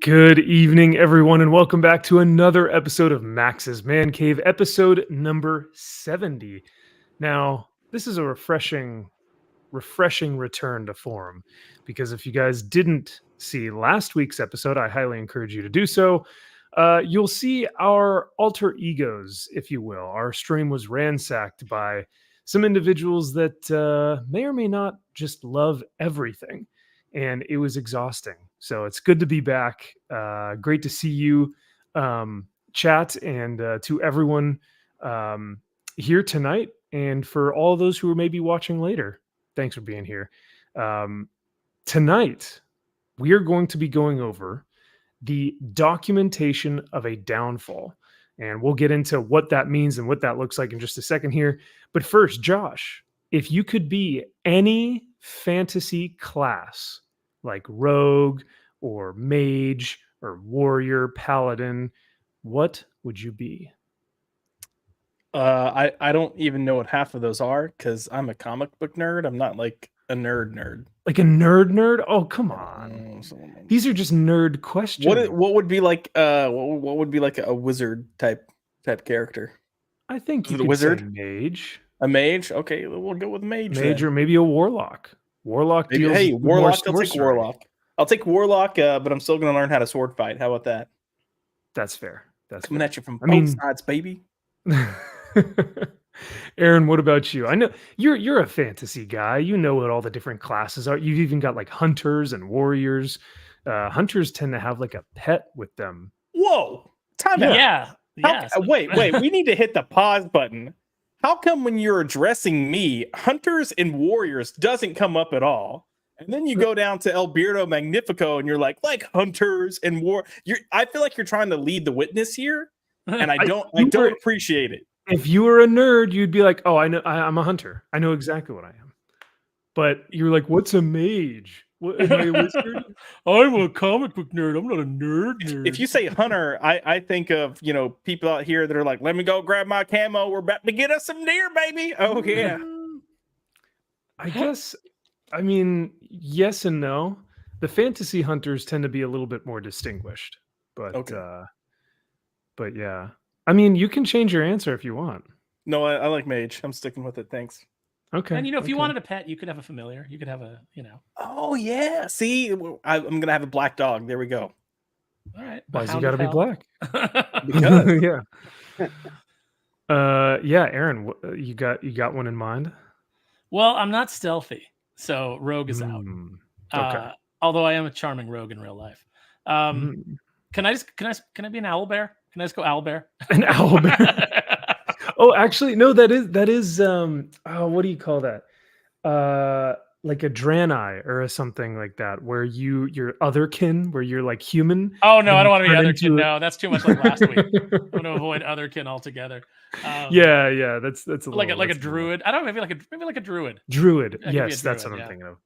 Good evening, everyone, and welcome back to another episode of Max's Man Cave, episode number 70. Now, this is a refreshing return to form, because if you guys didn't see last week's episode, I highly encourage you to do so. You'll see our alter egos, if you will. Our stream was ransacked by some individuals that may or may not just love everything, and it was exhausting. So it's good to be back. Great to see you, chat, and to everyone here tonight, and for all those who are maybe watching later. Thanks for being here. Tonight, we are going to be going over the documentation of a downfall. And we'll get into what that means and what that looks like in just a second here. But first, Josh, if you could be any fantasy class, like rogue or mage or warrior, paladin, what would you be? I don't even know what half of those are because I'm a comic book nerd. I'm not like a nerd. Like a nerd? Oh, come on. These are just nerd questions. What would be like what would be like a wizard type character? I think you could say mage. A mage? Okay, we'll go with mage. Mage, or maybe a warlock. Warlock deals. Hey, warlock. I'll take warlock. I'll take warlock, but I'm still going to learn how to sword fight. How about that? That's fair. That's coming at you from both sides, baby. Aaron, what about you? I know you're a fantasy guy. You know what all the different classes are. You've even got like hunters and warriors. Hunters tend to have like a pet with them. Whoa! Time out. Yeah. Wait. We need to hit the pause button. How come when you're addressing me, hunters and warriors doesn't come up at all? And then you go down to El Beardo Magnifico and you're like hunters and war. I feel like you're trying to lead the witness here, and I don't appreciate it. If you were a nerd, you'd be like, "Oh, I know, I'm a hunter. I know exactly what I am." But you're like, "What's a mage? What, am I a wizard?" I'm a comic book nerd. I'm not a nerd. If you say hunter, I think of people out here that are like, "Let me go grab my camo. We're about to get us some deer, baby." Oh yeah. I guess. I mean, yes and no. The fantasy hunters tend to be a little bit more distinguished, but okay. But yeah. I mean, you can change your answer if you want. No, I like mage. I'm sticking with it. Thanks. Okay. And if you wanted a pet, you could have a familiar. You could have a, Oh yeah. See, I'm gonna have a black dog. There we go. All right. Why you got to be black? Because yeah. Aaron, you got one in mind? Well, I'm not stealthy, so rogue is out. Okay. Although I am a charming rogue in real life. Can I be an owl bear? Can I just go owl bear? An owl bear. Oh, actually, no. That is. What do you call that? Like a Draenei or something like that, where you're otherkin, where you're like human. Oh no, I don't want to be otherkin. No, that's too much like last week. I'm going to avoid otherkin altogether. Yeah. That's a like a druid. I don't know, maybe like a druid. Druid. Yes, that's what I'm thinking of.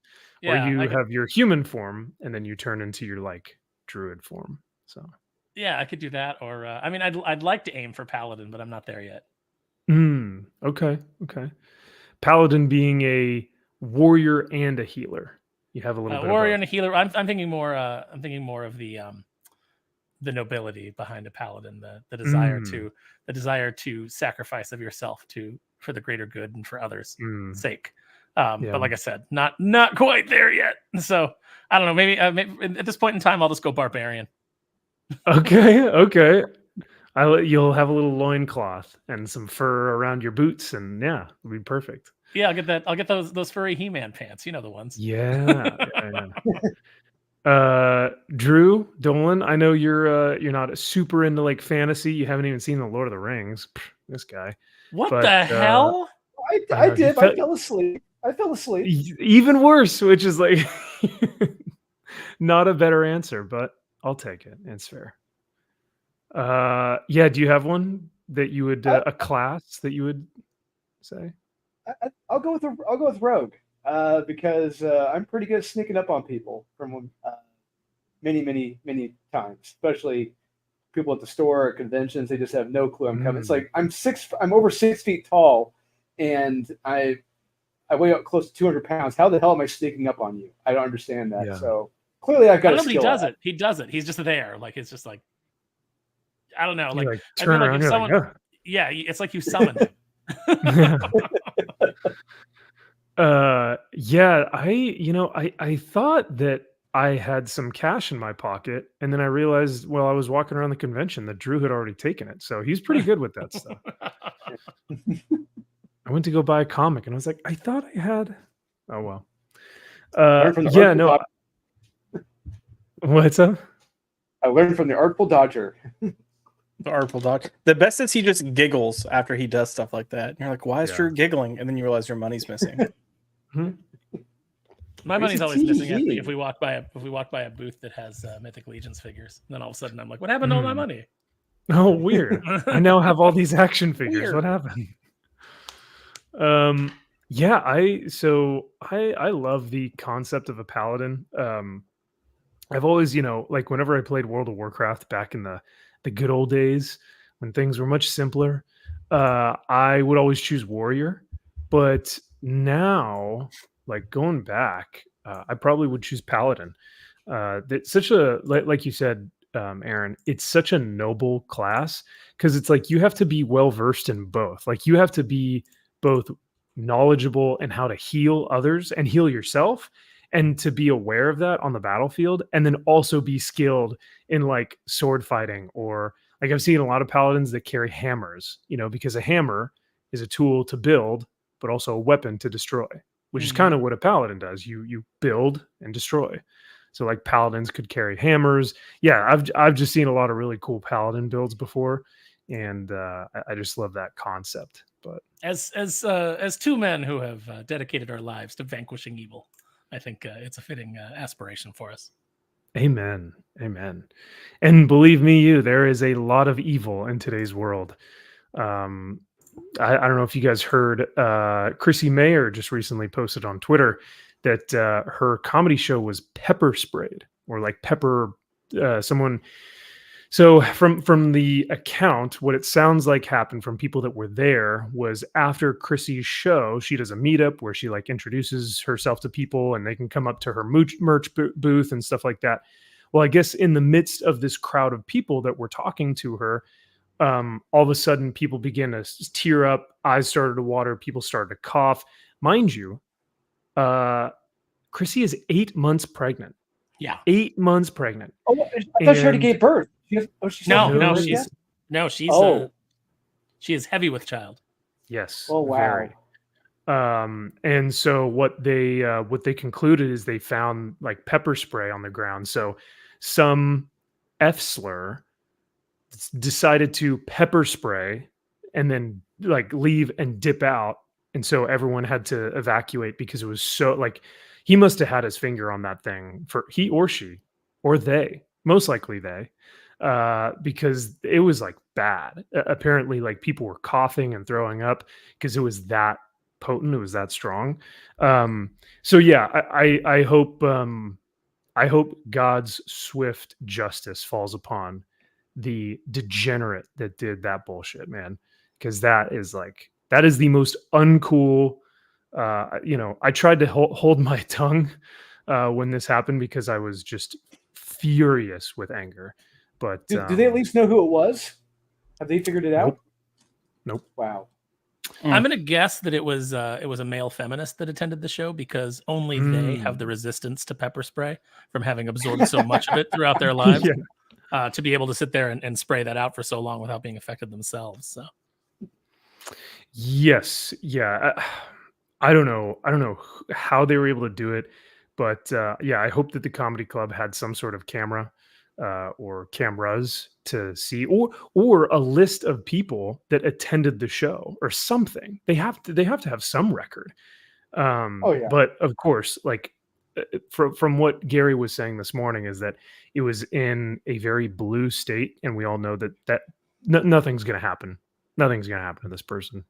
Where you have your human form and then you turn into your like druid form. So. Yeah, I could do that, or I'd like to aim for Paladin, but I'm not there yet. Okay. Paladin being a warrior and a healer. You have a little bit warrior of and a healer. I'm thinking more. I'm thinking more of the nobility behind a Paladin, the desire to sacrifice of yourself for the greater good and for others' sake. But like I said, not quite there yet. So I don't know. Maybe at this point in time, I'll just go barbarian. Okay. You'll have a little loincloth and some fur around your boots, and yeah, it'll be perfect. Yeah, I'll get those furry He-Man pants. You know the ones. Yeah. Drew Dolan, I know you're not super into like fantasy. You haven't even seen the Lord of the Rings. This guy. What the hell? I did. I fell asleep. Even worse, which is like not a better answer, but I'll take it. It's fair. Do you have one that you would a class that you would say? I'll go with rogue because I'm pretty good at sneaking up on people from many times, especially people at the store or conventions. They just have no clue I'm coming. It's like I'm over 6 feet tall, and I weigh up close to 200 pounds. How the hell am I sneaking up on you? I don't understand that. Yeah. So Clearly, I've I got don't a know, but he skill. does it. He does it. He's just there. Like it's just like I don't know. You, Like I turn feel like around, if you're someone, like, yeah, it's like you summoned him. yeah, I thought that I had some cash in my pocket, and then I realized while I was walking around the convention that Drew had already taken it. So he's pretty good with that stuff. I went to go buy a comic, and I was like, I thought I had. Oh well. Learn from the Yeah, Artful no. Dodger. What's up? I learned from the Artful Dodger. The Artful Dodger. The best is he just giggles after he does stuff like that. And you're like, why is Drew giggling? And then you realize your money's missing. My money's always missing if we walk by a booth that has Mythic Legions figures. And then all of a sudden I'm like, what happened to all my money? Oh, weird. I now have all these action figures. Weird. What happened? Yeah, I love the concept of a paladin. I've always, like whenever I played World of Warcraft back in the good old days when things were much simpler, I would always choose warrior. But now, like going back, I probably would choose paladin. That's such a like you said, Aaron, it's such a noble class because it's like you have to be well versed in both. Like you have to be both knowledgeable in how to heal others and heal yourself, and to be aware of that on the battlefield, and then also be skilled in like sword fighting, or like I've seen a lot of paladins that carry hammers, because a hammer is a tool to build, but also a weapon to destroy, which is kind of what a paladin does. You build and destroy. So like paladins could carry hammers. Yeah, I've just seen a lot of really cool paladin builds before, and I just love that concept. But as two men who have dedicated our lives to vanquishing evil, I think it's a fitting aspiration for us. Amen. And believe me, there is a lot of evil in today's world. I don't know if you guys heard, Chrissy Mayer just recently posted on Twitter that her comedy show was pepper sprayed, or like pepper someone. So from the account, what it sounds like happened from people that were there was after Chrissy's show, she does a meetup where she like introduces herself to people and they can come up to her merch booth and stuff like that. Well, I guess in the midst of this crowd of people that were talking to her, all of a sudden people began to tear up, eyes started to water, people started to cough. Mind you, Chrissy is 8 months pregnant. Yeah. 8 months pregnant. Oh, I thought she already gave birth. She is heavy with child. Yes. Oh wow. Very. And so what they concluded is they found like pepper spray on the ground. So some F slur decided to pepper spray and then like leave and dip out. And so everyone had to evacuate because it was so like he must have had his finger on that thing, for he or she or they, most likely they, because it was like bad. Apparently like people were coughing and throwing up because it was that potent, it was that strong. So yeah, I hope God's swift justice falls upon the degenerate that did that bullshit, man, because that is the most uncool. I tried to hold my tongue when this happened because I was just furious with anger. But do they at least know who it was? Have they figured it out? Nope. Wow. I'm gonna guess that it was a male feminist that attended the show, because only they have the resistance to pepper spray from having absorbed so much of it throughout their lives, to be able to sit there and spray that out for so long without being affected themselves. So yes, yeah. I don't know how they were able to do it, but yeah, I hope that the comedy club had some sort of camera or cameras to see, or a list of people that attended the show or something. They have to have some record. But of course, like from what Gary was saying this morning, is that it was in a very blue state, and we all know that nothing's going to happen. Nothing's going to happen to this person.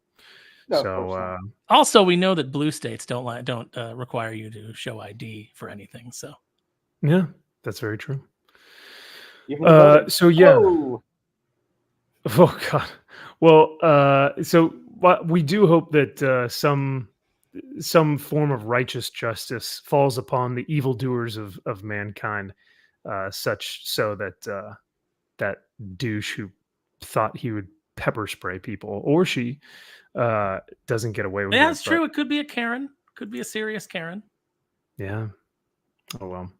No, so also we know that blue states don't require you to show ID for anything. So yeah, that's very true. So yeah. Oh God. Well, so we do hope that some some form of righteous justice falls upon the evildoers of mankind, such so that that douche who thought he would pepper spray people, or she, doesn't get away with it. Yeah, it's true. It could be a Karen. Could be a serious Karen. Yeah. Oh well.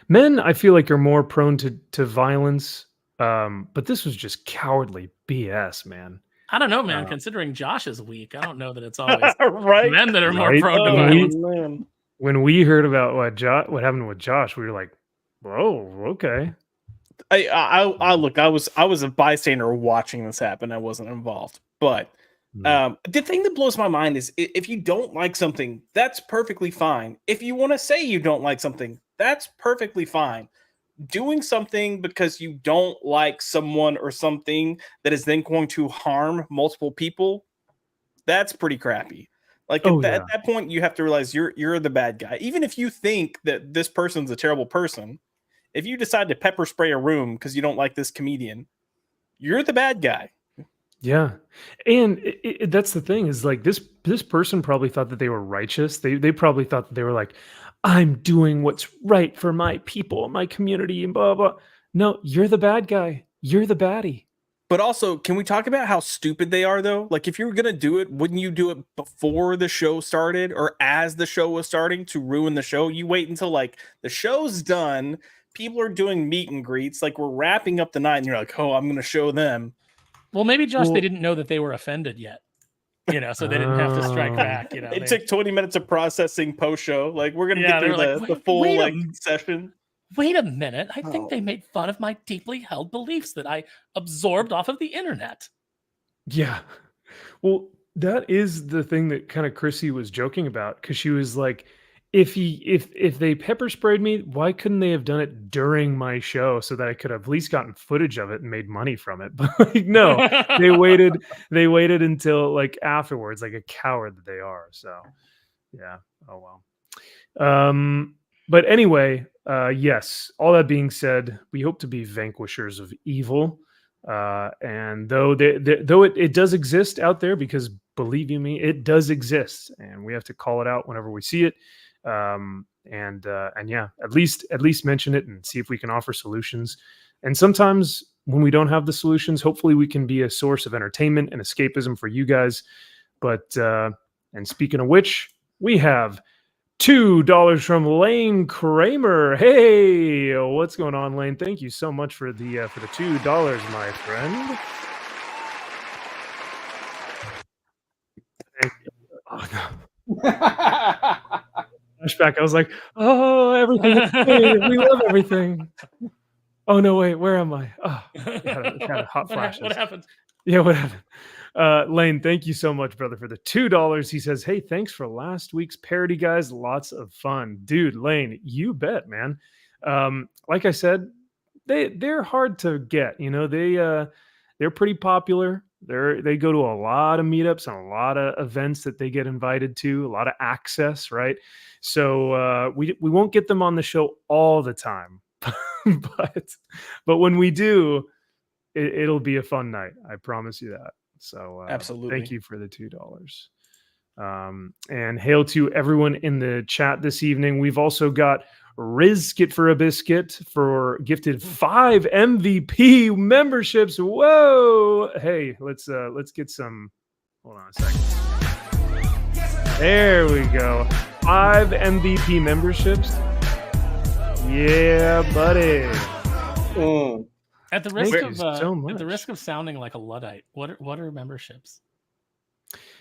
Men, I feel like, are more prone to violence, but this was just cowardly BS, man. I don't know, man. Considering Josh is weak, I don't know that it's always right. men that are more Right? prone to Oh, violence. man. When we heard about what happened with Josh, we were like, "Whoa, okay." I look. I was a bystander watching this happen. I wasn't involved, but the thing that blows my mind is if you don't like something, that's perfectly fine. If you want to say you don't like something, that's perfectly fine. Doing something because you don't like someone or something that is then going to harm multiple people, that's pretty crappy. Like at that point, you have to realize you're the bad guy. Even if you think that this person's a terrible person, if you decide to pepper spray a room because you don't like this comedian, you're the bad guy. Yeah, and that's the thing, is like this person probably thought that they were righteous. They probably thought that they were like, I'm doing what's right for my people, my community, and blah blah. No, you're the bad guy. You're the baddie. But also, can we talk about how stupid they are, though? Like, if you were going to do it, wouldn't you do it before the show started or as the show was starting to ruin the show? You wait until, like, the show's done, people are doing meet and greets, like, we're wrapping up the night, and you're like, oh, I'm going to show them. Well, maybe, Josh, they didn't know that they were offended yet. You know, so they didn't have to strike back. You know, it took 20 minutes of processing post-show. Like, we're going to get through the full, session. Wait a minute. I think they made fun of my deeply held beliefs that I absorbed off of the internet. Yeah. Well, that is the thing that kind of Chrissy was joking about, because she was like, if they pepper sprayed me, why couldn't they have done it during my show so that I could have at least gotten footage of it and made money from it? But like, no, they waited until like afterwards, like a coward that they are. So yeah. Oh well. But anyway, yes, all that being said, we hope to be vanquishers of evil. And though it does exist out there, because believe you me, it does exist, and we have to call it out whenever we see it. And yeah, at least mention it and see if we can offer solutions. And sometimes when we don't have the solutions, hopefully we can be a source of entertainment and escapism for you guys. But and speaking of which, we have $2 from Lane Kramer. Hey, what's going on, Lane? Thank you so much for the $2, my friend. Thank you. Oh, no. Flashback. I was like, oh, everything is great. We love everything. Oh no, wait, where am I? Oh, kind of hot flashes. What happened? Yeah, what happened? Lane, thank you so much, brother, for the $2. He says, hey, thanks for last week's parody, guys. Lots of fun. Dude, Lane, you bet, man. Like I said, they're hard to get. You know, they're pretty popular. They go to a lot of meetups and a lot of events that they get invited to, a lot of access, right? So we won't get them on the show all the time, but when we do, it'll be a fun night. I promise you that. So absolutely, thank you for the $2. And hail to everyone in the chat this evening. We've also got Rizkit for a Biscuit for gifted 5 MVP memberships. Whoa! Hey, let's get some. Hold on a second. There we go. 5 MVP memberships. Yeah, buddy. At the risk of so at the risk of sounding like a Luddite, what are memberships?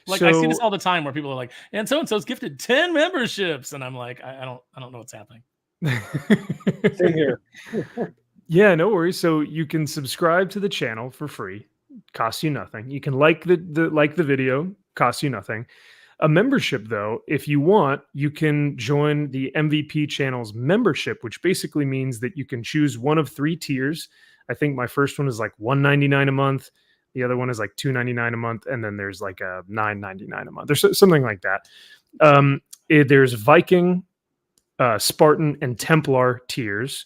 Like, I see this all the time where people are like, and so-and-so's gifted 10 memberships, and I'm like, I don't know what's happening. Same here. Yeah, no worries. So you can subscribe to the channel for free, costs you nothing. You can like the video, costs you nothing. A membership, though, if you want, you can join the MVP channel's membership, which basically means that you can choose one of 3 tiers. I think my first one is like $1.99 a month. The other one is like $2.99 a month, and then there's like a $9.99 a month. There's something like that. There's Viking, Spartan, and Templar tiers,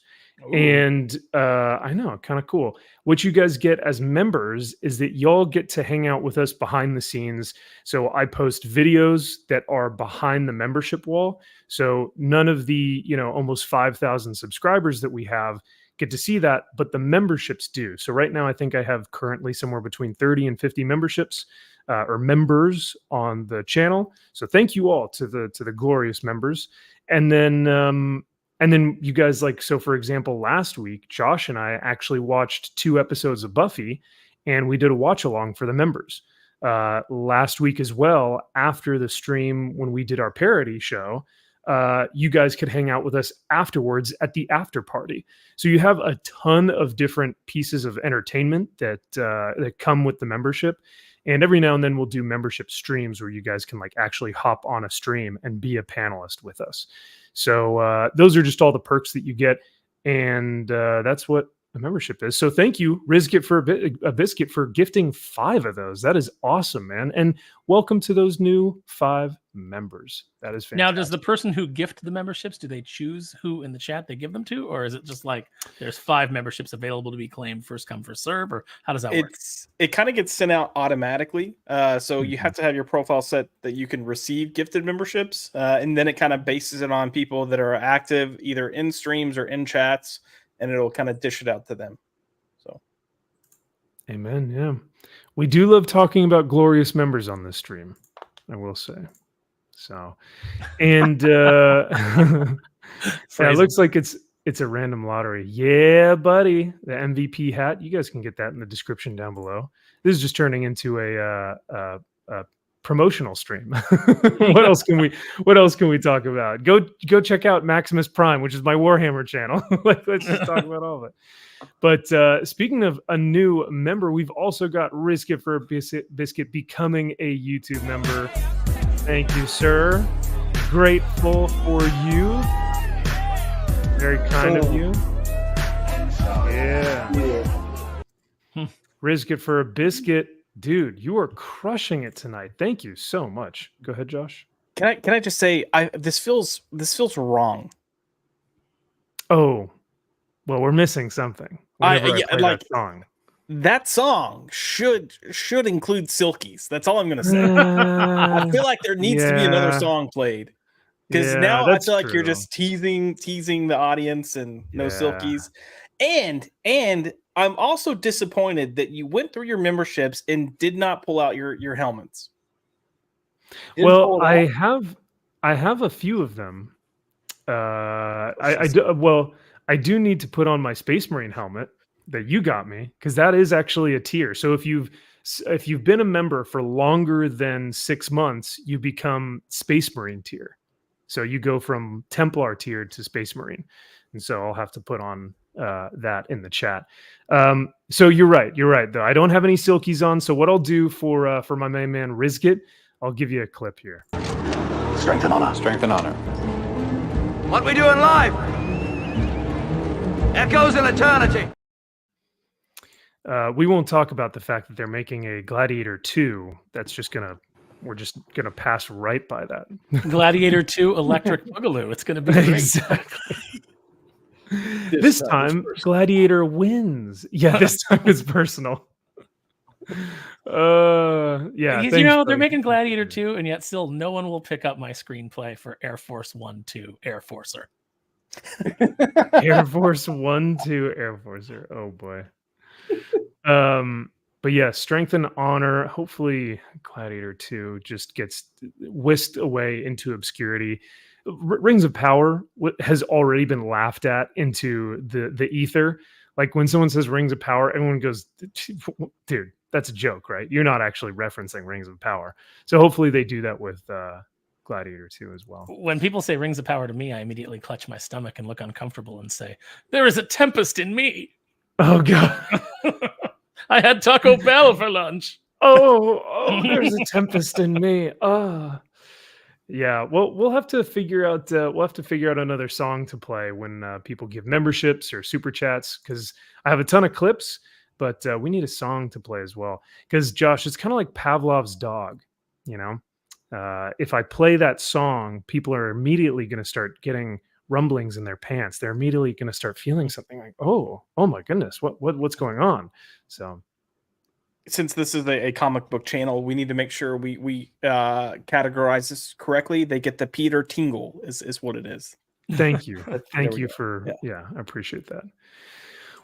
And I know, kind of cool. What you guys get as members is that y'all get to hang out with us behind the scenes. So I post videos that are behind the membership wall. So none of the, almost 5,000 subscribers that we have get to see that, but the memberships do. So right now, I think I have currently somewhere between 30 and 50 memberships or members on the channel. So thank you all to the glorious members. And then you guys, like, so for example, last week, Josh and I actually watched 2 episodes of Buffy, and we did a watch along for the members. Last week as well, after the stream, when we did our parody show, you guys could hang out with us afterwards at the after party. So you have a ton of different pieces of entertainment that come with the membership. And every now and then we'll do membership streams where you guys can like actually hop on a stream and be a panelist with us. So those are just all the perks that you get. And that's what a membership is. So thank you, Rizkit, for a biscuit, for gifting 5 of those. That is awesome, man. And welcome to those new 5 members. That is fantastic. Now, does the person who gift the memberships, do they choose who in the chat they give them to? Or is it just like there's 5 memberships available to be claimed, first come, first serve? Or how does that work? It kind of gets sent out automatically. So you have to have your profile set that you can receive gifted memberships. And then it kind of bases it on people that are active either in streams or in chats. And it'll kind of dish it out to them. So, amen. Yeah, we do love talking about glorious members on this stream, I will say. So, and it looks like it's a random lottery. Yeah, buddy, the MVP hat. You guys can get that in the description down below. This is just turning into a promotional stream. What else can we talk about? Go check out Maximus Prime, which is my Warhammer channel. Like, let's just talk about all of it. But speaking of a new member, we've also got Rizkit for a biscuit becoming a YouTube member. Thank you, sir. Grateful for you. Very kind of you. Yeah. Rizkit for a biscuit. Dude, you are crushing it tonight. Thank you so much. Go ahead, Josh. Can I just say, this feels wrong. Oh, well, we're missing something. That song should include Silkies. That's all I'm gonna say. I feel like there needs to be another song played, because now I feel like you're just teasing the audience and no Silkies. And I'm also disappointed that you went through your memberships and did not pull out your helmets. Well, I have a few of them. I do need to put on my Space Marine helmet that you got me, because that is actually a tier. So if you've been a member for longer than 6 months, you become Space Marine tier. So you go from Templar tier to Space Marine, and so I'll have to put on that in the chat. So you're right though. I don't have any Silkies on. So what I'll do for my main man Rizkit, I'll give you a clip here. Strength and honor. Strength and honor. What we doing live? Echoes in eternity. We won't talk about the fact that they're making a Gladiator 2. We're just gonna pass right by that. Gladiator 2 Electric Boogaloo. It's gonna be great. Exactly. This time Gladiator wins. Yeah, this time it's personal. Yeah. They're making Gladiator 2, and yet still no one will pick up my screenplay for Air Force 1-2 Air Forcer. Air Force 1-2 Air Forcer. Oh boy. But yeah, Strength and Honor. Hopefully Gladiator 2 just gets whisked away into obscurity. Rings of Power has already been laughed at into the ether. Like when someone says Rings of Power, everyone goes, dude, that's a joke, right? You're not actually referencing Rings of Power. So hopefully they do that with Gladiator 2 as well. When people say Rings of Power to me, I immediately clutch my stomach and look uncomfortable and say, there is a tempest in me. Oh, God. I had Taco Bell for lunch. Oh, there's a tempest in me. Yeah, well, we'll have to figure out another song to play when people give memberships or super chats, because I have a ton of clips, but we need a song to play as well. Because Josh, it's kind of like Pavlov's dog, you know. If I play that song, people are immediately going to start getting rumblings in their pants, they're immediately going to start feeling something like, oh my goodness, what's going on? So since this is a comic book channel, we need to make sure we categorize this correctly. They get the Peter tingle is what it is. thank you. Thank you for, I appreciate that.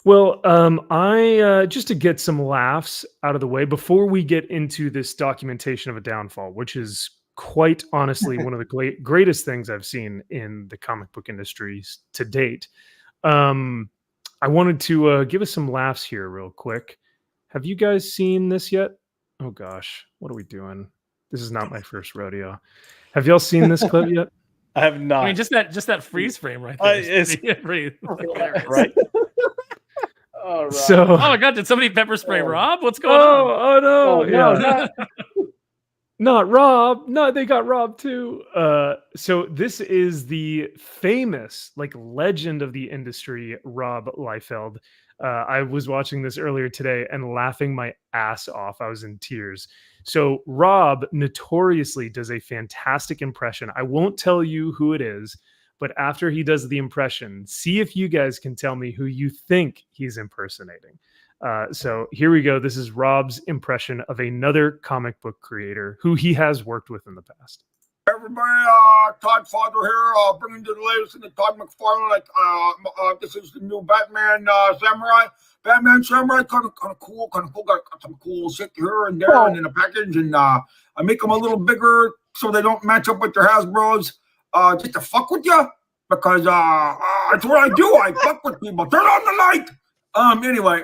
Well, I just to get some laughs out of the way before we get into this documentation of a downfall, which is quite honestly one of the greatest things I've seen in the comic book industry to date. I wanted to give us some laughs here real quick. Have you guys seen this yet? Oh gosh, what are we doing? This is not my first rodeo. Have y'all seen this clip yet? I have not. I mean, just that freeze frame right there is pretty hilarious. Right. Oh, Rob. So, Oh my god, did somebody pepper spray Rob? What's going on? oh no, no, not Rob. No, they got Rob too. So this is the famous, like, legend of the industry, Rob Liefeld. I was watching this earlier today and laughing my ass off. I was in tears. So Rob notoriously does a fantastic impression. I won't tell you who it is, but after he does the impression, see if you guys can tell me who you think he's impersonating. So here we go. This is Rob's impression of another comic book creator who he has worked with in the past. Everybody, Todd Father here, bringing you the latest in the Todd McFarlane. This is the new Batman Samurai. Batman Samurai, kind of cool, got some cool shit here and there and in a package, and I make them a little bigger so they don't match up with their Hasbros, just to fuck with you, because that's what I do. I fuck with people. Turn on the light. Anyway,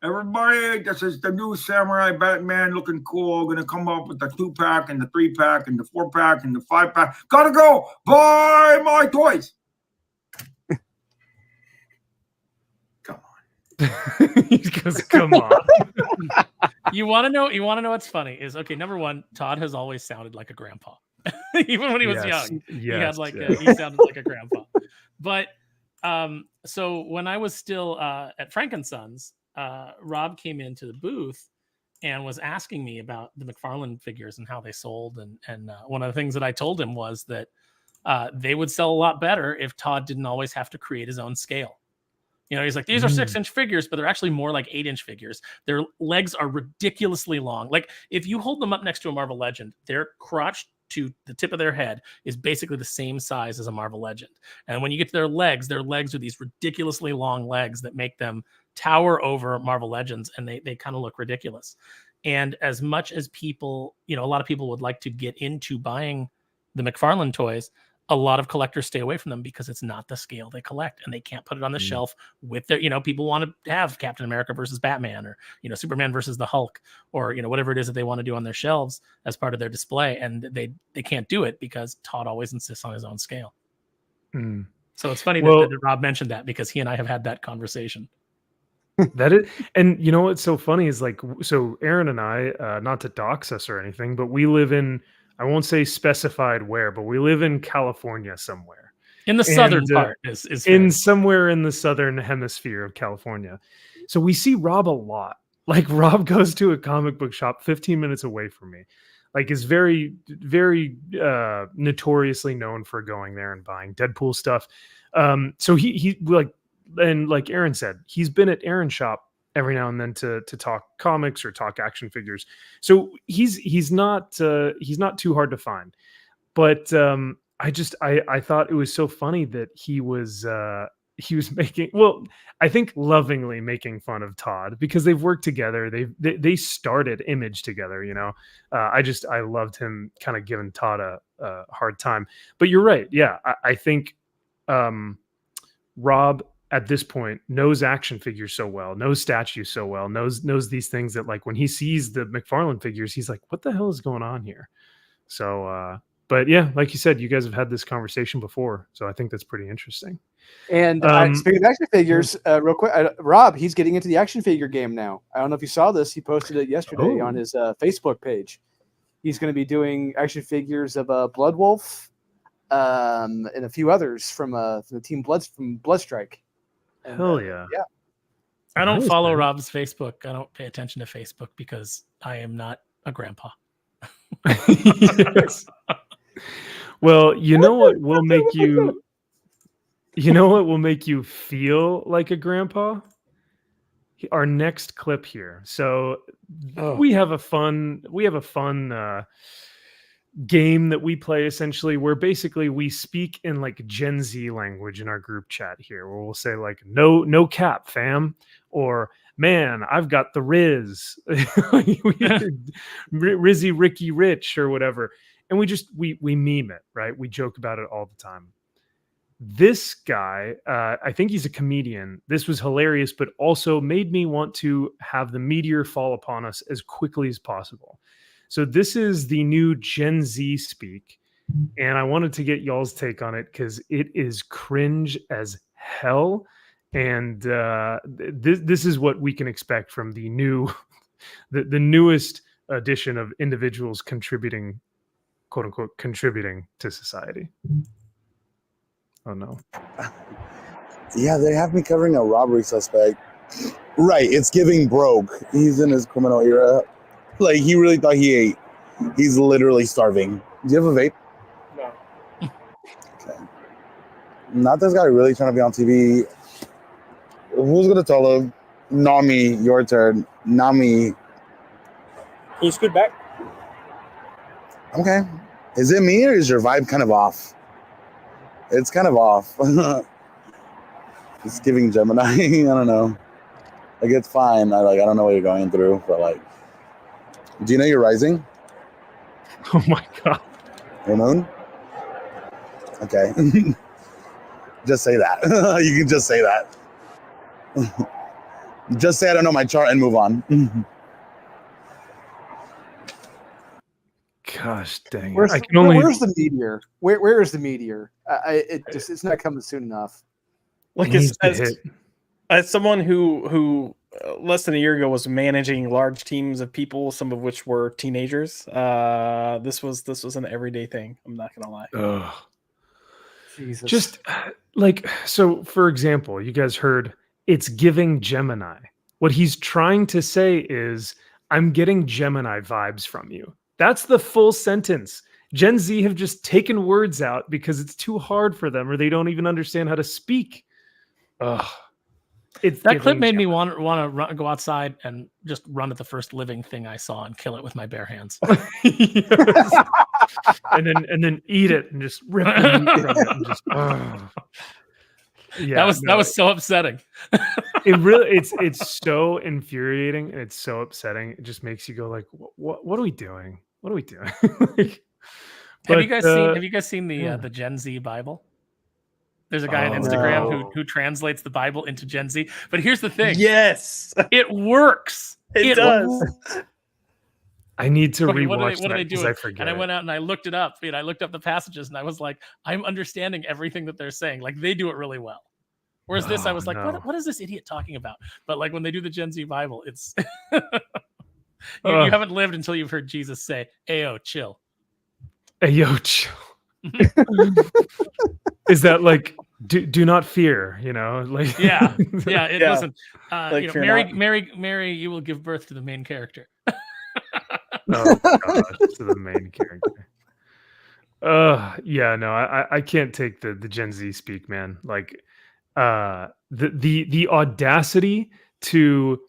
everybody, this is the new Samurai Batman, looking cool. Gonna come up with the 2-pack and the 3-pack and the 4-pack and the 5-pack. Gotta go buy my toys. Come on. He goes, come on. You want to know what's funny is, okay, number one, Todd has always sounded like a grandpa. Even when he was young. He had he sounded like a grandpa. But so when I was still at Frankensons, Rob came into the booth and was asking me about the McFarlane figures and how they sold. And one of the things that I told him was that they would sell a lot better if Todd didn't always have to create his own scale. You know, he's like, these are 6-inch figures, but they're actually more like 8-inch figures. Their legs are ridiculously long. Like, if you hold them up next to a Marvel Legend, their crotch to the tip of their head is basically the same size as a Marvel Legend. And when you get to their legs are these ridiculously long legs that make them tower over Marvel Legends, and they kind of look ridiculous. And as much as people, you know, a lot of people would like to get into buying the McFarlane toys, a lot of collectors stay away from them because it's not the scale they collect, and they can't put it on the shelf with their, you know, people want to have Captain America versus Batman, or, you know, Superman versus the Hulk, or, you know, whatever it is that they want to do on their shelves as part of their display. And they can't do it because Todd always insists on his own scale. So it's funny that Rob mentioned that, because he and I have had that conversation. That is, and you know what's so funny is, like, so Aaron and I, not to dox us or anything, but we live in, I won't say specified where, but we live in California somewhere. In the southern part is in somewhere in the southern hemisphere of California. So we see Rob a lot. Like, Rob goes to a comic book shop 15 minutes away from me. Like, is very, very notoriously known for going there and buying Deadpool stuff. So he like, and like Aaron said, he's been at Aaron's shop every now and then to talk comics or talk action figures. So he's not too hard to find. But I thought it was so funny that he was making, well, I think lovingly making fun of Todd, because they've worked together. They started Image together, you know. I loved him kind of giving Todd a hard time. But you're right. Yeah, I think Rob at this point knows action figures so well, knows statues so well, knows these things that, like, when he sees the McFarlane figures, he's like, what the hell is going on here? So, but yeah, like you said, you guys have had this conversation before, so I think that's pretty interesting. And speaking of action figures, real quick, Rob, he's getting into the action figure game now. I don't know if you saw this. He posted it yesterday on his Facebook page. He's going to be doing action figures of Bloodwolf and a few others from the team Bloodstrike. And, hell yeah. Yeah. I don't follow Rob's Facebook. I don't pay attention to Facebook because I am not a grandpa. Yes. Well, you know what will make you You know what will make you feel like a grandpa? Our next clip here. So we have a fun game that we play essentially where basically we speak in like Gen Z language in our group chat here, where we'll say like no cap fam, or man, I've got the Riz, Rizzy Ricky Rich or whatever. And we meme it, right? We joke about it all the time. This guy, I think he's a comedian. This was hilarious, but also made me want to have the meteor fall upon us as quickly as possible. So this is the new Gen Z speak, and I wanted to get y'all's take on it because it is cringe as hell. And this is what we can expect from the newest edition of individuals contributing, quote unquote, contributing to society. Oh no. Yeah, they have me covering a robbery suspect. Right, it's giving broke. He's in his criminal era. Like, he really thought he ate. He's literally starving. Do you have a vape? No. Okay. Not this guy really trying to be on TV. Who's gonna tell him? Not me, your turn. Not me. Can you scoot back? Okay. Is it me or is your vibe kind of off? It's kind of off. It's giving Gemini. I don't know. Like, it's fine. I don't know what you're going through, but like, do you know you're rising? Oh my god. Your moon? Okay. Just say that. You can just say that. Just say I don't know my chart and move on. Gosh dang it. Where's the meteor? Where is the meteor? It's not coming soon enough. Like, as someone who less than a year ago was managing large teams of people, some of which were teenagers, this was an everyday thing. I'm not gonna lie. Ugh. Jesus. Just like, so for example, you guys heard it's giving Gemini. What he's trying to say is, I'm getting Gemini vibes from you. That's the full sentence. Gen Z have just taken words out because it's too hard for them, or they don't even understand how to speak. Ugh. That clip made me want to go outside and just run at the first living thing I saw and kill it with my bare hands. and then eat it and just rip the meat from it and just. Yeah, that was so upsetting. It really it's so infuriating and it's so upsetting. It just makes you go like, what are we doing? What are we doing? Have you guys seen the Gen Z Bible? There's a guy on Instagram who translates the Bible into Gen Z. But here's the thing. Yes, it works. It does. I need to rewatch what are they doing? I forget. And I went out and I looked it up. I looked up the passages and I was like, I'm understanding everything that they're saying. Like, they do it really well. Whereas this, I was like, what is this idiot talking about? But like, when they do the Gen Z Bible, it's you haven't lived until you've heard Jesus say, "Ayo, chill." Ayo, chill. Is that like do not fear? You know, like yeah. Listen, like, Mary, you will give birth to the main character. Oh gosh, to the main character. Yeah, no, I can't take the Gen Z speak, man. Like, the audacity to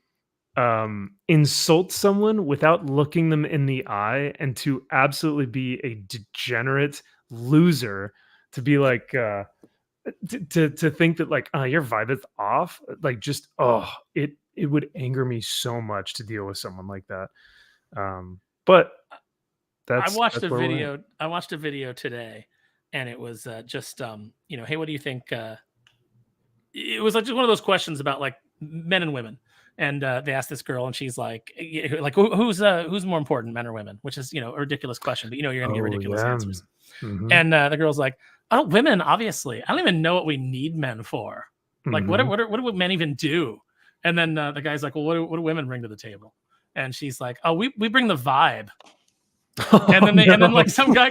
insult someone without looking them in the eye and to absolutely be a degenerate loser, to be like to think that like your vibe is off, like, just it would anger me so much to deal with someone like that. But I watched a video today, and it was just hey, what do you think? It was like just one of those questions about like men and women, and they asked this girl, and she's like who's more important, men or women? Which is a ridiculous question, but you're gonna get ridiculous answers. Mm-hmm. And the girl's like, women, obviously. I don't even know what we need men for. Like, what do men even do? And then the guy's like, well, what do women bring to the table? And she's like, we bring the vibe. And then like some guy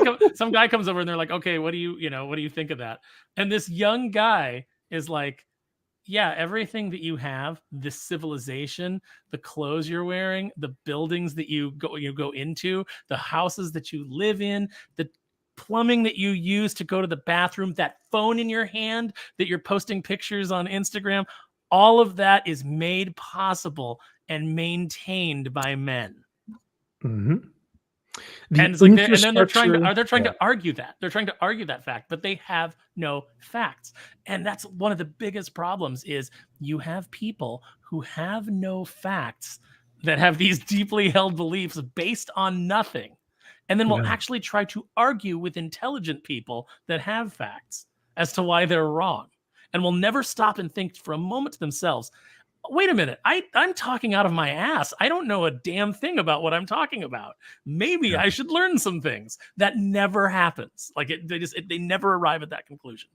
comes over and they're like, okay, what do you think of that? And this young guy is like, yeah, everything that you have, this civilization, the clothes you're wearing, the buildings that you go into, the houses that you live in, plumbing that you use to go to the bathroom, that phone in your hand that you're posting pictures on Instagram, all of that is made possible and maintained by men. Mm-hmm. And it's like and then they're trying to argue that. They're trying to argue that fact, but they have no facts. And that's one of the biggest problems is you have people who have no facts that have these deeply held beliefs based on nothing. And then will actually try to argue with intelligent people that have facts as to why they're wrong. And will never stop and think for a moment to themselves, wait a minute, I'm talking out of my ass. I don't know a damn thing about what I'm talking about. Maybe I should learn some things. That never happens. Like they never arrive at that conclusion.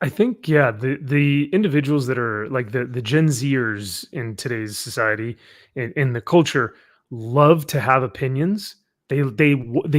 I think, the individuals that are like the Gen Zers in today's society, in the culture, love to have opinions. They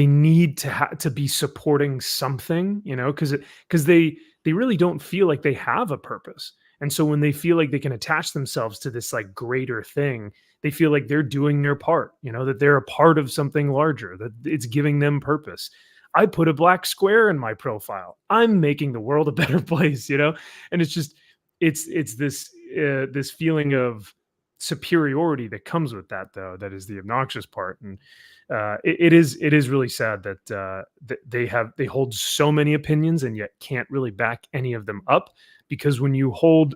need to be supporting something, because they really don't feel like they have a purpose. And so when they feel like they can attach themselves to this like greater thing, they feel like they're doing their part, that they're a part of something larger, that it's giving them purpose. I put a black square in my profile. I'm making the world a better place, and it's just, it's this feeling of superiority that comes with that, though, that is the obnoxious part. And it is really sad that they hold so many opinions and yet can't really back any of them up. Because when you hold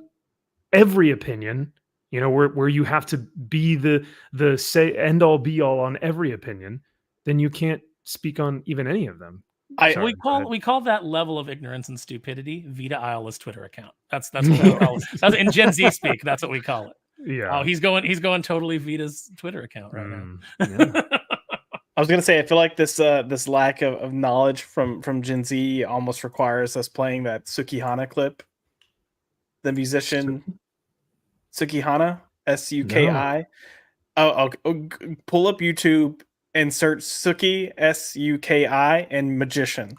every opinion, where you have to be the say end all be all on every opinion, then you can't speak on even any of them. We call that level of ignorance and stupidity Vita Iola's Twitter account. That's what we call it. That's in Gen Z speak. That's what we call it. Yeah. Oh, he's going totally Vita's Twitter account right now. Yeah. I was gonna say, I feel like this lack of knowledge from Gen Z almost requires us playing that Sukihana clip. The musician Sukihana, Suki. No. Pull up YouTube and search Suki, Suki, and magician.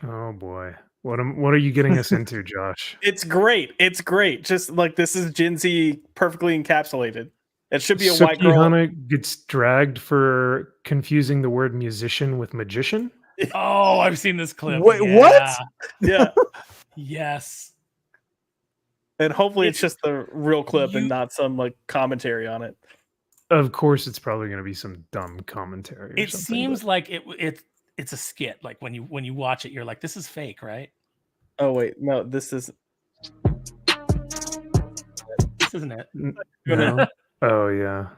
Oh boy. What are you getting us into, Josh? It's great. It's great. Just like this is Gen Z perfectly encapsulated. It should be a Suki white girl. Hana gets dragged for confusing the word musician with magician. Oh, I've seen this clip. Wait, what? Yeah. Yes. And hopefully it's just the real clip and not some like commentary on it. Of course, it's probably going to be some dumb commentary. It seems like it's a skit. Like when you watch it, you're like, this is fake, right? Oh wait, no, this is. This isn't it. No? Oh yeah.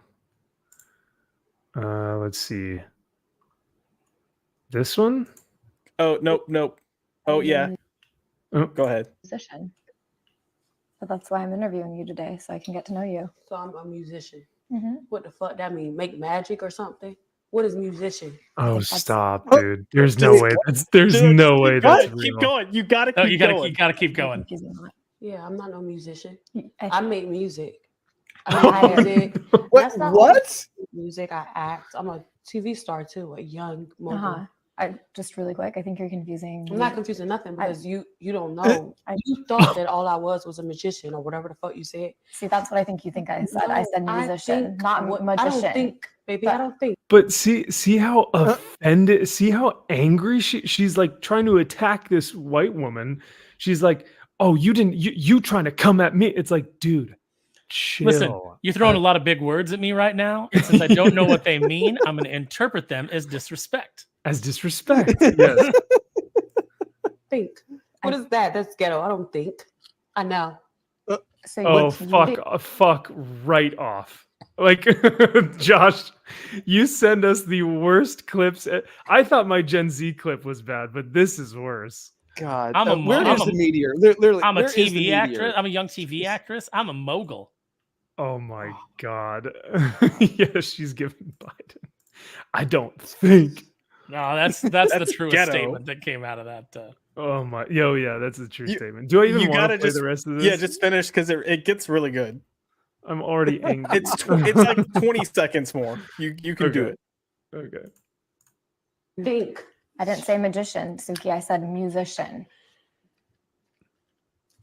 Let's see. This one? Oh nope. Oh yeah. Oh. Go ahead. Musician. But that's why I'm interviewing you today, so I can get to know you. So I'm a musician. Mm-hmm. What the fuck that mean? Make magic or something? What is musician? Oh, stop, dude. There's no way. There's no way that's real. Keep going. You gotta keep going. You gotta keep going. Yeah, I'm not no musician. I I make music. I make music. What? Music. I act. I'm a TV star too. A young mogul. Just really quick, I think you're confusing. I'm not confusing nothing because you don't know. You thought that all I was a magician or whatever the fuck you said. See, that's what I think you think I said. No, I said musician, not magician. I don't think, baby. I don't think. But see how offended, see how angry she's like trying to attack this white woman. She's like, "Oh, you trying to come at me?" It's like, dude, chill. Listen, you're throwing a lot of big words at me right now, and since I don't know what they mean, I'm going to interpret them as disrespect. As disrespect, yes. Think. What is that? That's ghetto. I don't think. I know. So fuck right off. Like, Josh, you send us the worst clips. I thought my Gen Z clip was bad, but this is worse. God, where is the meteor? Literally, I'm a where is the TV actress. meteor? I'm a young TV actress. I'm a mogul. Oh my God. Yeah, she's giving Biden. I don't think. No, that's the truest ghetto. statement that came out of that. Oh my, yeah, that's a true statement. Do I even want to play the rest of this? Yeah, just finish because it gets really good. I'm already angry. It's like 20 seconds more. You can do it. Okay. Think. I didn't say magician, Suki. I said musician.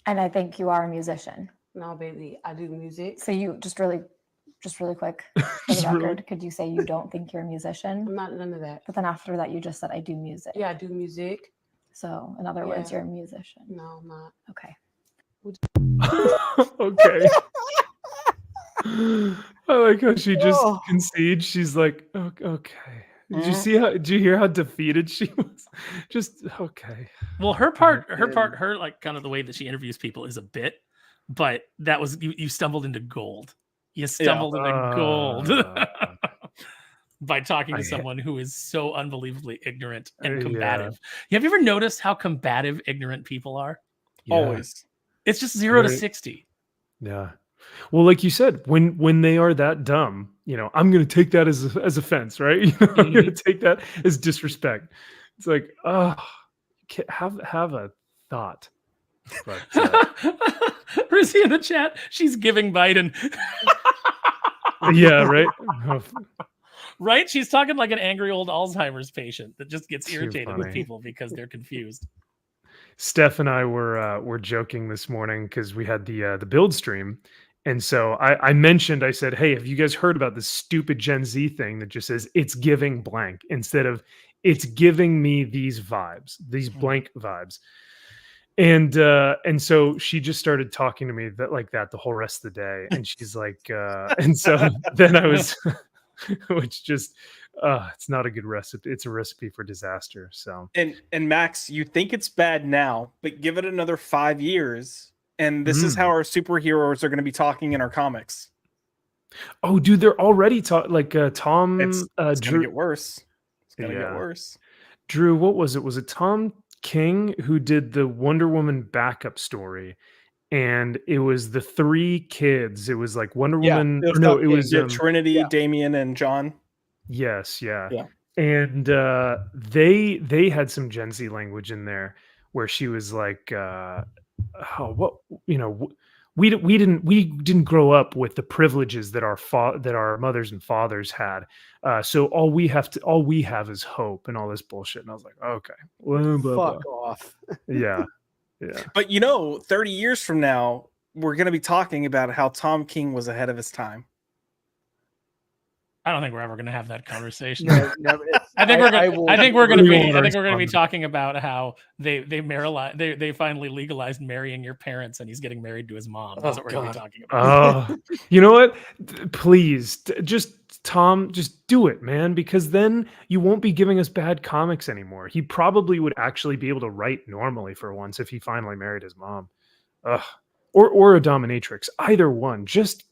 And I think you are a musician. No, baby. I do music. So you just really just really quick for the Just record, really- could you say you don't think you're a musician? I'm not none of that. But then after that, you just said I do music. Yeah, I do music. So in other words, Yeah. you're a musician. No, I'm not. Okay. Okay. I like how she just Oh. concedes. She's like, okay. Did you hear how defeated she was? Just okay. Well, her part, like kind of the way that she interviews people is a bit, but that was you stumbled into gold. You stumbled into gold by talking to someone who is so unbelievably ignorant and combative. Have you ever noticed how combative ignorant people are? Yeah. Always. It's just 0 to Right. 60. Yeah. Well, like you said, when they are that dumb, I'm going to take that as offense, right? I'm going to take that as disrespect. It's like, have a thought. But, Chrissy in the chat, she's giving Biden. yeah, right. Right? She's talking like an angry old Alzheimer's patient that just gets Too irritated with funny. people because they're confused. Steph and I were joking this morning because we had the build stream. And so I said, hey, have you guys heard about this stupid Gen Z thing that just says it's giving blank instead of it's giving me these vibes, these blank vibes. And so she just started talking to me that the whole rest of the day. And she's like, and so then I was, which just, it's not a good recipe. It's a recipe for disaster. So, And Max, you think it's bad now, but give it another 5 years. And this is how our superheroes are going to be talking in our comics. oh, dude, they're already Tom, It's going to Drew, get worse. It's going to Yeah. get worse. Drew, what was it? Was it Tom King who did the Wonder Woman backup story? And it was the 3 kids. It was like Wonder Yeah, Woman. it was Or no, Tom it King. was Yeah, Trinity, yeah. Damien, and John. yes, yeah. Yeah. And they had some Gen Z language in there where she was like, we didn't grow up with the privileges that our mothers and fathers had. So all we have is hope and all this bullshit. And I was like, okay, blah, blah, Fuck blah. off. Yeah, yeah. But 30 years from now, we're going to be talking about how Tom King was ahead of his time. I don't think we're ever going to have that conversation. No, never. I think we're going to be respond. talking about how they finally legalized marrying your parents, and he's getting married to his mom. That's Oh, what we're going to be talking about. You know what? Please, Tom, just do it, man, because then you won't be giving us bad comics anymore. He probably would actually be able to write normally for once if he finally married his mom. Ugh. Or a dominatrix. Either one. Just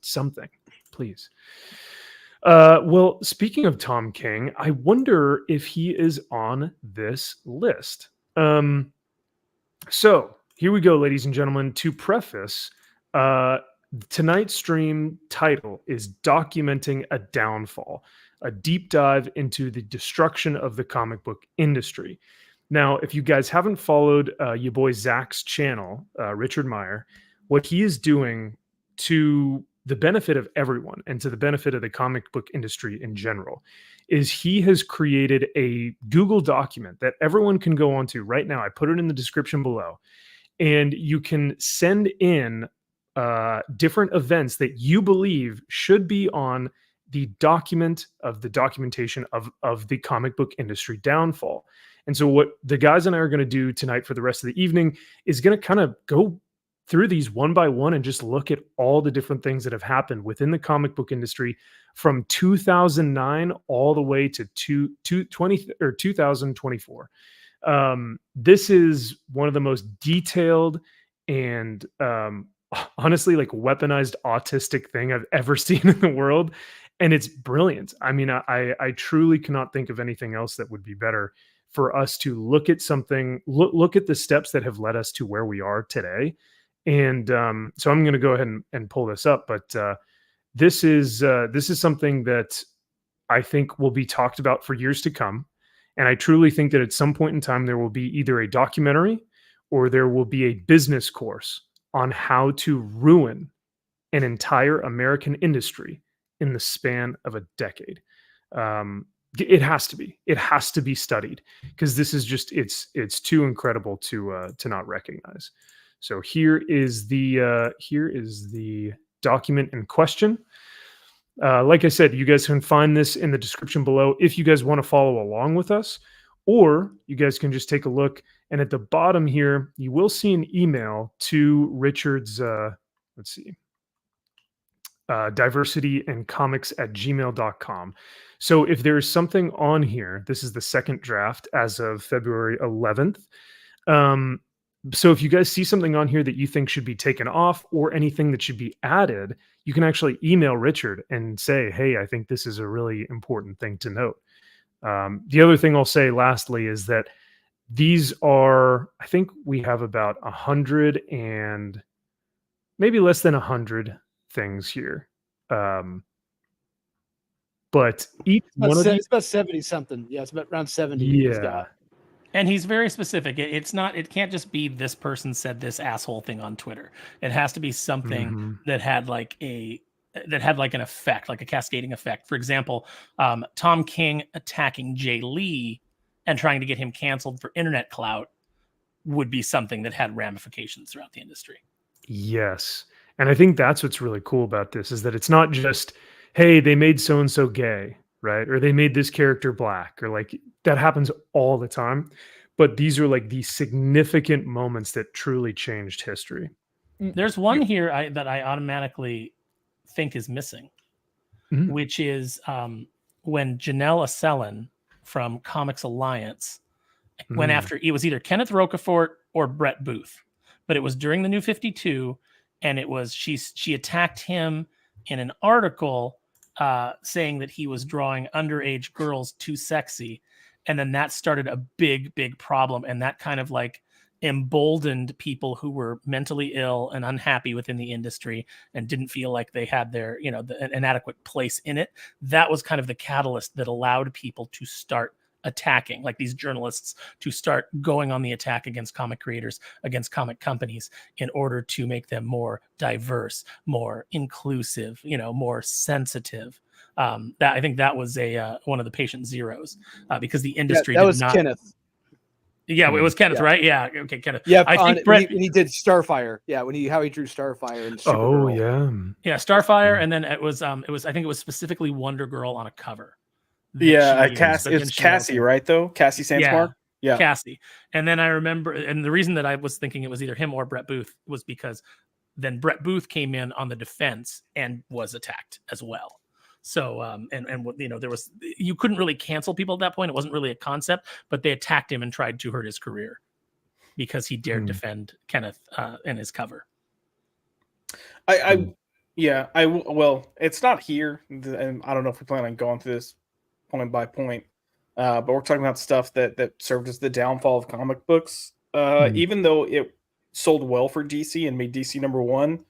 something, please. Well, speaking of Tom King, I wonder if he is on this list. So here we go, ladies and gentlemen. To preface, tonight's stream title is Documenting a Downfall, a deep dive into the destruction of the comic book industry. Now, if you guys haven't followed your boy Zaxx's channel, Richard Mayer, what he is doing to the benefit of everyone and to the benefit of the comic book industry in general is he has created a Google document that everyone can go onto right now. I put it in the description below, and you can send in different events that you believe should be on the documentation of the comic book industry downfall. And so what the guys and I are going to do tonight for the rest of the evening is going to kind of go through these one by one and just look at all the different things that have happened within the comic book industry from 2009 all the way to 2024. This is one of the most detailed and honestly weaponized autistic thing I've ever seen in the world. And it's brilliant. I mean, I truly cannot think of anything else that would be better for us to look at something, look at the steps that have led us to where we are today. And so I'm going to go ahead and pull this up, but this is something that I think will be talked about for years to come. And I truly think that at some point in time, there will be either a documentary or there will be a business course on how to ruin an entire American industry in the span of a decade. It has to be studied, because this is just, it's too incredible to not recognize. So here is the document in question. Like I said, you guys can find this in the description below if you guys want to follow along with us, or you guys can just take a look. And at the bottom here, you will see an email to Richard's, diversityandcomics@gmail.com. So if there is something on here, this is the second draft as of February 11th. So if you guys see something on here that you think should be taken off or anything that should be added, you can actually email Richard and say, hey, I think this is a really important thing to note. The other thing I'll say lastly is that these are, I think we have about 100 and maybe less than 100 things here. But each one of these, it's about 70 something. Yeah, it's about around 70. He's got. And he's very specific. It can't just be this person said this asshole thing on Twitter. It has to be something that had like an effect, like a cascading effect. For example, Tom King attacking Jay Lee and trying to get him canceled for internet clout would be something that had ramifications throughout the industry. Yes. And I think that's what's really cool about this is that it's not just, hey, they made so-and-so gay, right? Or they made this character black, or like that happens all the time. But these are like the significant moments that truly changed history. There's one here that I automatically think is missing, which is when Janelle Asselin from Comics Alliance went after, it was either Kenneth Rocafort or Brett Booth, but it was during the New 52, and it was she attacked him in an article saying that he was drawing underage girls too sexy. And then that started a big, big problem. And that kind of like emboldened people who were mentally ill and unhappy within the industry and didn't feel like they had their, an adequate place in it. That was kind of the catalyst that allowed people to start attacking, like these journalists to start going on the attack against comic creators, against comic companies, in order to make them more diverse, more inclusive, more sensitive. I think that was one of the patient zeros because the industry that was Kenneth. Yeah, it was Kenneth, right? Yeah, okay, Kenneth. Yeah, I think Brett, when he did Starfire. Yeah, how he drew Starfire and Supergirl. Yeah, Starfire, and then it was I think it was specifically Wonder Girl on a cover. Yeah, it's Cassie, right? Though Cassie Sandsmark. Yeah, Cassie. And then I remember, and the reason that I was thinking it was either him or Brett Booth was because then Brett Booth came in on the defense and was attacked as well. So, there was, you couldn't really cancel people at that point. It wasn't really a concept, but they attacked him and tried to hurt his career because he dared defend Kenneth and his cover. Well, it's not here, and I don't know if we plan on going through this point by point, but we're talking about stuff that served as the downfall of comic books. Even though it sold well for DC and made DC #1,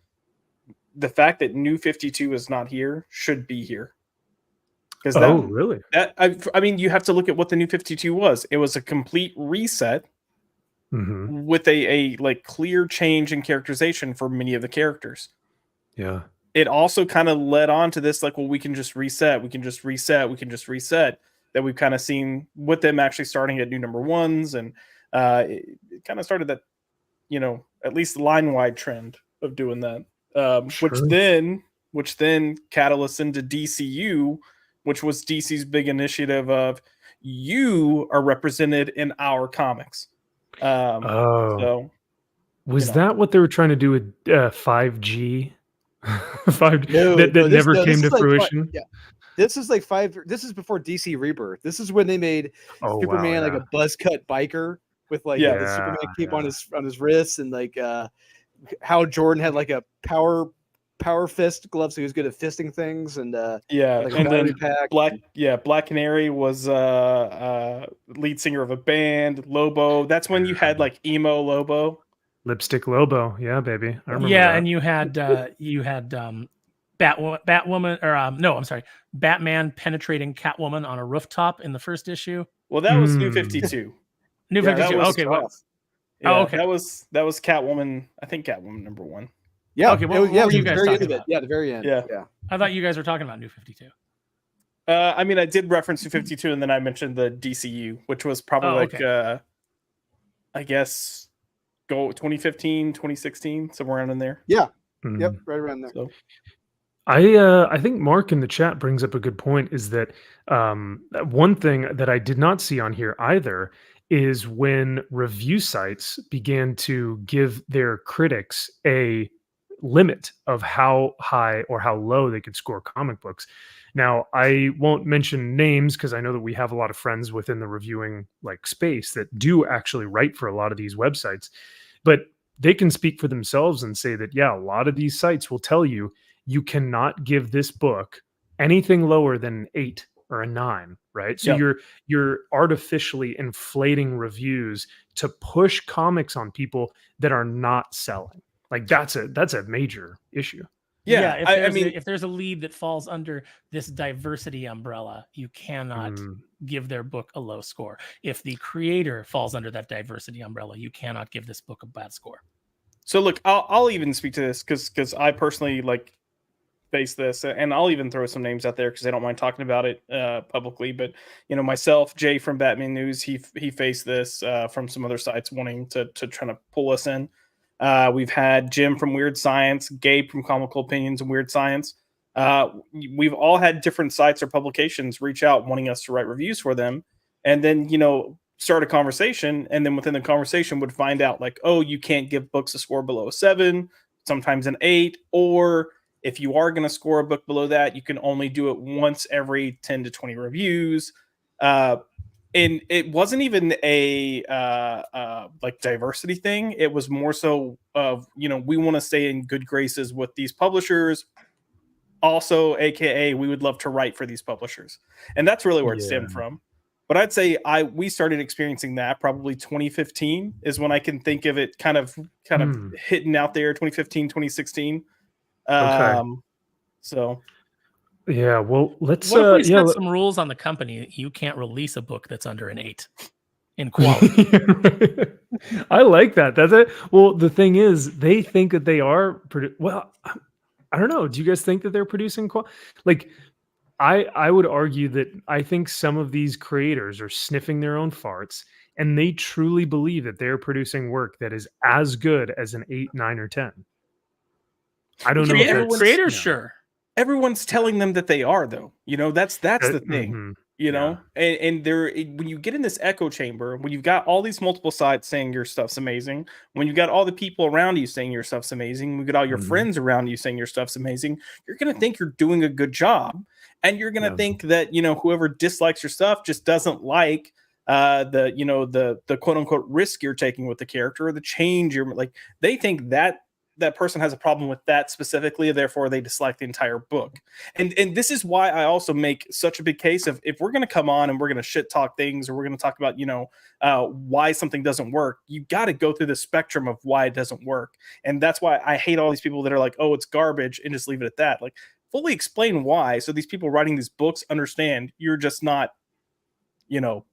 the fact that New 52 is not here should be here. Really? I mean, you have to look at what the New 52 was. It was a complete reset with a like clear change in characterization for many of the characters. Yeah. It also kind of led on to this, like, well, we can just reset. That we've kind of seen with them actually starting at new #1s, and it kind of started that, at least line-wide trend of doing that. Which then catalysts into DCU, which was DC's big initiative of you are represented in our comics. So was that what they were trying to do with 5G? 5G that never came to fruition. This is this is before DC Rebirth. This is when they made Superman like a buzz cut biker with the Superman cape on his wrists, and like Hal Jordan had like a power fist glove, so he was good at fisting things, and and then Black Canary was lead singer of a band. Lobo, that's when you had like emo Lobo, Lipstick Lobo, yeah, baby, I remember. Yeah, that. And you had Batwoman, or I'm sorry, Batman penetrating Catwoman on a rooftop in the first issue. Well, that was New 52. New 52. Okay, well. Okay. That was Catwoman. I think Catwoman #1. Yeah. Okay. What were you guys talking about? Yeah, the very end. Yeah. I thought you guys were talking about New 52. I mean, I did reference New 52, and then I mentioned the DCU, which was probably I guess 2015, 2016, somewhere around in there. Yeah. Yep, right around there. So I think Mark in the chat brings up a good point. Is that one thing that I did not see on here either is when review sites began to give their critics a limit of how high or how low they could score comic books. Now, I won't mention names because I know that we have a lot of friends within the reviewing like space that do actually write for a lot of these websites, but they can speak for themselves and say that, yeah, a lot of these sites will tell you you cannot give this book anything lower than an 8 or a 9, right? So Yeah. you're artificially inflating reviews to push comics on people that are not selling. Like that's a major issue. yeah, if there's a lead that falls under this diversity umbrella, you cannot Mm. give their book a low score. If the creator falls under that diversity umbrella, you cannot give this book a bad score. So look, I'll even speak to this because I personally like face this, and I'll even throw some names out there because I don't mind talking about it publicly. But you know, myself, Jay from Batman News, he faced this from some other sites wanting to try to pull us in. We've had Jim from Weird Science, Gabe from Comical Opinions and Weird Science. We've all had different sites or publications reach out wanting us to write reviews for them, and then start a conversation, and then within the conversation would find out like, oh, you can't give books a score below a 7, sometimes an 8, or if you are going to score a book below that, you can only do it once every 10 to 20 reviews. And it wasn't even a like diversity thing. It was more so of, we want to stay in good graces with these publishers. Also, AKA, we would love to write for these publishers. And that's really where it stemmed from. But I'd say we started experiencing that probably 2015 is when I can think of it kind of hitting out there, 2015, 2016. So yeah, well, let's what if we set some rules on the company? You can't release a book that's under an 8 in quality. I like that. That's it. Well, the thing is, they think that they are well, I don't know. Do you guys think that they're producing like I would argue that I think some of these creators are sniffing their own farts and they truly believe that they're producing work that is as good as an 8, 9, or 10. I don't know. Creators, sure. Everyone's telling them that they are, though. That's the thing. And there, when you get in this echo chamber, when you've got all these multiple sides saying your stuff's amazing, when you've got all the people around you saying your stuff's amazing, when you got all your friends around you saying your stuff's amazing, you're gonna think you're doing a good job, and you're gonna think that whoever dislikes your stuff just doesn't like the quote unquote risk you're taking with the character or the change you're like. They think that person has a problem with that specifically, therefore they dislike the entire book. And this is why I also make such a big case of, if we're going to come on and we're going to shit talk things, or we're going to talk about why something doesn't work, you got to go through the spectrum of why it doesn't work. And that's why I hate all these people that are like, oh, it's garbage, and just leave it at that. Like, fully explain why, so these people writing these books understand you're just not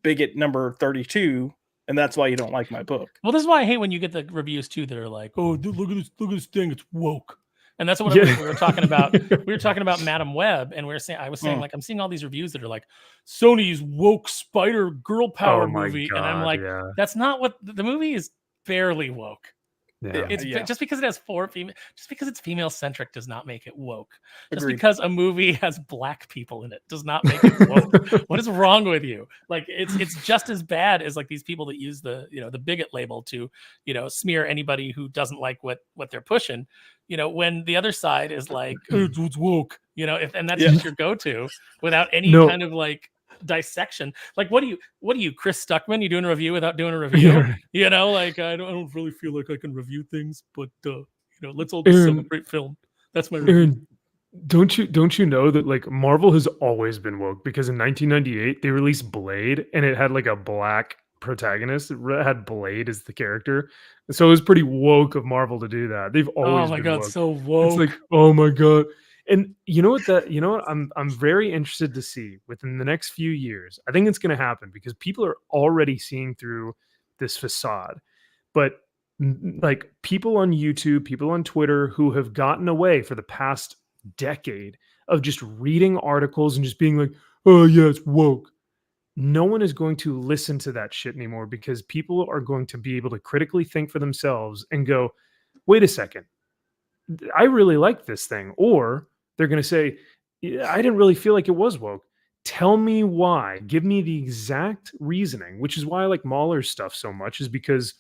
bigot number 32, and that's why you don't like my book. Well, this is why I hate when you get the reviews too that are like, "Oh, dude, look at this thing, it's woke." And that's what we were talking about. We were talking about Madam Web, and I was saying like, I'm seeing all these reviews that are like, Sony's woke spider girl power movie, and I'm like, that's not what the movie is. Barely woke. Yeah. It's just because it has 4 female, just because it's female centric does not make it woke. Just Agreed. because a movie has black people in it does not make it woke. What is wrong with you? Like, it's just as bad as like these people that use the the bigot label to smear anybody who doesn't like what they're pushing. When the other side is like, it's woke. And that's just your go-to without any kind of like dissection. Like, what do you Chris Stuckman? You doing a review without doing a review? Like, I don't really feel like I can review things, but let's all just celebrate film. That's my review. Aaron, don't you know that like Marvel has always been woke, because in 1998 they released Blade and it had like a black protagonist. It had Blade as the character, so it was pretty woke of Marvel to do that. They've always been woke. So woke. It's like, oh my god. And you know what I'm very interested to see within the next few years. I think it's going to happen because people are already seeing through this facade. But like people on YouTube, people on Twitter who have gotten away for the past decade of just reading articles and just being like, oh yeah, it's woke. No one is going to listen to that shit anymore, because people are going to be able to critically think for themselves and go, wait a second. I really like this thing. Or they're going to say, I didn't really feel like it was woke. Tell me why. Give me the exact reasoning, which is why I like Mahler's stuff so much, is because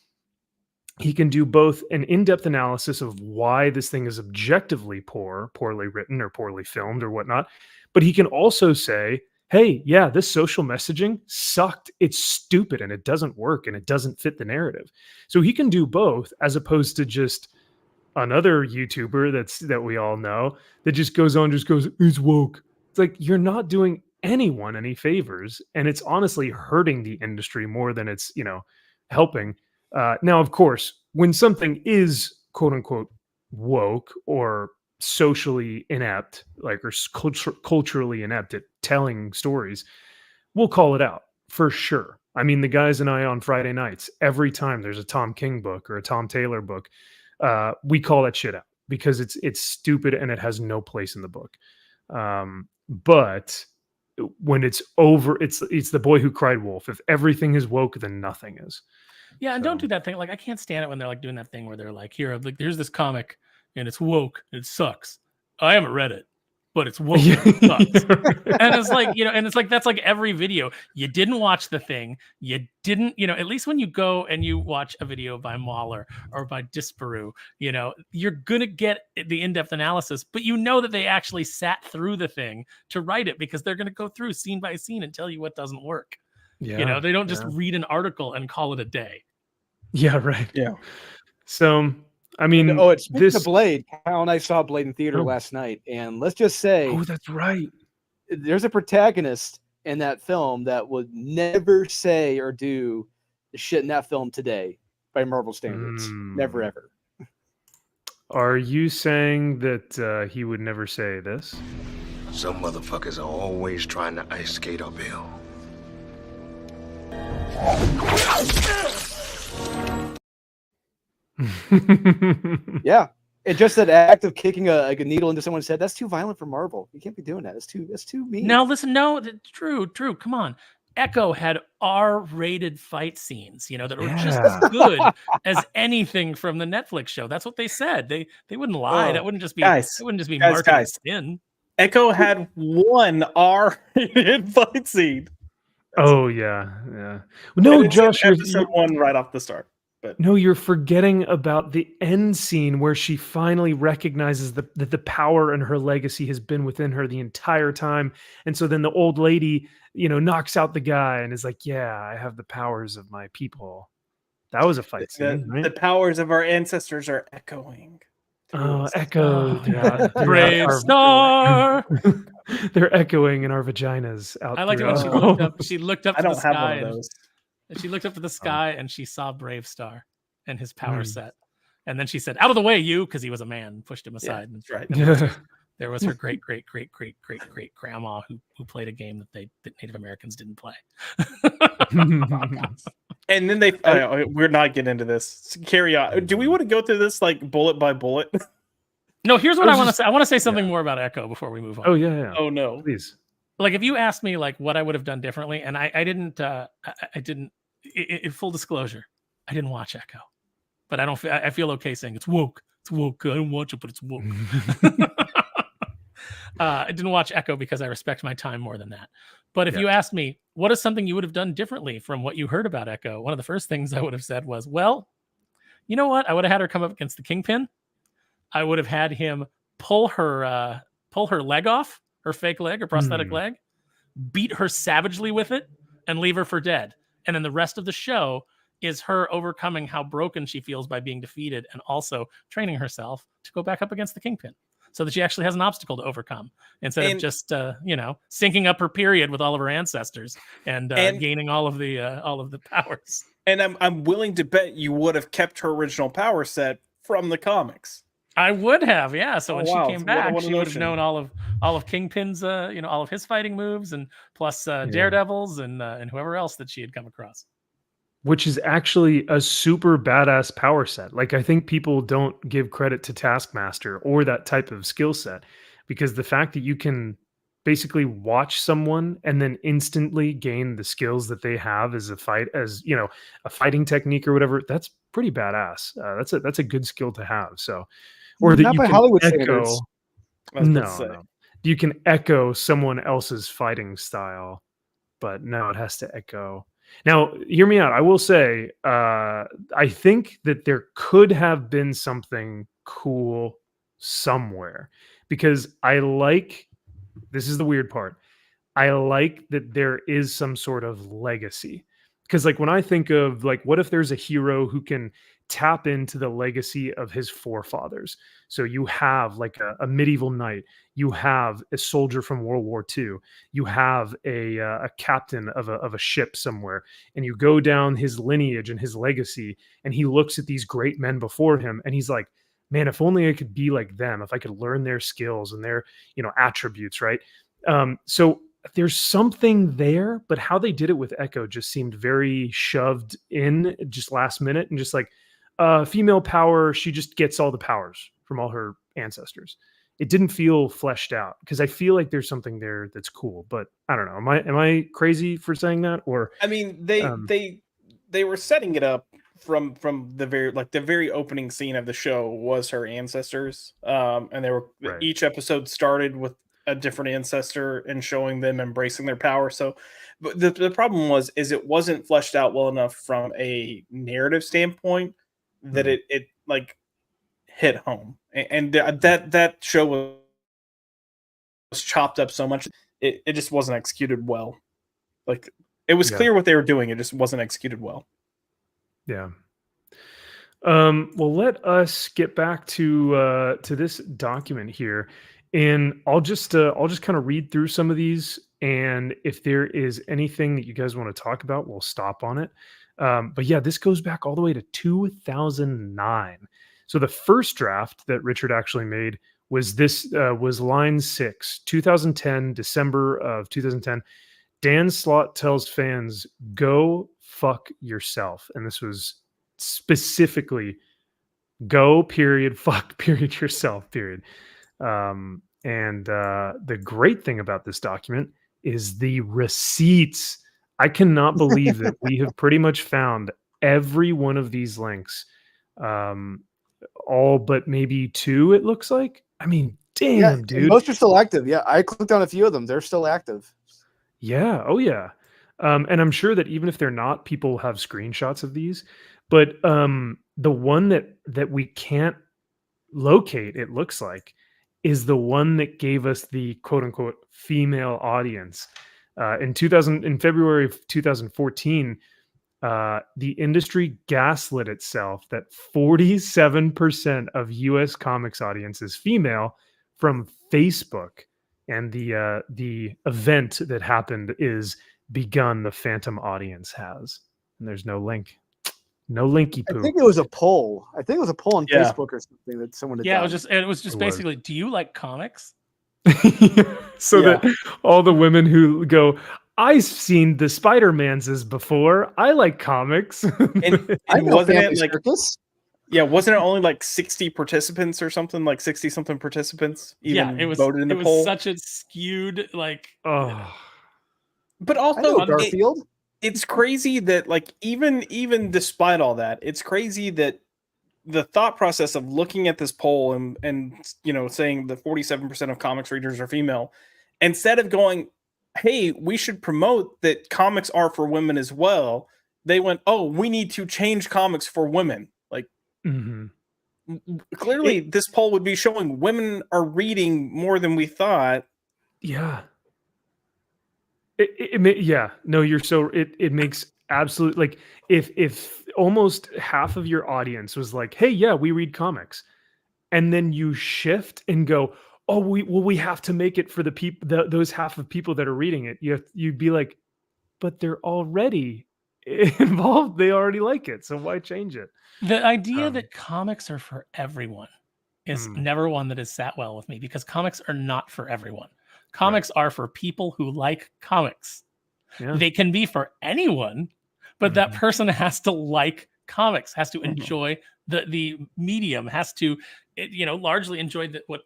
he can do both an in-depth analysis of why this thing is objectively poorly written or poorly filmed or whatnot. But he can also say, hey, yeah, this social messaging sucked. It's stupid and it doesn't work and it doesn't fit the narrative. So he can do both, as opposed to just another YouTuber that we all know that just goes it's woke. It's like, you're not doing anyone any favors, and it's honestly hurting the industry more than it's, helping. Now, of course, when something is quote unquote woke or socially inept, like, or culturally inept at telling stories, we'll call it out for sure. I mean, the guys and I on Friday nights, every time there's a Tom King book or a Tom Taylor book, we call that shit out because it's stupid and it has no place in the book. But when it's over, it's the boy who cried wolf. If everything is woke, then nothing is. Yeah, and don't do that thing. Like, I can't stand it when they're like doing that thing where they're like, here's this comic and it's woke. And it sucks. I haven't read it, but it's woke. And it sucks. And it's like, and it's like, that's like every video. You didn't watch the thing. You didn't, at least when you go and you watch a video by Mahler or by Disparu, you're going to get the in-depth analysis, but that they actually sat through the thing to write it, because they're going to go through scene by scene and tell you what doesn't work. Yeah, they don't just read an article and call it a day. Yeah, right. Yeah. So, I mean, it's this Blade. Cal and I saw Blade in theater last night, and let's just say, that's right. There's a protagonist in that film that would never say or do the shit in that film today by Marvel standards. Never ever. Are you saying that he would never say this? Some motherfuckers are always trying to ice skate uphill. Yeah, and just that act of kicking a needle into someone's head, that's too violent for Marvel. You can't be doing that. That's too mean. Now listen, true. Come on. Echo had R-rated fight scenes, that were just as good as anything from the Netflix show. That's what they said. They wouldn't lie. That wouldn't just be marketing spin. Echo had one R-rated fight scene. Oh yeah. No, Josh, episode 1 right off the start. But no, you're forgetting about the end scene where she finally recognizes that the power and her legacy has been within her the entire time. And so then the old lady, knocks out the guy and is like, yeah, I have the powers of my people. That was a fight scene, right? The powers of our ancestors are echoing. Oh, echo. Yeah. Brave star. They're echoing in our vaginas out. I like it when she looked up to the sky. And she looked up to the sky and she saw Brave Star and his power set. And then she said, out of the way, you, because he was a man, pushed him aside. Yeah, that's right. There was her great grandma who played a game that Native Americans didn't play. And then we're not getting into this. Carry on. Do we want to go through this like bullet by bullet? No, here's what I want to say. I want to say something more about Echo before we move on. Oh, yeah. Oh, no. Please. Like, if you asked me like what I would have done differently, and I didn't, in full disclosure, I didn't watch Echo, but I feel okay saying it's woke. It's woke. I didn't watch it, but it's woke. I didn't watch Echo because I respect my time more than that. But if you asked me, what is something you would have done differently from what you heard about Echo? One of the first things I would have said was, well, you know what? I would have had her come up against the Kingpin. I would have had him pull her leg off, her fake leg or prosthetic leg, beat her savagely with it, and leave her for dead. And then the rest of the show is her overcoming how broken she feels by being defeated, and also training herself to go back up against the Kingpin, so that she actually has an obstacle to overcome instead of just syncing up her period with all of her ancestors and gaining all of the powers. And I'm willing to bet you would have kept her original power set from the comics. I would have, yeah. So when she came back, she would have known all of Kingpin's, all of his fighting moves, and plus Daredevils and whoever else that she had come across. Which is actually a super badass power set. Like, I think people don't give credit to Taskmaster or that type of skill set, because the fact that you can basically watch someone and then instantly gain the skills that they have as a fighting technique or whatever, that's pretty badass. That's a good skill to have. So or that Not you by can Hollywood echo. standards. I was about to No, say. no. You can echo someone else's fighting style, but no, it has to echo. Now, hear me out. I will say, I think that there could have been something cool somewhere, because this is the weird part. I like that there is some sort of legacy. Because like when I think of like, what if there's a hero who can tap into the legacy of his forefathers? So you have like a medieval knight, you have a soldier from World War II, you have a captain of a ship somewhere, and you go down his lineage and his legacy, and he looks at these great men before him, and he's like, man, if only I could be like them, if I could learn their skills and their attributes, right? So there's something there, but how they did it with Echo just seemed very shoved in just last minute, and just like female power, she just gets all the powers from all her ancestors. It didn't feel fleshed out, because I feel like there's something there that's cool, but I don't know. Am I crazy for saying that? Or I mean, they were setting it up from the very opening scene of the show was her ancestors, and they were Right. each episode started with a different ancestor and showing them embracing their power. So, but the problem is it wasn't fleshed out well enough from a narrative standpoint that it like hit home, and that show was chopped up so much it just wasn't executed well. Like, it was clear what they were doing, it just wasn't executed well. Yeah. Well, let us get back to this document here, and I'll just kind of read through some of these, and if there is anything that you guys want to talk about, we'll stop on it. But yeah, this goes back all the way to 2009. So the first draft that Richard actually made was was line 6, 2010, December of 2010. Dan Slott tells fans, "Go fuck yourself," and this was specifically go period fuck period yourself period. And the great thing about this document is the receipts. I cannot believe that we have pretty much found every one of these links, all but maybe 2, it looks like. I mean, damn, dude. Most are still active. Yeah, I clicked on a few of them. They're still active. Yeah. Oh, yeah. And I'm sure that even if they're not, people have screenshots of these. But the one that we can't locate, it looks like, is the one that gave us the quote unquote female audience. In February of 2014, the industry gaslit itself that 47% of U.S. comics audience is female from Facebook, and the event that happened is begun the phantom audience has, and there's no link. No linky poo. I think it was a poll. I think it was a poll on Yeah. Facebook or something that someone had Yeah, done. it was just basically, do you like comics? So Yeah. that all the women who go, I've seen the Spider-Manses before, I like comics. And I know wasn't Family it like Circus. wasn't it only like 60 participants or something, like 60 something participants even Yeah, it was voted in the it poll? was such a skewed like Oh, But I also know Garfield. it's crazy that, like, even despite all that, it's crazy that the thought process of looking at this poll and saying that 47% of comics readers are female, instead of going, hey, we should promote that comics are for women as well, they went, oh, we need to change comics for women. Like, mhm. clearly this poll would be showing women are reading more than we thought. Yeah. No, you're so it makes absolute, like, if almost half of your audience was like, hey, yeah, we read comics, and then you shift and go, oh, we have to make it for the people, those half of people that are reading it. You'd be like, but they're already involved, they already like it, so why change it? the idea Um, that comics are for everyone is Mm. never one that has sat well with me, because comics are not for everyone. Comics are for people who like comics. Yeah. They can be for anyone, but that Mhm. person has to like comics, has to Mhm. enjoy the medium, has to largely enjoy what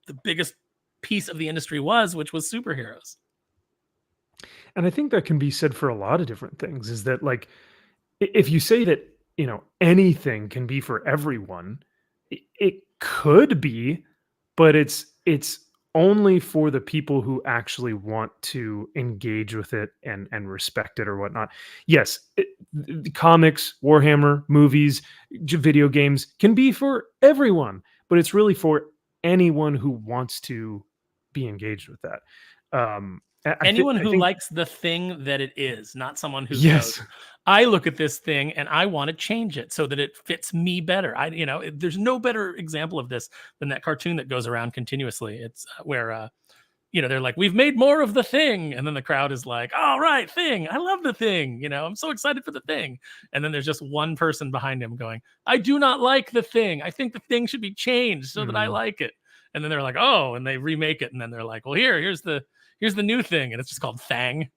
the biggest piece of the industry was, which was superheroes. And I think that can be said for a lot of different things, is that, like, if you say that, anything can be for everyone, it could be, but it's only for the people who actually want to engage with it and respect it or whatnot. Yes, the comics, Warhammer, movies, video games can be for everyone, but it's really for anyone who wants to be engaged with that. Anyone who likes the thing that it is, not someone who yes, goes, I look at this thing and I want to change it so that it fits me better. There's no better example of this than that cartoon that goes around continuously. It's where, they're like, we've made more of the thing. And then the crowd is like, all right, thing. I love the thing. I'm so excited for the thing. And then there's just one person behind him going, I do not like the thing. I think the thing should be changed so that I like it. And then they're like, oh, and they remake it. And then they're like, well, here's the new thing. And it's just called Thang.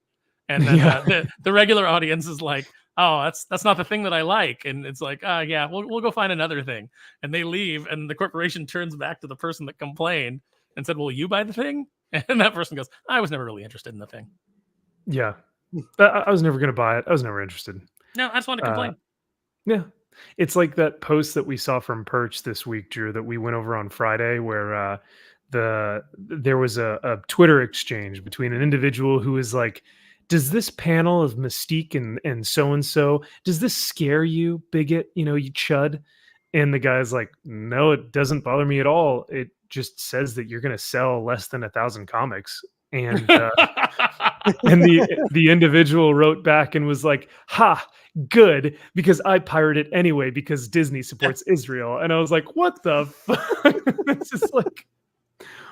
And then the regular audience is like, oh, that's not the thing that I like. And it's like, yeah, we'll go find another thing. And they leave, and the corporation turns back to the person that complained and said, will you buy the thing? And that person goes, I was never really interested in the thing. Yeah. I was never going to buy it. I was never interested. No, I just want to complain. Yeah. It's like that post that we saw from Perch this week, Drew, that we went over on Friday, where there was a Twitter exchange between an individual who is like, does this panel of Mystique and so-and-so, does this scare you, bigot, you chud? And the guy's like, no, it doesn't bother me at all. It just says that you're going to sell less than 1,000 comics. And and the individual wrote back and was like, ha, good, because I pirate it anyway because Disney supports Israel. And I was like, what the fuck? It's just like,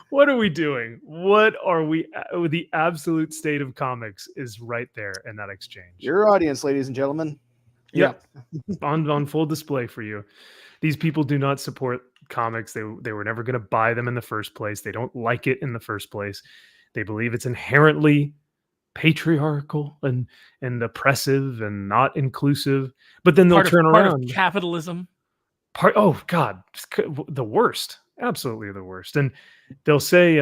what are we doing? What are we? The absolute state of comics is right there in that exchange. Your audience, ladies and gentlemen. Yeah, on full display for you. These people do not support comics. They were never going to buy them in the first place. They don't like it in the first place. They believe it's inherently patriarchal and oppressive and not inclusive. But then they'll turn around. Part of capitalism. Oh God, the worst. Absolutely the worst. And they'll say,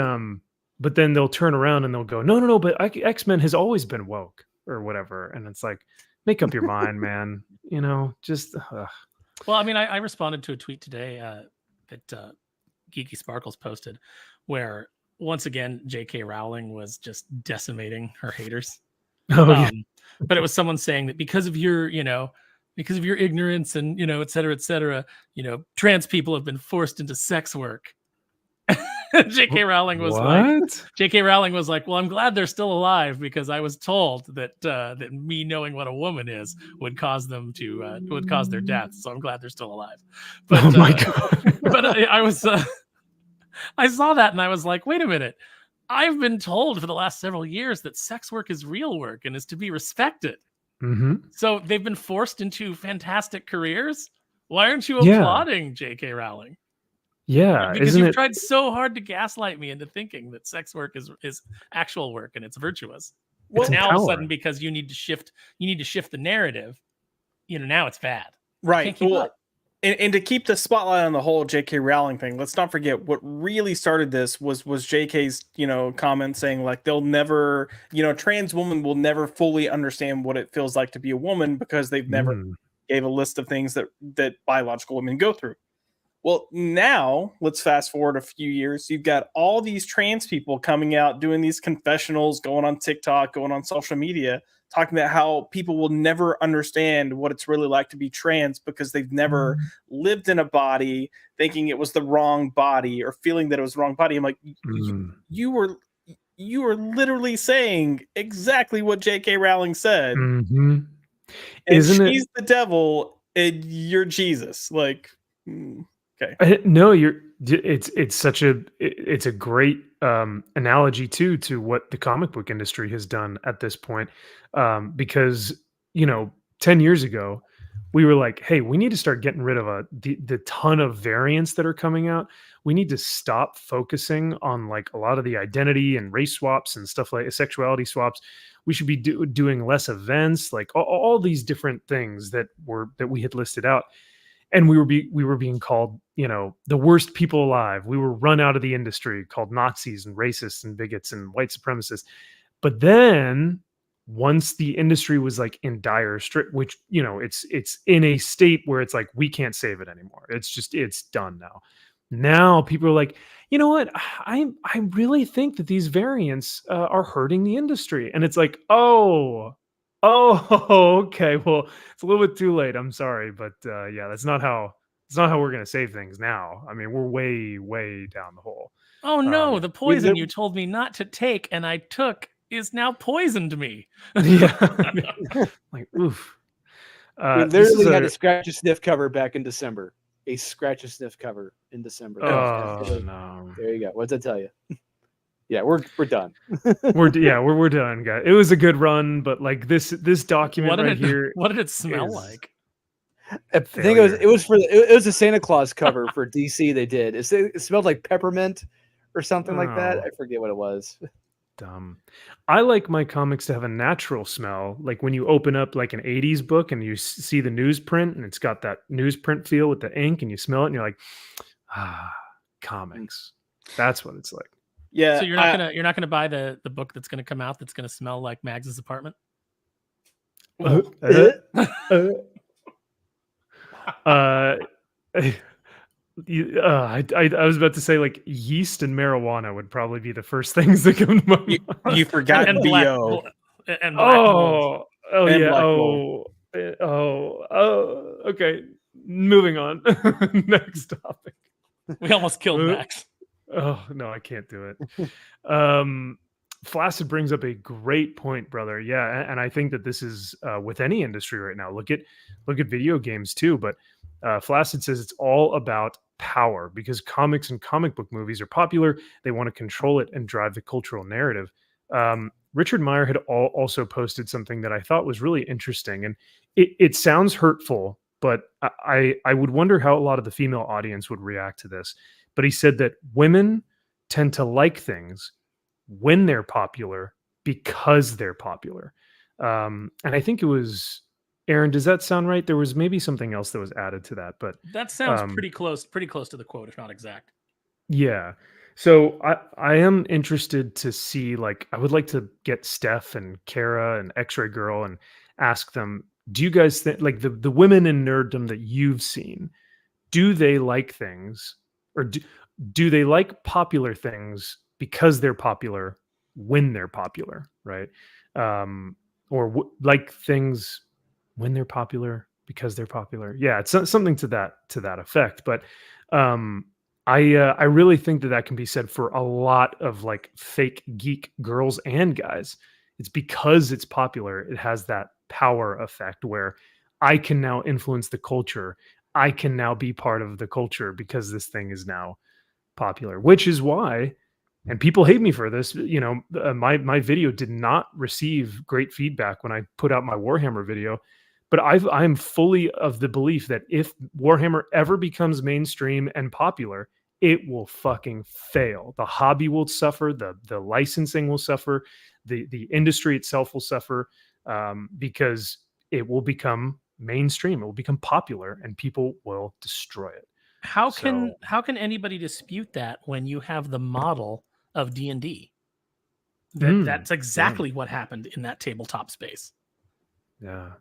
but then they'll turn around and they'll go, no, but X-Men has always been woke or whatever. And it's like, make up your mind, man. Just. Well, I mean, I responded to a tweet today that Geeky Sparkles posted, where once again J.K. Rowling was just decimating her haters. Yeah. But it was someone saying that because of your ignorance and et cetera, trans people have been forced into sex work. J.K. Rowling was like, well, I'm glad they're still alive because I was told that me knowing what a woman is would cause them to would cause their death. So I'm glad they're still alive. But, oh my God. But I saw that and I was like, wait a minute. I've been told for the last several years that sex work is real work and is to be respected. Mm-hmm. So they've been forced into fantastic careers. Why aren't you applauding J.K. Rowling? Yeah, because you've tried so hard to gaslight me into thinking that sex work is actual work and it's virtuous. Well, now all of a sudden, because you need to shift the narrative. Now it's bad. Right. Well, and to keep the spotlight on the whole J.K. Rowling thing, let's not forget what really started this was J.K.'s comment saying like they'll never trans women will never fully understand what it feels like to be a woman because they've never gave a list of things that biological women go through. Well, now let's fast forward a few years. You've got all these trans people coming out, doing these confessionals, going on TikTok, going on social media, talking about how people will never understand what it's really like to be trans because they've never lived in a body thinking it was the wrong body or feeling that it was the wrong body. I'm like, you were literally saying exactly what J.K. Rowling said. Mm-hmm. And she's the devil and you're Jesus. Like, okay. No, it's a great analogy to what the comic book industry has done at this point, because 10 years ago we were like, hey, we need to start getting rid of the ton of variants that are coming out. We need to stop focusing on like a lot of the identity and race swaps and stuff like sexuality swaps. We should be doing less events, like all these different things that we had listed out. And we were being called, the worst people alive. We were run out of the industry, called Nazis and racists and bigots and white supremacists. But then once the industry was like in dire straits, which, it's in a state where it's like, we can't save it anymore. It's done now. now people are like, you know what? I really think that these variants are hurting the industry. And it's like, oh, okay. Well, it's a little bit too late. I'm sorry, but yeah, that's not how we're gonna save things now. I mean, we're way down the hole. Oh no, the poison you told me not to take and I took is now poisoned me. Yeah. Like, oof. We literally had a scratch and sniff cover back in December. A scratch and sniff cover in December. Oh no! There you go. What's that tell you? Yeah, we're done. we're done, guys. It was a good run, but like this document here. What did it smell like? I think it was a Santa Claus cover for DC. They did. It smelled like peppermint or something like that. I forget what it was. Dumb. I like my comics to have a natural smell, like when you open up like an 80s book and you see the newsprint and it's got that newsprint feel with the ink and you smell it and you're like, comics. That's what it's like. Yeah. So you're not gonna buy the book that's gonna come out that's gonna smell like Mags's apartment? I was about to say like yeast and marijuana would probably be the first things that come to my mind. You forgot and BO. And black okay. Moving on. Next topic. We almost killed Max. Oh no, I can't do it. Flaccid brings up a great point, brother. Yeah, and I think that this is with any industry right now. Look at video games too, but Flaccid says it's all about power because comics and comic book movies are popular. They want to control it and drive the cultural narrative. Richard Meyer had also posted something that I thought was really interesting, and it sounds hurtful, but I would wonder how a lot of the female audience would react to this. But he said that women tend to like things when they're popular because they're popular. And I think it was, Aaron, does that sound right? There was maybe something else that was added to that, but that sounds pretty close to the quote, if not exact. Yeah. So I am interested to see, like, I would like to get Steph and Kara and X-Ray Girl and ask them, do you guys think, like, the women in nerddom that you've seen, do they like things, or do they like popular things because they're popular when they're popular, right? Or like things when they're popular because they're popular. Yeah, it's something to that effect. But I really think that can be said for a lot of like fake geek girls and guys. It's because it's popular. It has that power effect where I can now influence the culture. I can now be part of the culture because this thing is now popular, which is why, and people hate me for this, you know, my video did not receive great feedback when I put out my Warhammer video, but I'm fully of the belief that if Warhammer ever becomes mainstream and popular, it will fucking fail. The hobby will suffer, the licensing will suffer, the industry itself will suffer, because it will become mainstream, it will become popular, and people will destroy it. How can anybody dispute that when you have the model of D&D? That's exactly what happened in that tabletop space. Yeah.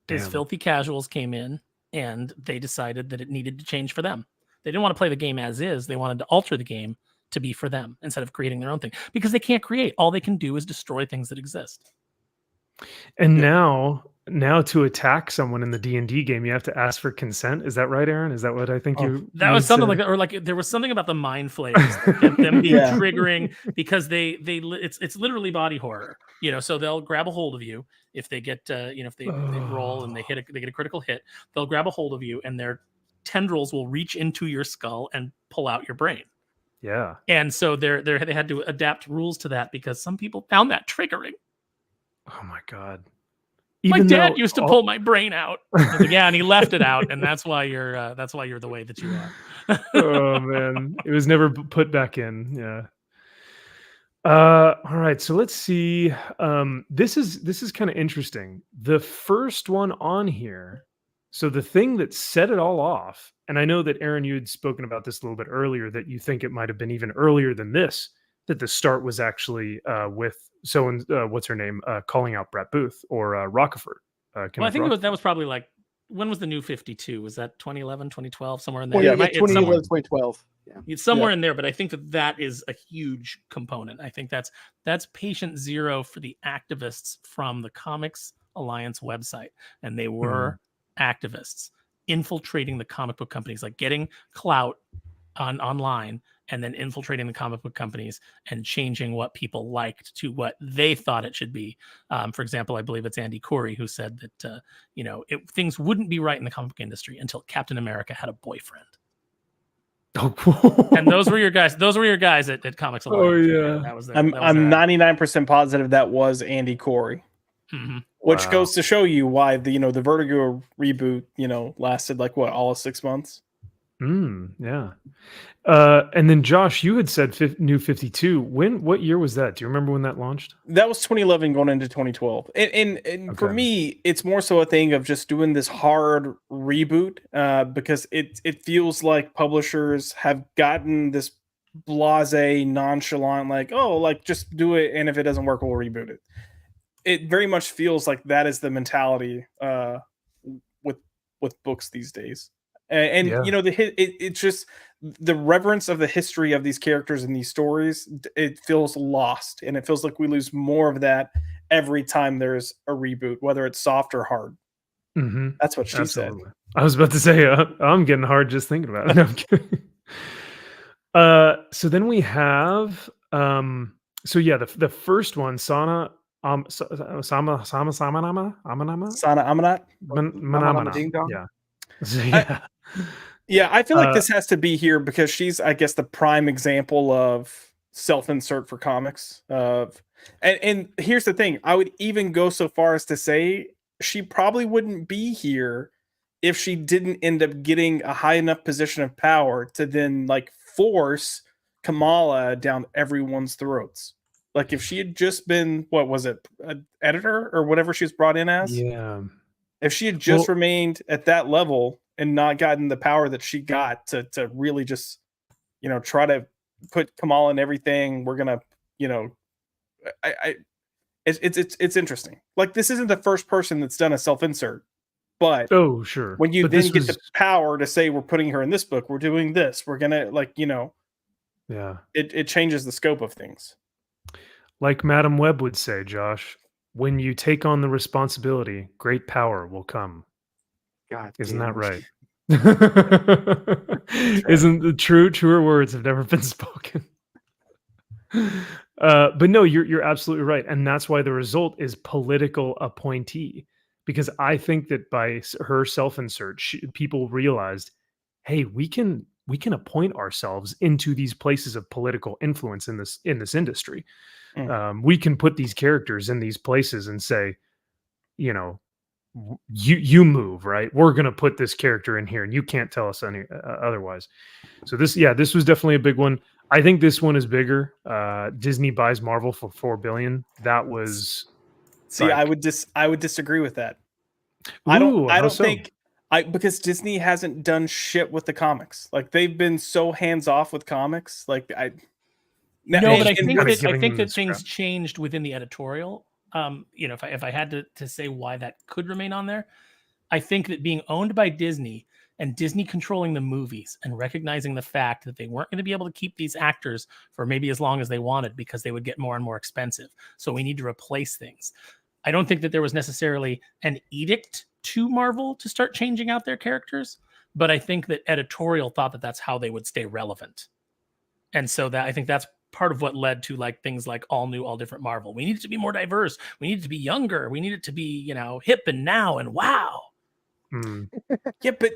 Is Filthy Casuals came in and they decided that it needed to change for them. They didn't want to play the game as is. They wanted to alter the game to be for them instead of creating their own thing, because they can't create. All they can do is destroy things that exist. And now to attack someone in the D&D game, you have to ask for consent. Is that right, Aaron? Is that what I think that was something like that, or like there was something about the mind flayers, them being triggering, because it's literally body horror, you know. So they'll grab a hold of you if they get if they roll and they get a critical hit, they'll grab a hold of you and their tendrils will reach into your skull and pull out your brain. Yeah. And so they had to adapt rules to that because some people found that triggering. Oh my God. My dad used to pull my brain out. Yeah, and he left it out, and that's why you're the way that you are. Oh man, it was never put back in. Yeah. All right, so let's see. This is kind of interesting. The first one on here. So the thing that set it all off, and I know that Aaron, you had spoken about this a little bit earlier, that you think it might have been even earlier than this, that the start was actually with what's her name, calling out Brett Booth or Rockefort. Well, I think that was probably like, when was the new 52? Was that 2011, 2012, somewhere in there? Yeah, 2011, 2012. It's somewhere in there, but I think that is a huge component. I think that's patient zero for the activists from the Comics Alliance website, and they were activists infiltrating the comic book companies, like getting clout online and then infiltrating the comic book companies and changing what people liked to what they thought it should be. For example, I believe it's Andy Corey who said that things wouldn't be right in the comic book industry until Captain America had a boyfriend. Oh, and those were your guys. Those were your guys at Comics Alliance. Oh yeah, that was. I'm 99% positive that was Andy Corey, which goes to show you why the Vertigo reboot lasted like all of 6 months. Yeah. And then Josh, you had said New 52. What year was that? Do you remember when that launched? That was 2011 going into 2012. And for me, it's more so a thing of just doing this hard reboot because it feels like publishers have gotten this blasé, nonchalant, like just do it, and if it doesn't work, we'll reboot it. It very much feels like that is the mentality with books these days. And it's just the reverence of the history of these characters and these stories. It feels lost, and it feels like we lose more of that every time there's a reboot, whether it's soft or hard. That's what she said. I was about to say, I'm getting hard just thinking about it. No, I'm kidding. So then we have, the first one, Sana Amanat. Yeah. Yeah, I feel like this has to be here because she's, I guess, the prime example of self-insert for comics. And here's the thing: I would even go so far as to say she probably wouldn't be here if she didn't end up getting a high enough position of power to then force Kamala down everyone's throats. Like if she had just been, what was it, an editor or whatever she was brought in as? Yeah. If she had just remained at that level and not gotten the power that she got to really just, try to put Kamala in everything, we're gonna, it's interesting. Like this isn't the first person that's done a self-insert, but sure. When you then get the power to say we're putting her in this book, we're doing this, we're gonna it changes the scope of things. Like Madam Web would say, Josh, when you take on the responsibility, great power will come. God, isn't that right? Isn't the truer words have never been spoken? But no, you're absolutely right, and that's why the result is political appointee. Because I think that by her self-insert, people realized, hey, we can appoint ourselves into these places of political influence in this industry. We can put these characters in these places and say, you move, right? We're going to put this character in here and you can't tell us any otherwise. So this was definitely a big one. I think this one is bigger. Disney buys Marvel for $4 billion. That was I would disagree with that. I don't think because Disney hasn't done shit with the comics. Like they've been so hands off with comics. But I think that things changed within the editorial. If I had to say why that could remain on there, I think that being owned by Disney and Disney controlling the movies and recognizing the fact that they weren't going to be able to keep these actors for maybe as long as they wanted because they would get more and more expensive. So we need to replace things. I don't think that there was necessarily an edict to Marvel to start changing out their characters, but I think that editorial thought that that's how they would stay relevant. And so that I think that's part of what led to things like all new, all different Marvel. We need it to be more diverse. We need it to be younger. We need it to be, hip and now and wow. Yeah, but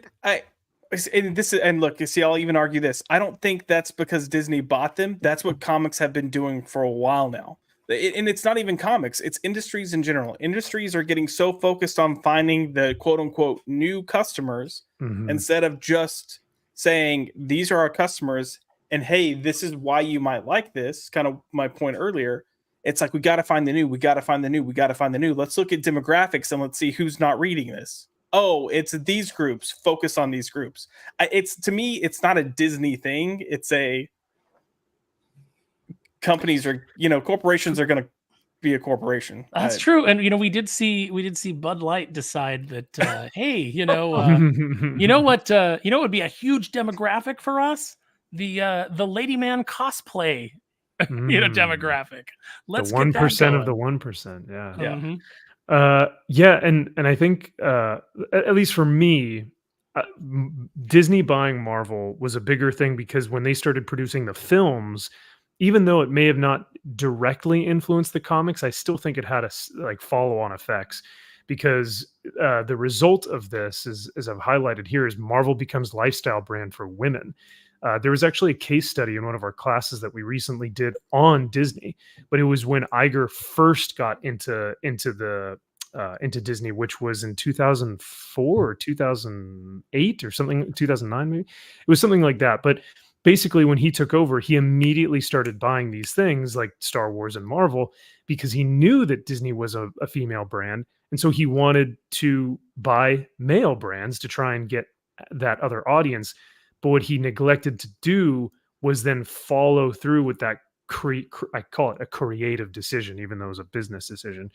look, you see, I'll even argue this. I don't think that's because Disney bought them. That's what comics have been doing for a while now. And it's not even comics. It's industries in general. Industries are getting so focused on finding the quote unquote new customers instead of just saying, these are our customers. And hey, this is why you might like this. Kind of my point earlier. It's like, we got to find the new. We got to find the new. We got to find the new. Let's look at demographics and let's see who's not reading this. Oh, it's these groups. Focus on these groups. To me, it's not a Disney thing. It's a companies are, corporations are going to be a corporation. That's true. And, we did see Bud Light decide that, hey, what would be a huge demographic for us? the lady man cosplay, demographic. Let's the get that 1% of going. the 1%. Yeah. Mhm. Yeah, and I think at least for me, Disney buying Marvel was a bigger thing because when they started producing the films, even though it may have not directly influenced the comics, I still think it had follow-on effects because the result of this is, as I've highlighted here, is Marvel becomes lifestyle brand for women. There was actually a case study in one of our classes that we recently did on Disney, but it was when Iger first got into Disney, which was in 2004 or 2008 or something, 2009 maybe. It was something like that. But basically, when he took over, he immediately started buying these things like Star Wars and Marvel because he knew that Disney was a female brand, and so he wanted to buy male brands to try and get that other audience. But what he neglected to do was then follow through with that. I call it a creative decision, even though it was a business decision.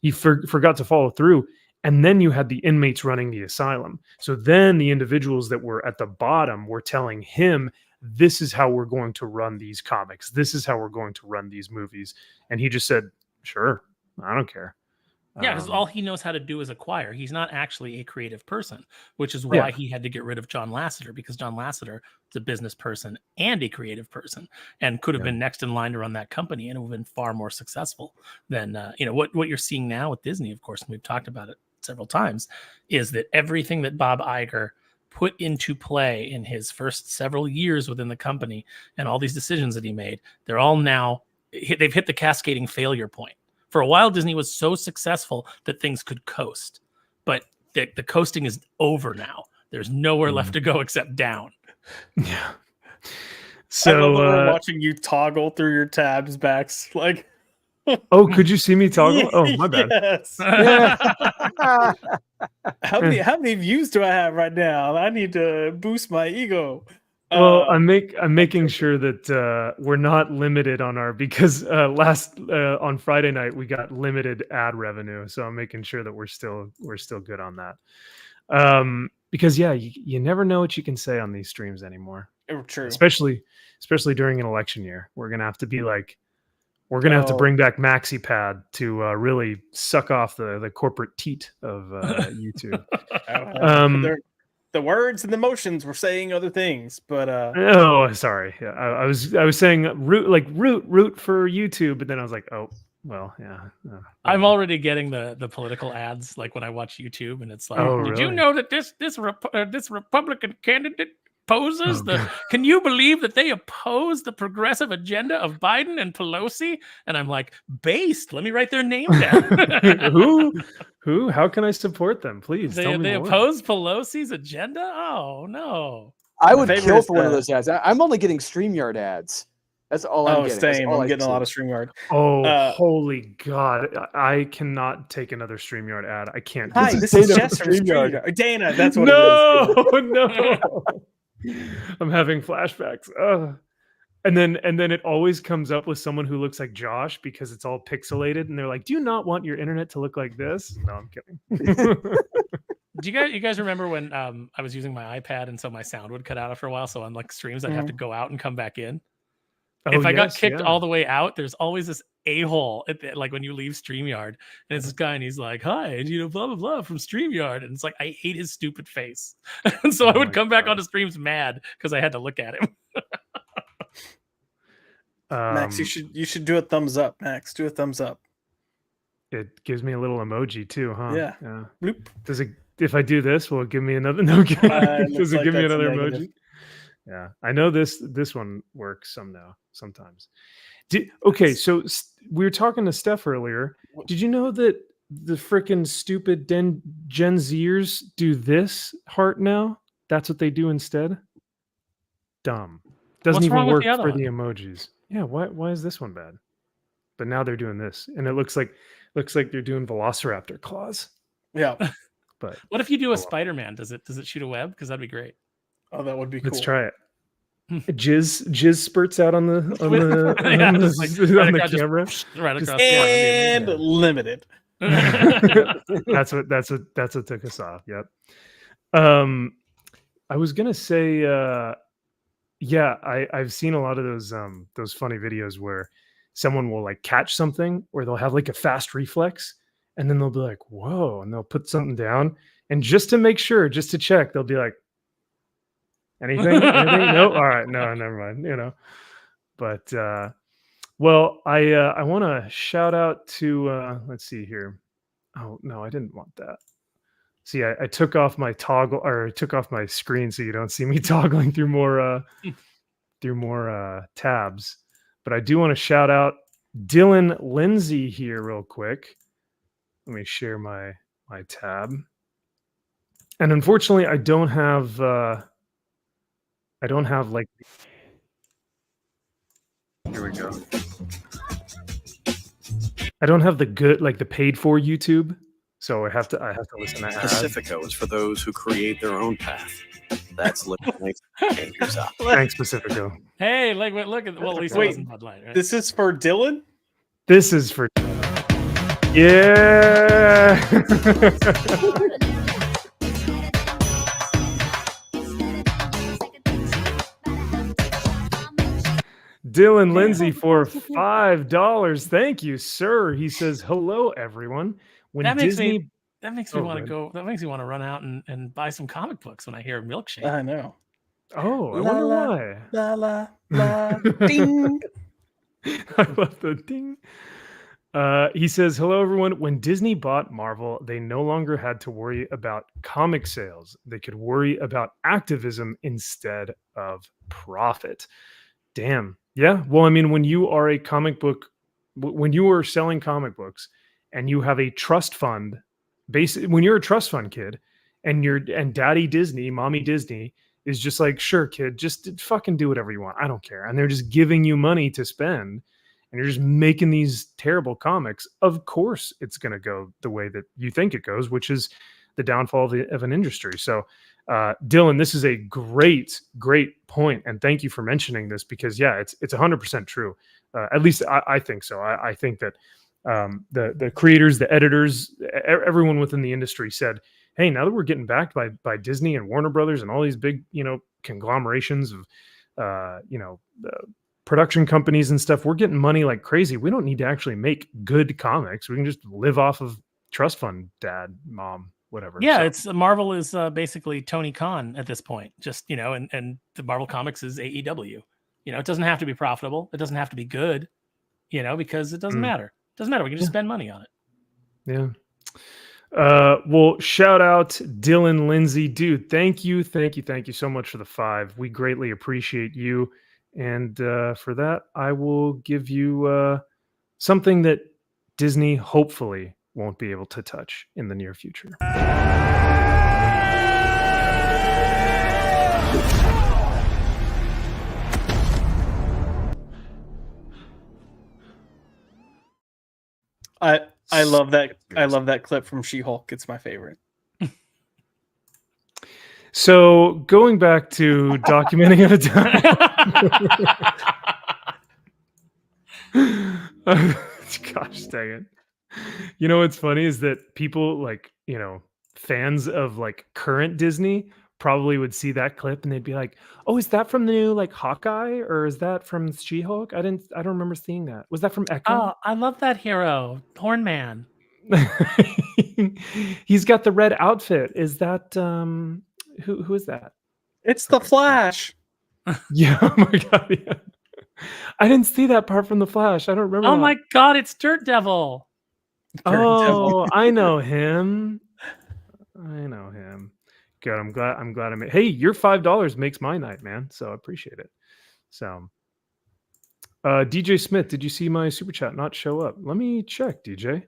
He forgot to follow through. And then you had the inmates running the asylum. So then the individuals that were at the bottom were telling him, this is how we're going to run these comics. This is how we're going to run these movies. And he just said, sure, I don't care. Yeah, because all he knows how to do is acquire. He's not actually a creative person, which is why he had to get rid of John Lasseter, because John Lasseter is a business person and a creative person and could have been next in line to run that company and it would have been far more successful than what you're seeing now with Disney, of course, and we've talked about it several times, is that everything that Bob Iger put into play in his first several years within the company and all these decisions that he made, they're all now, they've hit the cascading failure point. For a while, Disney was so successful that things could coast, but the coasting is over now. There's nowhere left to go except down. Yeah. So I love that we're watching you toggle through your tabs, Bax. Like, oh, could you see me toggle? Oh, my bad. Yes. How many views do I have right now? I need to boost my ego. Well, I'm making sure that we're not limited on our, because on Friday night we got limited ad revenue, so I'm making sure that we're still good on that. Because you never know what you can say on these streams anymore. True. Especially during an election year. We're gonna have to be like, we're gonna have to bring back MaxiPad to really suck off the corporate teat of YouTube. The words and the motions were saying other things, but oh, sorry. Yeah, I was saying root for YouTube, but then I was like, oh, well, yeah. I'm already getting the political ads, like when I watch YouTube, and it's like, did you know that this Republican candidate opposes can you believe that they oppose the progressive agenda of Biden and Pelosi? And I'm like, based. Let me write their name down. Who? How can I support them? Please tell me they more. oppose Pelosi's agenda? Oh no. I would kill for one of those ads. I'm only getting StreamYard ads. That's all I'm getting. Same. I'm getting a lot of StreamYard. Oh, holy God. I cannot take another StreamYard ad. I can't. Hi, this is Jess from StreamYard. Dana, that's what it is. No. I'm having flashbacks. And then it always comes up with someone who looks like Josh because it's all pixelated, and they're like, "Do you not want your internet to look like this?" No, I'm kidding. Do you guys remember when I was using my iPad and so my sound would cut out after a while? So on like streams, I'd have to go out and come back in. If I got kicked all the way out, there's always this a-hole like when you leave StreamYard, and it's this guy and he's like, hi, blah blah blah from StreamYard, and it's like, I hate his stupid face. And so I would come back onto streams mad because I had to look at him. Max, you should do a thumbs up. Max, do a thumbs up. It gives me a little emoji too, huh? Yeah. Bloop. Does it? If I do this, will it give me another? No. Does it give me another negative emoji? Yeah, I know this one works sometimes. Okay, so we were talking to Steph earlier. Did you know that the freaking stupid Gen Zers do this heart now? That's what they do instead. Dumb. Doesn't even work for the emojis. Yeah, why is this one bad? But now they're doing this, and it looks like they're doing Velociraptor claws. Yeah. But what if you do a Spider-Man? Does it shoot a web? Because that'd be great. Oh, that would be cool. Let's try it. Jizz spurts out on the camera. Right across and limited. That's what took us off. Yep. I was gonna say Yeah, I've seen a lot of those funny videos where someone will like catch something, or they'll have like a fast reflex, and then they'll be like, "Whoa," and they'll put something down, and just to make sure, just to check, they'll be like, "Anything? Anything? No, all right, no, never mind." But well, I want to shout out to let's see here. Oh no, I didn't want that. See, I took off my toggle, or I took off my screen so you don't see me toggling through more tabs. But I do want to shout out Dylan Lindsay here real quick. Let me share my tab. And unfortunately, I don't have like, here we go. I don't have the good, like the paid for YouTube. So I have to listen to ads. Pacifico is for those who create their own path. That's living. Thanks, Pacifico. Hey, like look at, well, at least it Wait, wasn't Bud Light, right? This is for Dylan? This is for, yeah. Dylan Lindsay for $5. Thank you, sir. He says, "Hello, everyone." When that makes Disney, me want to go. That makes me want to run out and buy some comic books when I hear milkshake. I know. oh, I wonder why. La la la ding. I love the ding. He says, "Hello, everyone. When Disney bought Marvel, they no longer had to worry about comic sales. They could worry about activism instead of profit." Damn. Yeah. Well, I mean, when you are a comic book, when you are selling comic books and you have a trust fund, basically, when you're a trust fund kid and Daddy Disney, Mommy Disney is just like, "Sure, kid, just fucking do whatever you want. I don't care." And they're just giving you money to spend, and you're just making these terrible comics. Of course, it's going to go the way that you think it goes, which is the downfall of an industry. So, Dylan, this is a great point, and thank you for mentioning this, because yeah, it's 100% true. At least I think so. I think that the creators, the editors, everyone within the industry said, "Hey, now that we're getting backed by Disney and Warner Brothers and all these big conglomerations of production companies and stuff, we're getting money like crazy. We don't need to actually make good comics. We can just live off of trust fund, dad, mom, whatever." Yeah, So, it's Marvel is basically Tony Khan at this point. Just and the Marvel Comics is AEW. It doesn't have to be profitable. It doesn't have to be good. Because it doesn't matter. It doesn't matter. We can just spend money on it. Yeah. Well, shout out Dylan Lindsay, dude. Thank you so much for the 5. We greatly appreciate you, and for that, I will give you something that Disney hopefully won't be able to touch in the near future. I love that. I love that clip from She-Hulk. It's my favorite. So going back to documenting at a time. Gosh dang it. What's funny is that people fans of like current Disney probably would see that clip and they'd be like, "Oh, is that from the new like Hawkeye, or is that from She-Hulk? I don't remember seeing that. Was that from Echo?" Oh, I love that hero, Horn Man. He's got the red outfit. Is that who is that? It's the Flash. Yeah, oh my god. Yeah. I didn't see that part from the Flash. I don't remember. Oh that. my god, it's Dirt Devil. I know him. Good. I'm glad I made. Hey, your $5 makes my night, man. So I appreciate it. So, DJ Smith, did you see my super chat not show up? Let me check, DJ.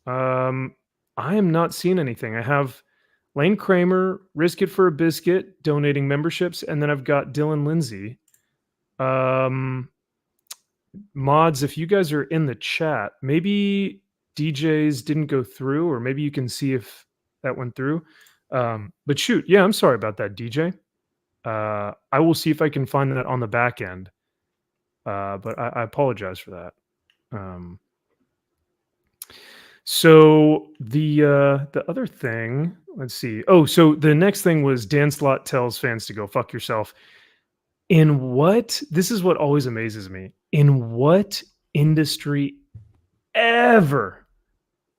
I am not seeing anything. I have Lane Kramer, Risk It for a Biscuit, donating memberships, and then I've got Dylan Lindsay. Mods, if you guys are in the chat, maybe DJs didn't go through, or maybe you can see if that went through. But shoot, yeah, I'm sorry about that, DJ. I will see if I can find that on the back end. But I apologize for that. So the other thing, let's see. Oh, so the next thing was Dan Slott tells fans to go fuck yourself. this is what always amazes me. In what industry ever,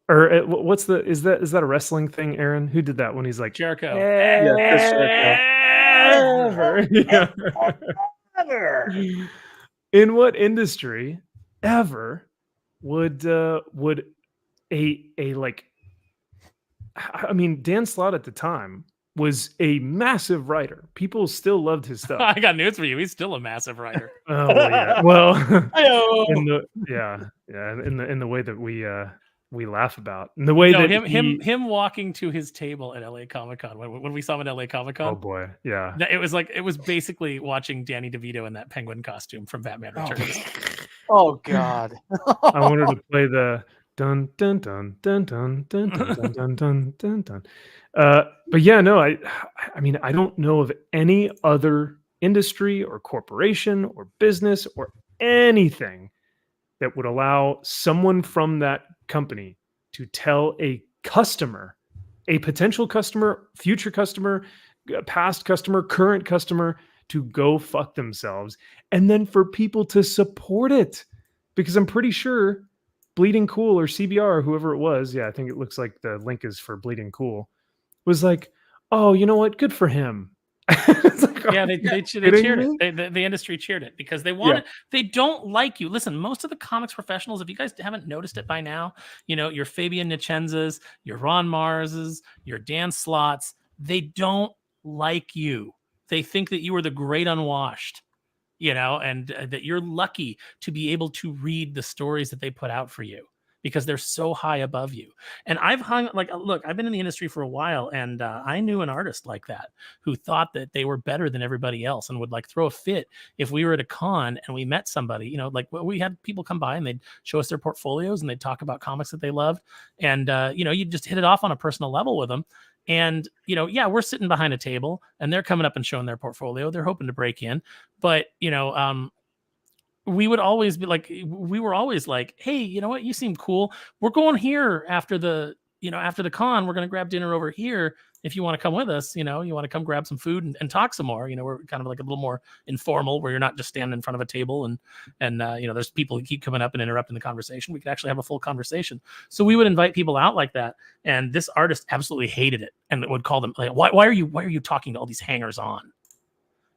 or is that a wrestling thing, Aaron? Who did that when he's like Jericho? Chris Jericho. Ever. Yeah. In what industry ever would a like, I mean, Dan Slott at the time was a massive writer. People still loved his stuff. I got news for you. He's still a massive writer. Oh yeah. Well, Hi-yo. in the way that we laugh about, in the way that him walking to his table at LA Comic-Con when we saw him at LA Comic-Con. Oh boy, yeah. It was basically watching Danny DeVito in that penguin costume from Batman Returns. Oh God. I wanted to play the dun dun dun dun dun dun dun dun dun dun dun. But yeah, no, I mean, I don't know of any other industry or corporation or business or anything that would allow someone from that company to tell a customer, a potential customer, future customer, past customer, current customer, to go fuck themselves, and then for people to support it. Because I'm pretty sure Bleeding Cool or CBR or whoever it was, yeah, I think it looks like the link is for Bleeding Cool, was like, oh, you know what? Good for him. It's like, yeah, they cheered it. The industry cheered it because they wanted. They don't like you. Listen, most of the comics professionals, if you guys haven't noticed it by now, you know, your Fabian Nicenzas, your Ron Marses, your Dan Slotts, they don't like you. They think that you are the great unwashed, you know, and that you're lucky to be able to read the stories that they put out for you because they're so high above you. And I've look, I've been in the industry for a while, and I knew an artist like that who thought that they were better than everybody else and would like throw a fit if we were at a con and we met somebody, you know, like we had people come by and they'd show us their portfolios and they'd talk about comics that they loved. And, you know, you just hit it off on a personal level with them. And, you know, yeah, we're sitting behind a table and they're coming up and showing their portfolio. They're hoping to break in. But, you know, we would always be like, we were always like, hey, you know what? You seem cool. We're going here after the con. We're going to grab dinner over here. If you want to come with us, you know, you want to come grab some food and talk some more. You know, we're kind of like a little more informal where you're not just standing in front of a table and you know, there's people who keep coming up and interrupting the conversation. We could actually have a full conversation. So we would invite people out like that. And this artist absolutely hated it and would call them like, why are you talking to all these hangers on?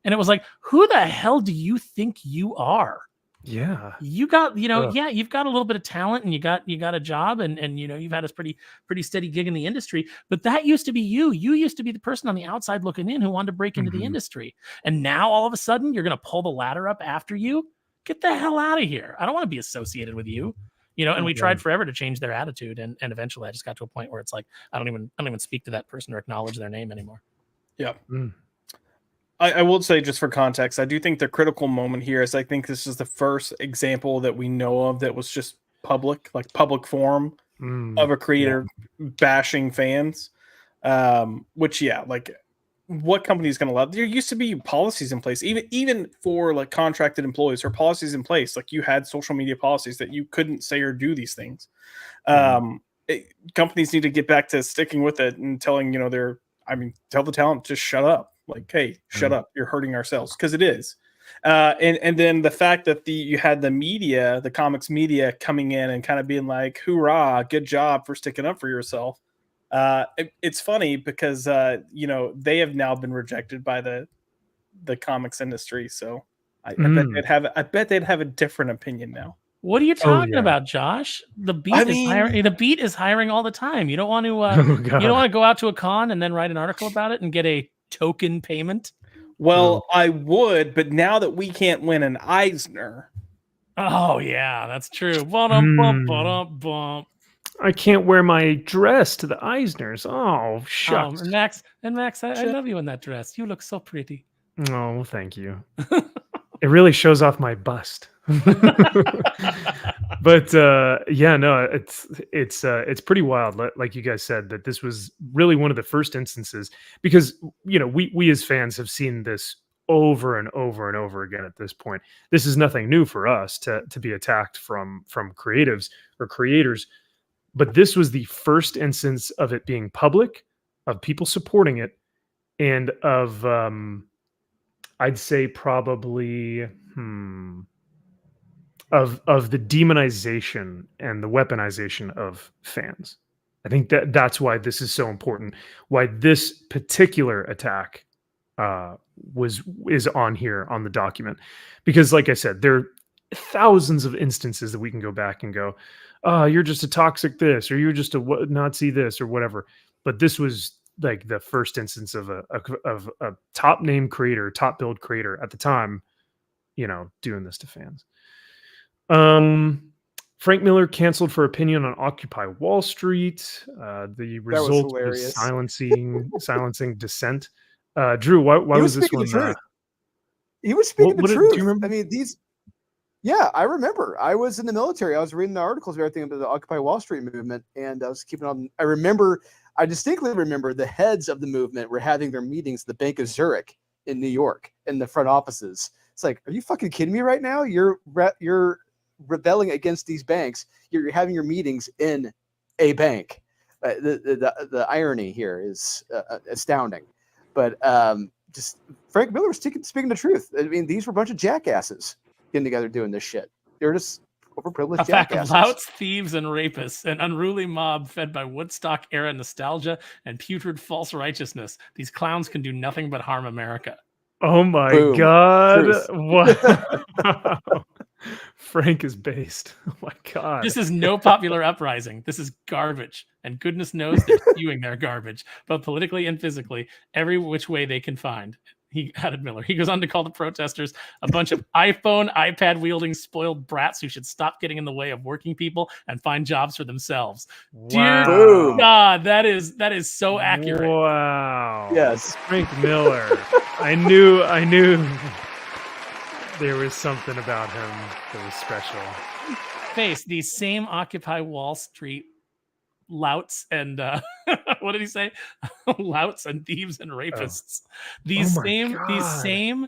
And it was like, who the hell do you think you are? Yeah, you got, you know, yeah, you've got a little bit of talent and you got a job and you know, you've had a pretty steady gig in the industry, but that used to be you used to be the person on the outside looking in who wanted to break into the industry. And now all of a sudden you're going to pull the ladder up after you. Get the hell out of here. I don't want to be associated with you, you know. And we tried forever to change their attitude. And eventually I just got to a point where it's like, I don't even speak to that person or acknowledge their name anymore. Yeah. I will say, just for context, I do think the critical moment here is I think this is the first example that we know of that was just public forum of a creator bashing fans. Which, yeah, like, what company is going to allow? There used to be policies in place, even for like contracted employees, or policies in place. Like, you had social media policies that you couldn't say or do these things. Companies need to get back to sticking with it and telling, you know, tell the talent, just shut up. Like, hey, shut up. You're hurting ourselves, because it is. And then the fact that you had the media, the comics media, coming in and kind of being like, hoorah, good job for sticking up for yourself. It's funny because, you know, they have now been rejected by the comics industry. So I bet they'd have a different opinion now. What are you talking about, Josh? The Beat is hiring. The Beat is hiring all the time. You don't want to. You don't want to go out to a con and then write an article about it and get a token payment. Well, I would, but now that we can't win an Eisner. Oh yeah, that's true. I can't wear my dress to the Eisners. Oh, shucks. Max, I love you in that dress. You look so pretty. Oh, thank you. It really shows off my bust. But yeah, no, it's pretty wild. Like you guys said, that this was really one of the first instances, because, you know, we as fans have seen this over and over and over again at this point. This is nothing new for us to be attacked from creatives or creators, but this was the first instance of it being public, of people supporting it, and of I'd say probably of the demonization and the weaponization of fans. I think that's why this is so important. Why this particular attack is on here on the document, because like I said, there are thousands of instances that we can go back and go, oh, you're just a toxic this, or you're just a Nazi this, or whatever. But this was like the first instance of a top name creator, top build creator at the time, doing this to fans. Frank Miller canceled for opinion on Occupy Wall Street. The result was silencing dissent. Drew, why was this one? He was speaking the truth. Do you remember? I mean, yeah, I remember. I was in the military. I was reading the articles and everything about the Occupy Wall Street movement, and I was keeping on. I distinctly remember the heads of the movement were having their meetings at the Bank of Zurich in New York in the front offices. It's like, are you fucking kidding me right now? You're rebelling against these banks. You're having your meetings in a bank. The irony here is astounding. But just Frank Miller was speaking the truth. I mean, these were a bunch of jackasses getting together doing this shit. They're just overprivileged jackasses. A pack of louts, thieves, and rapists, an unruly mob fed by Woodstock-era nostalgia and putrid false righteousness. These clowns can do nothing but harm America. Oh my God. Wow. Frank is based. Oh my God. This is no popular uprising. This is garbage. And goodness knows they're spewing their garbage, both politically and physically, every which way they can find. He added Miller. He goes on to call the protesters a bunch of iPhone, iPad wielding spoiled brats who should stop getting in the way of working people and find jobs for themselves. Wow. Dear God, that is so accurate. Wow. Yes. Frank Miller. I knew there was something about him that was special. Face these same Occupy Wall Street louts and what did he say? Louts and thieves and rapists. These same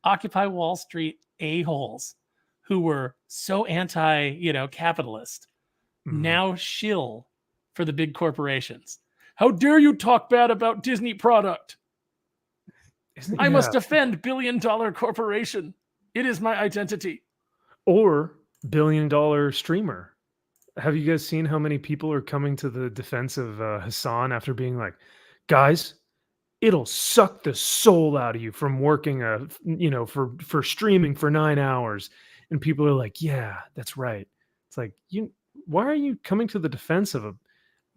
Occupy Wall Street a-holes who were so capitalist now shill for the big corporations. How dare you talk bad about Disney product? I must defend billion-dollar corporation. It is my identity. Or billion-dollar streamer. Have you guys seen how many people are coming to the defense of Hassan after being like, guys, it'll suck the soul out of you from working for streaming for 9 hours. And people are like, yeah, that's right. It's like, why are you coming to the defense of a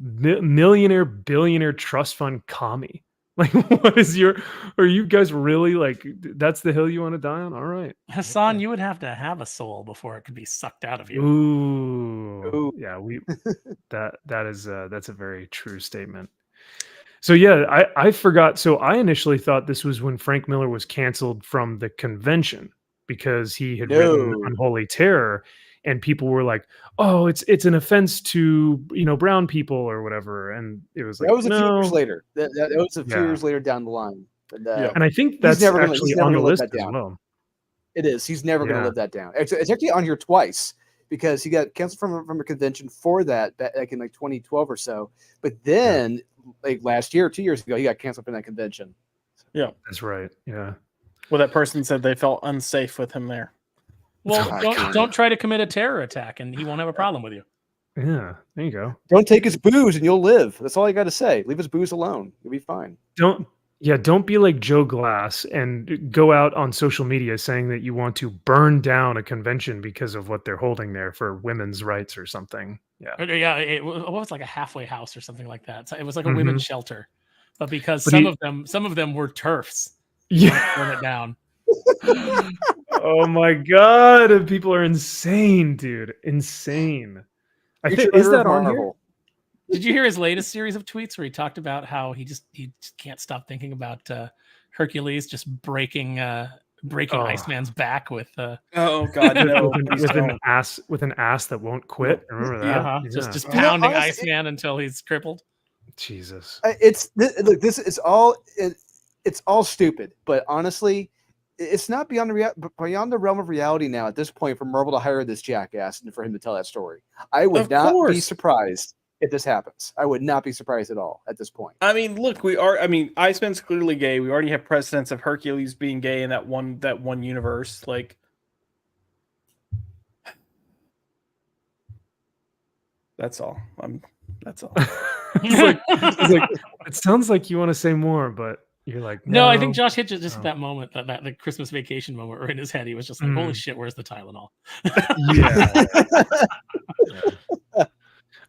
millionaire, billionaire trust fund commie? Like, are you guys really like, that's the hill you want to die on? All right. Hassan, you would have to have a soul before it could be sucked out of you. Ooh. Yeah, that's a very true statement. So yeah, I forgot. So I initially thought this was when Frank Miller was canceled from the convention because he had written Unholy Terror. And people were like, "Oh, it's an offense to brown people or whatever," and it was like that was a few years later. That was a few years later down the line. And I think that's actually on the list as well. It is. He's never going to live that down. It's actually on here twice because he got canceled from a convention for that back in like 2012 or so. But then, like last year, 2 years ago, he got canceled from that convention. Yeah, that's right. Yeah. Well, that person said they felt unsafe with him there. Well, don't try to commit a terror attack, and he won't have a problem with you. Yeah, there you go. Don't take his booze, and you'll live. That's all I got to say. Leave his booze alone. You'll be fine. Don't be like Joe Glass and go out on social media saying that you want to burn down a convention because of what they're holding there for women's rights or something. Yeah, it was like a halfway house or something like that. So it was like a women's shelter, but because some of them were TERFs, burn it down. Oh my God! And people are insane, dude. Insane. Is that on here? Did you hear his latest series of tweets where he talked about how he just can't stop thinking about Hercules just breaking Iceman's back with oh God, no. with an ass that won't quit. Remember that? Yeah. Just pounding Iceman until he's crippled. Jesus. It's all stupid, but honestly, it's not beyond the realm of reality now at this point for Marvel to hire this jackass and for him to tell that story. I would not be surprised if this happens. I would not be surprised at all at this point. I mean, look, Iceman's clearly gay. We already have precedents of Hercules being gay in that one universe. Like, that's all. That's all. It's like, it sounds like you want to say more, but you're like, No, I think Josh hit just at that moment, that the Christmas vacation moment, right in his head. He was just like, "Holy shit, where's the Tylenol?" Yeah.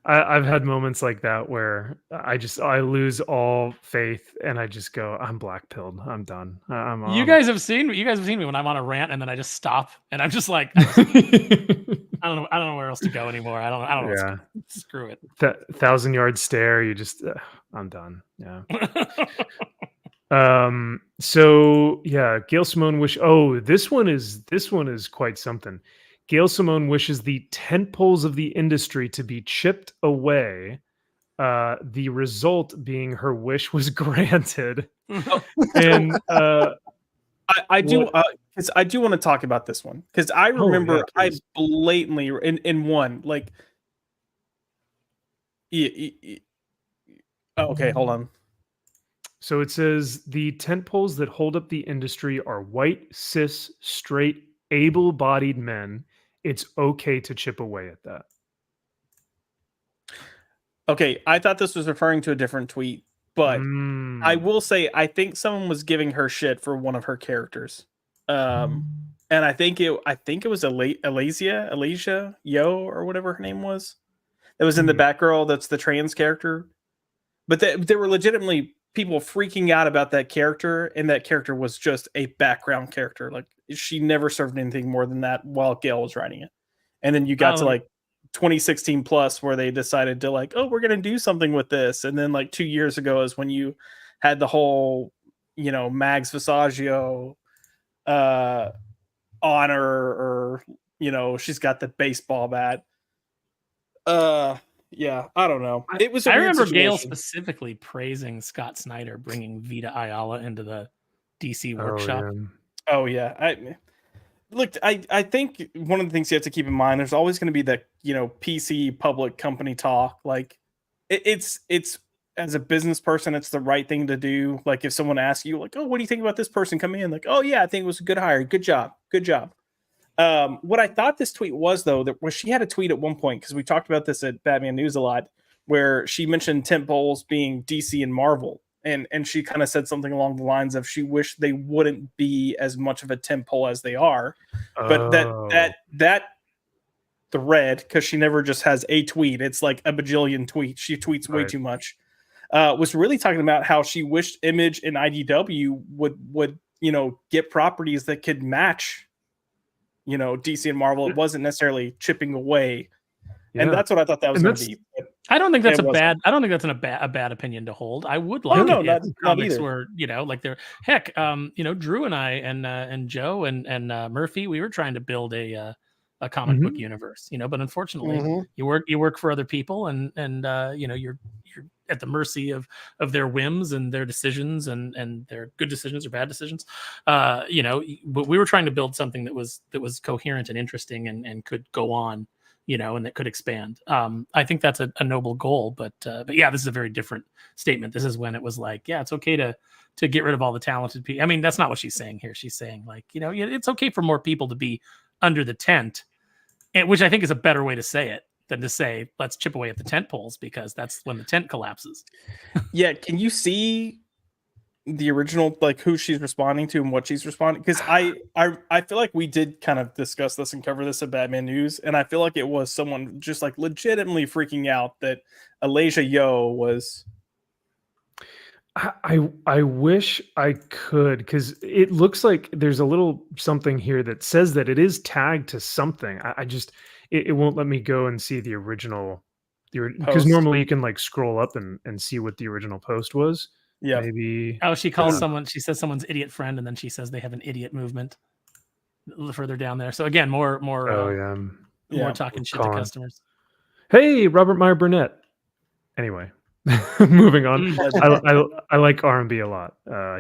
I've had moments like that where I lose all faith and I just go, I'm black pilled. I'm done. You guys have seen me when I'm on a rant and then I just stop and I'm just like, I don't know where else to go anymore. I don't know. Yeah. Screw it. 1,000-yard stare. You just, I'm done. Yeah. So yeah, Gail Simone this one is quite something. Gail Simone wishes the tent poles of the industry to be chipped away. The result being her wish was granted. And I do want to talk about this one because I remember I blatantly in one like. Okay, hold on. So it says the tent poles that hold up the industry are white, cis, straight, able-bodied men. It's okay to chip away at that. Okay, I thought this was referring to a different tweet, but I will say I think someone was giving her shit for one of her characters, and I think it was Alasia Yo or whatever her name was. That was in the Batgirl. That's the trans character, but there were legitimately people freaking out about that character, and that character was just a background character. Like she never served anything more than that while Gail was writing it. And then you got to like 2016 plus where they decided to like, oh, we're going to do something with this. And then like 2 years ago is when you had the whole, Mags Visaggio honor, or, she's got the baseball bat. Yeah, I don't know. It was. I remember Gail specifically praising Scott Snyder bringing Vita Ayala into the DC workshop. Oh yeah. I think one of the things you have to keep in mind, there's always going to be that PC public company talk. Like it's as a business person, it's the right thing to do. Like if someone asks you, like, oh, what do you think about this person coming in? Like, oh yeah, I think it was a good hire. Good job. What I thought this tweet was, though, that she had a tweet at one point, because we talked about this at Batman News a lot, where she mentioned tent poles being DC and Marvel. And she kind of said something along the lines of she wished they wouldn't be as much of a tent pole as they are. But that thread, because she never just has a tweet, it's like a bajillion tweets. She tweets way too much. Was really talking about how she wished Image and IDW would get properties that could match DC and Marvel. It wasn't necessarily chipping away, and that's what I thought that was going to be. I don't think that's a bad opinion to hold. I would like comics where like they're Drew and I and Joe and Murphy, we were trying to build a comic book universe, but unfortunately you work for other people and you're at the mercy of their whims and their decisions and their good decisions or bad decisions. But we were trying to build something that was coherent and interesting and could go on, and that could expand. I think that's a noble goal, but yeah, this is a very different statement. This is when it was like, yeah, it's okay to get rid of all the talented people. I mean, that's not what she's saying here. She's saying like, it's okay for more people to be under the tent, which I think is a better way to say it than to say, let's chip away at the tent poles, because that's when the tent collapses. Yeah. Can you see the original, like who she's responding to and what she's responding? Because I feel like we did kind of discuss this and cover this at Batman News, and I feel like it was someone just like legitimately freaking out that Alasia Yo was. I wish I could, because it looks like there's a little something here that says that it is tagged to something. I just it won't let me go and see the original, because normally you can like scroll up and see what the original post was. Yeah, maybe. Oh, she calls someone. She says someone's idiot friend, and then she says they have an idiot movement further down there. So again, more talking shit to customers. Hey, Robert Meyer Burnett. Anyway. Moving on. I like R&B a lot.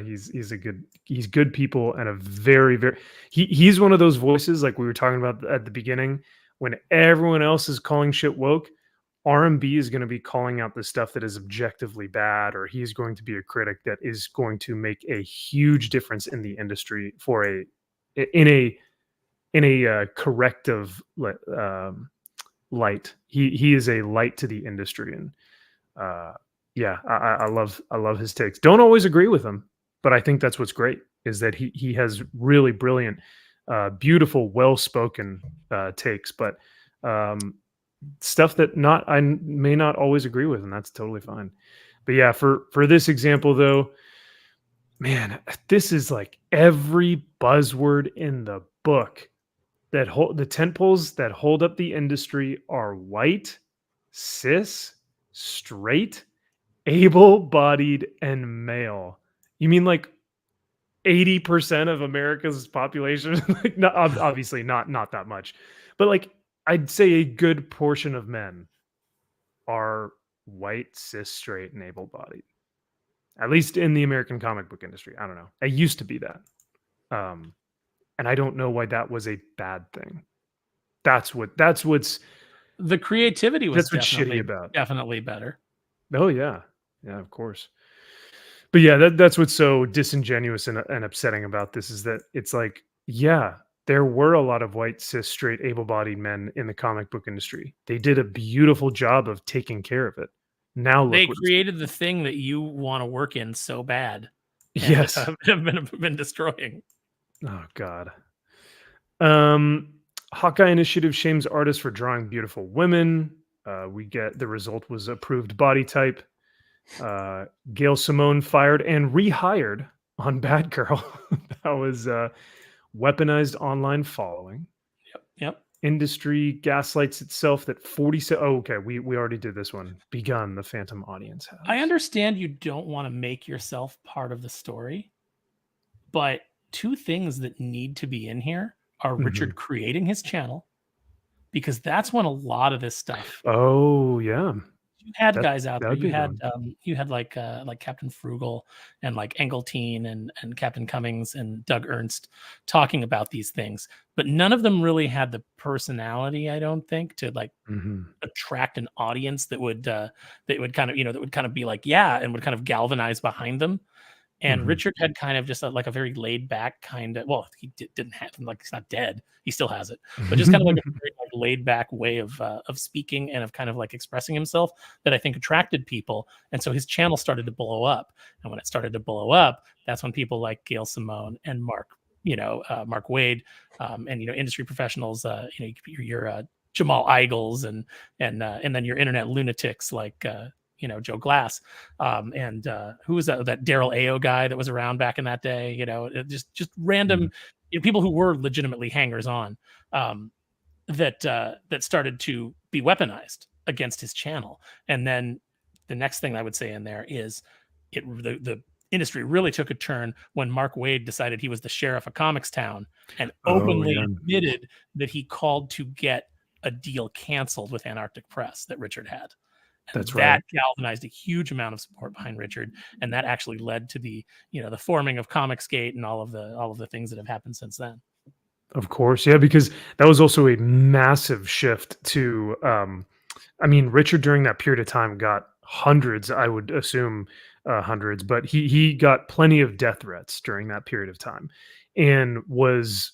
He's good people and a very, very he's one of those voices like we were talking about at the beginning, when everyone else is calling shit woke. R&B is going to be calling out the stuff that is objectively bad, or he's going to be a critic that is going to make a huge difference in the industry for in a corrective light. He is a light to the industry, and yeah, I love his takes. Don't always agree with him, but I think that's what's great, is that he has really brilliant, beautiful, well-spoken takes, but stuff that I may not always agree with, and that's totally fine. But yeah, for this example though, man, this is like every buzzword in the book that the tentpoles that hold up the industry are white, cis, straight, able-bodied, and male. You mean like 80% of America's population? Like, not, obviously not that much, but like I'd say a good portion of men are white, cis, straight, and able-bodied. At least in the American comic book industry. I don't know. It used to be that. And I don't know why that was a bad thing. That's what's the creativity was that's what's shitty about. Definitely better. Oh yeah. Yeah, of course. But yeah, that's what's so disingenuous and upsetting about this, is that it's like, yeah, there were a lot of white, cis, straight, able-bodied men in the comic book industry. They did a beautiful job of taking care of it. Now they created the thing that you want to work in so bad. And yes, have been destroying. Oh God. Hawkeye Initiative shames artists for drawing beautiful women. We get the result was approved body type. Gail Simone fired and rehired on Batgirl. That was weaponized online following. Yep. Industry gaslights itself that 47. Oh, okay. We already did this one. Begun, the Phantom audience has. I understand you don't want to make yourself part of the story, but two things that need to be in here are Richard creating his channel, because that's when a lot of this stuff. Oh yeah. You had guys out there. You had like Captain Frugal and like Engeltine and Captain Cummings and Doug Ernst talking about these things, but none of them really had the personality, I don't think, to like attract an audience that would kind of be like, yeah, and would kind of galvanize behind them. And Richard had kind of just like a very laid back kind of, well, he didn't have, like, he's not dead. He still has it, but just kind of like a very like laid back way of speaking and of kind of like expressing himself that I think attracted people. And so his channel started to blow up. And when it started to blow up, that's when people like Gail Simone and Mark Waid, and, industry professionals, your Jamal Eigels and then your internet lunatics like, Joe Glass, and who was that Daryl Ayo guy that was around back in that day? Just random people who were legitimately hangers on, that started to be weaponized against his channel. And then the next thing I would say in there is the industry really took a turn when Mark Waid decided he was the sheriff of Comics Town and openly admitted that he called to get a deal canceled with Antarctic Press that Richard had. That's right. That galvanized a huge amount of support behind Richard, and that actually led to the forming of Comicsgate and all of the things that have happened since then. Of course, yeah, because that was also a massive shift to. Richard during that period of time got hundreds, I would assume hundreds, but he got plenty of death threats during that period of time, and was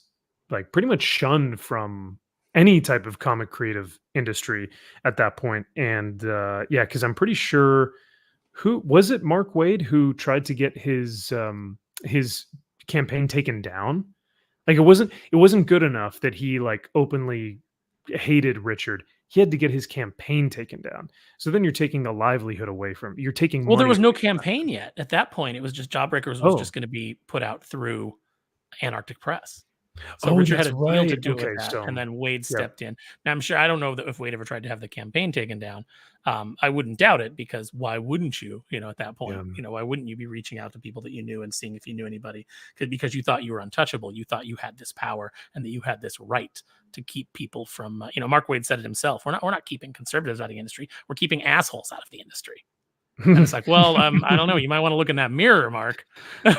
like pretty much shunned from any type of comic creative industry at that point. And because I'm pretty sure, who was it, Mark Waid, who tried to get his campaign taken down? Like it wasn't good enough that he like openly hated Richard. He had to get his campaign taken down. So then you're taking a livelihood away from, you're taking there was no campaign yet at that point. It was just Jawbreakers was just going to be put out through Antarctic Press. So Richard had a deal to do with that, and then Waid stepped in. Now, I'm sure, I don't know if Waid ever tried to have the campaign taken down. I wouldn't doubt it, because why wouldn't you, at that point, why wouldn't you be reaching out to people that you knew and seeing if you knew anybody? Because you thought you were untouchable. You thought you had this power and that you had this right to keep people from, Mark Waid said it himself. We're not keeping conservatives out of the industry. We're keeping assholes out of the industry. And it's like, well, I don't know. You might want to look in that mirror, Mark. But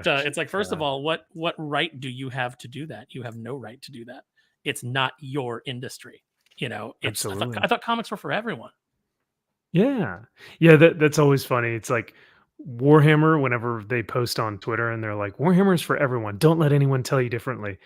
it's like, first of all, what right do you have to do that? You have no right to do that. It's not your industry. You know, it's Absolutely. I thought comics were for everyone. Yeah. Yeah, that's always funny. It's like Warhammer, whenever they post on Twitter and they're like, Warhammer is for everyone. Don't let anyone tell you differently.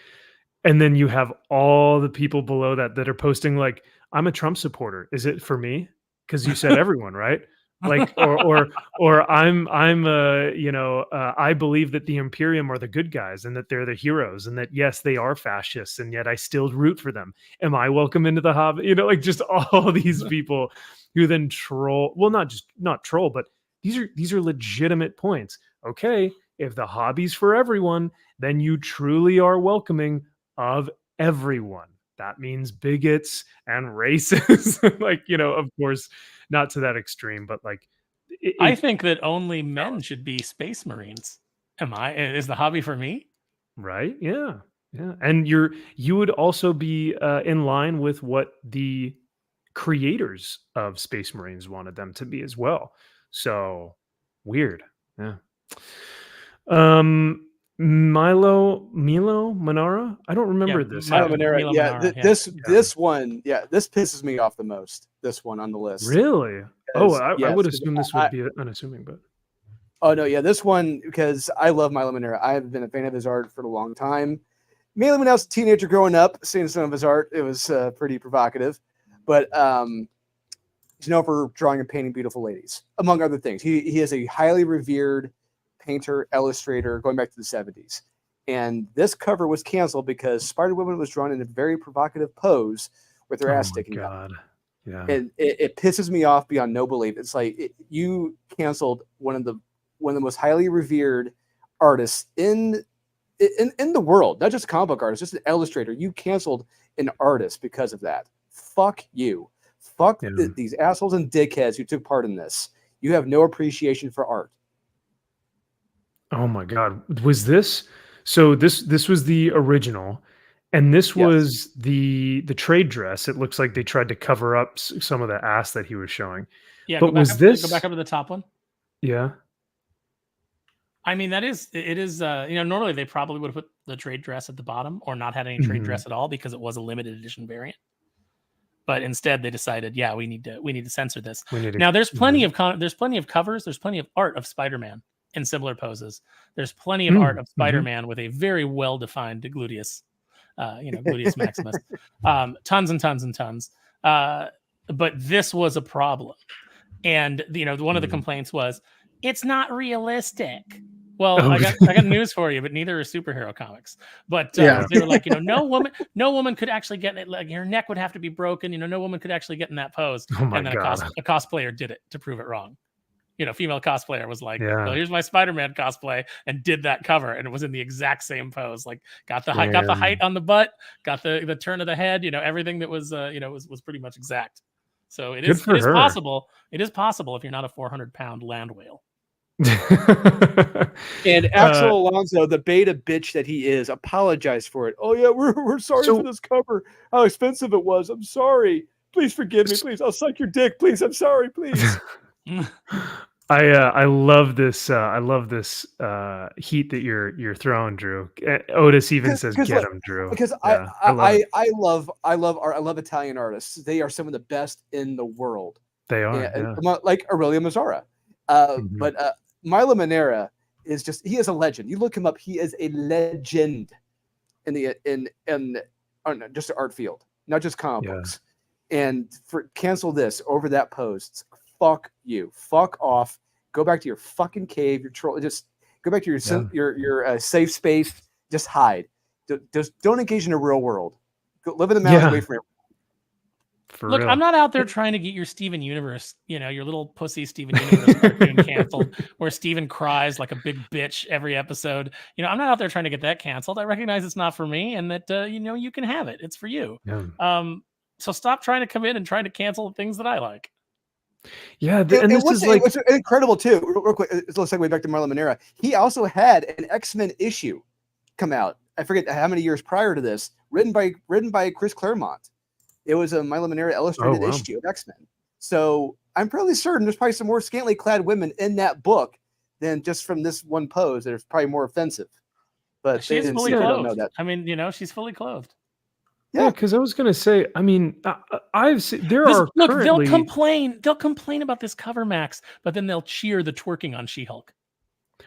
And then you have all the people below that are posting like, I'm a Trump supporter. Is it for me? Because you said everyone, right? Like, or I'm I believe that the Imperium are the good guys and that they're the heroes and that yes, they are fascists and yet I still root for them. Am I welcome into the hobby? You know, like just all these people who then troll. Well, not troll, but these are legitimate points. Okay, if the hobby's for everyone, then you truly are welcoming of everyone. That means bigots and racists. Like, you know, of course, not to that extreme, but like I think that only men should be space marines. Is the hobby for me? Right? Yeah. Yeah. And you would also be in line with what the creators of Space Marines wanted them to be as well. So weird. Yeah. Milo Manara. I don't remember this. Milo Manara. Milo Yeah, Manara, this one. Yeah, this pisses me off the most. This one on the list. Really? Oh, I Yes, would assume this would be unassuming, but oh no, yeah, this one because I love Milo Manara. I have been a fan of his art for a long time. Mainly when I was a teenager growing up, seeing some of his art, it was pretty provocative. But he's known for drawing and painting beautiful ladies, among other things. He is a highly revered painter, illustrator, going back to the 70s. And this cover was canceled because Spider-Woman was drawn in a very provocative pose with her ass sticking out. Yeah. And it pisses me off beyond no belief. It's like you canceled one of the most highly revered artists in the world, not just comic book artist, just an illustrator. You canceled an artist because of that. Fuck you. Fuck these assholes and dickheads who took part in this. You have no appreciation for art. Oh my God. Was this so this was the original and this was the trade dress. It looks like they tried to cover up some of the ass that he was showing. Yeah, but go back up to the top one? Yeah. I mean, it is, normally they probably would have put the trade dress at the bottom or not had any trade dress at all because it was a limited edition variant. But instead they decided, we need to censor this. Now there's plenty of covers, there's plenty of art of Spider-Man in similar poses. There's plenty of art of Spider-Man with a very well-defined gluteus, gluteus maximus. Tons and tons and tons. But this was a problem. And one of the complaints was it's not realistic. Well, I got news for you, but neither are superhero comics. But they were like, no woman could actually get it. Like her neck would have to be broken. No woman could actually get in that pose. Oh my and then God. a cosplayer did it to prove it wrong. Female cosplayer was like, well, here's my Spider-Man cosplay and did that cover. And it was in the exact same pose. Like got the height on the butt, got the turn of the head, everything that was, was pretty much exact. So it is possible. It is possible if you're not a 400-pound land whale. And Axel Alonso, the beta bitch that he is, apologized for it. Oh yeah, we're sorry for this cover. How expensive it was. I'm sorry. Please forgive me. Please, I'll suck your dick. Please, I'm sorry. Please. I love this. I love this heat that you're throwing, Drew. Otis even says, "Get him, Drew." Because I love Italian artists. They are some of the best in the world. They are, like Aurelio Mazzara. But Milo Manara is he is a legend. You look him up, he is a legend in just the art field, not just comic books. And cancel this over that post. Fuck you. Fuck off. Go back to your fucking cave. Your troll. Just go back to your safe space. Just hide. Just don't engage in the real world. Go live in the mountains away from it. Look, I'm not out there trying to get your Steven Universe, your little pussy Steven Universe cartoon canceled, where Steven cries like a big bitch every episode. I'm not out there trying to get that canceled. I recognize it's not for me, and that you can have it. It's for you. Yeah. So stop trying to come in and trying to cancel the things that I like. Yeah, and this is like what's incredible too. Real quick, let's segue back to Marlon Manera. He also had an X-Men issue come out. I forget how many years prior to this, written by Chris Claremont. It was a Milo Manera illustrated issue of X-Men. So I'm fairly certain there's probably some more scantily clad women in that book than just from this one pose. There's probably more offensive. But she's fully clothed. Don't know that. I mean, she's fully clothed. Yeah, because I was gonna say, I mean, I've seen there This, are look, currently. they'll complain about this cover, Max, but then they'll cheer the twerking on She-Hulk.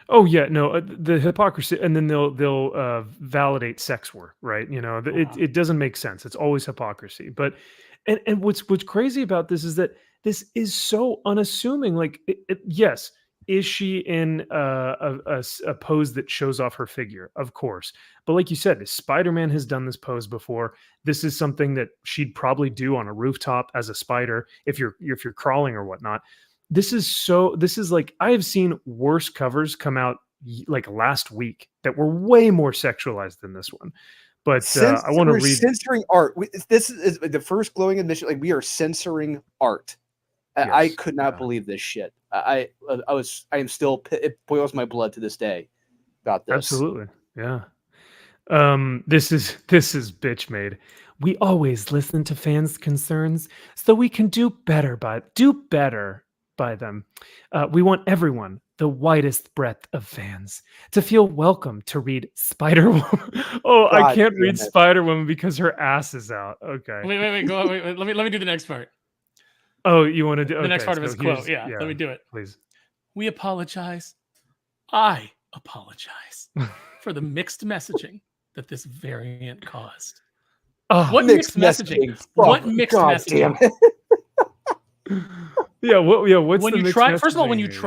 Oh yeah, no, the hypocrisy, and then they'll validate sex work, right? You know, it doesn't make sense. It's always hypocrisy. But and what's crazy about this is that this is so unassuming. Like, yes, is she in a pose that shows off her figure? Of course, but like you said, Spider-Man has done this pose before. This is something that she'd probably do on a rooftop as a spider if you're crawling or whatnot. This is like, I have seen worse covers come out like last week that were way more sexualized than this one. But I want to read. Censoring art. This is the first glowing admission. Like, we are censoring art. Yes, I could not believe this shit. I am still. It boils my blood to this day about this. Absolutely, yeah. This is bitch made. We always listen to fans' concerns so we can do better by them. We want everyone, the widest breadth of fans, to feel welcome to read Spider-Woman. Oh, God I can't damn read it. Spider-Woman because her ass is out. Okay. Wait, go on, wait. Let me do the next part. Oh, you want to do The next part of his quote. here's- Yeah, let me do it. Please. We apologize. I apologize for the mixed messaging that this variant caused. Oh, What mixed messaging? What mixed God messaging? damn it. yeah. What's When the you mixed try, first of all, when messaging you here?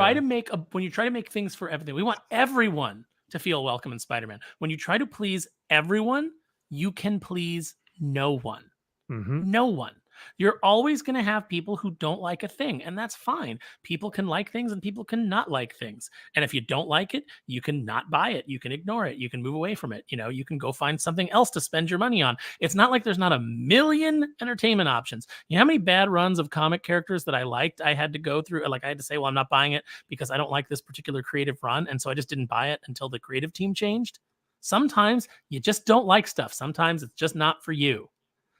try to make things for everything, we want everyone to feel welcome in Spider-Man. When you try to please everyone, you can please no one. Mhm. No one. You're always going to have people who don't like a thing, and that's fine. People can like things and people can not like things. And if you don't like it, you can not buy it. You can ignore it. You can move away from it. You know, you can go find something else to spend your money on. It's not like there's not a million entertainment options. You know how many bad runs of comic characters that I liked I had to go through? Like, I had to say, well, I'm not buying it because I don't like this particular creative run. And so I just didn't buy it until the creative team changed. Sometimes you just don't like stuff. Sometimes it's just not for you.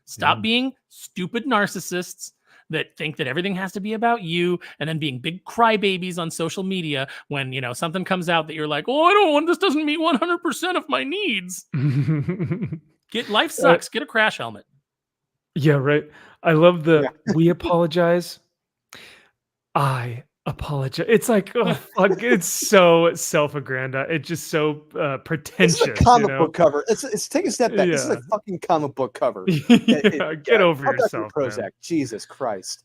Stop being stupid narcissists that think that everything has to be about you, and then being big crybabies on social media when, you know, something comes out that you're like, oh, I don't want, this doesn't meet 100% of my needs. Life sucks. Get a crash helmet. Yeah, right. I love the we apologize. I apologize. It's like, oh fuck, it's so self-aggrandized. It's just so pretentious. This is a comic you know? book cover. It's take a step back. This is a fucking comic book cover. Get over How about yourself, your man. Prozac? Jesus Christ.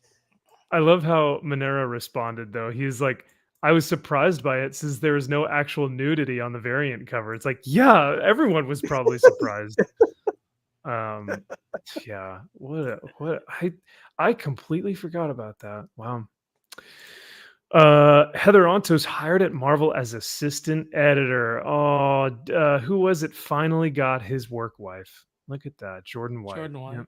I love how Monero responded though. He's like, I was surprised by it since there was no actual nudity on the variant cover. It's like, yeah, everyone was probably surprised. Yeah, what I completely forgot about that. Wow. Heather Ontos hired at Marvel as assistant editor. Oh, who was it? Finally got his work wife. Look at that, Jordan White. Jordan White. Yep.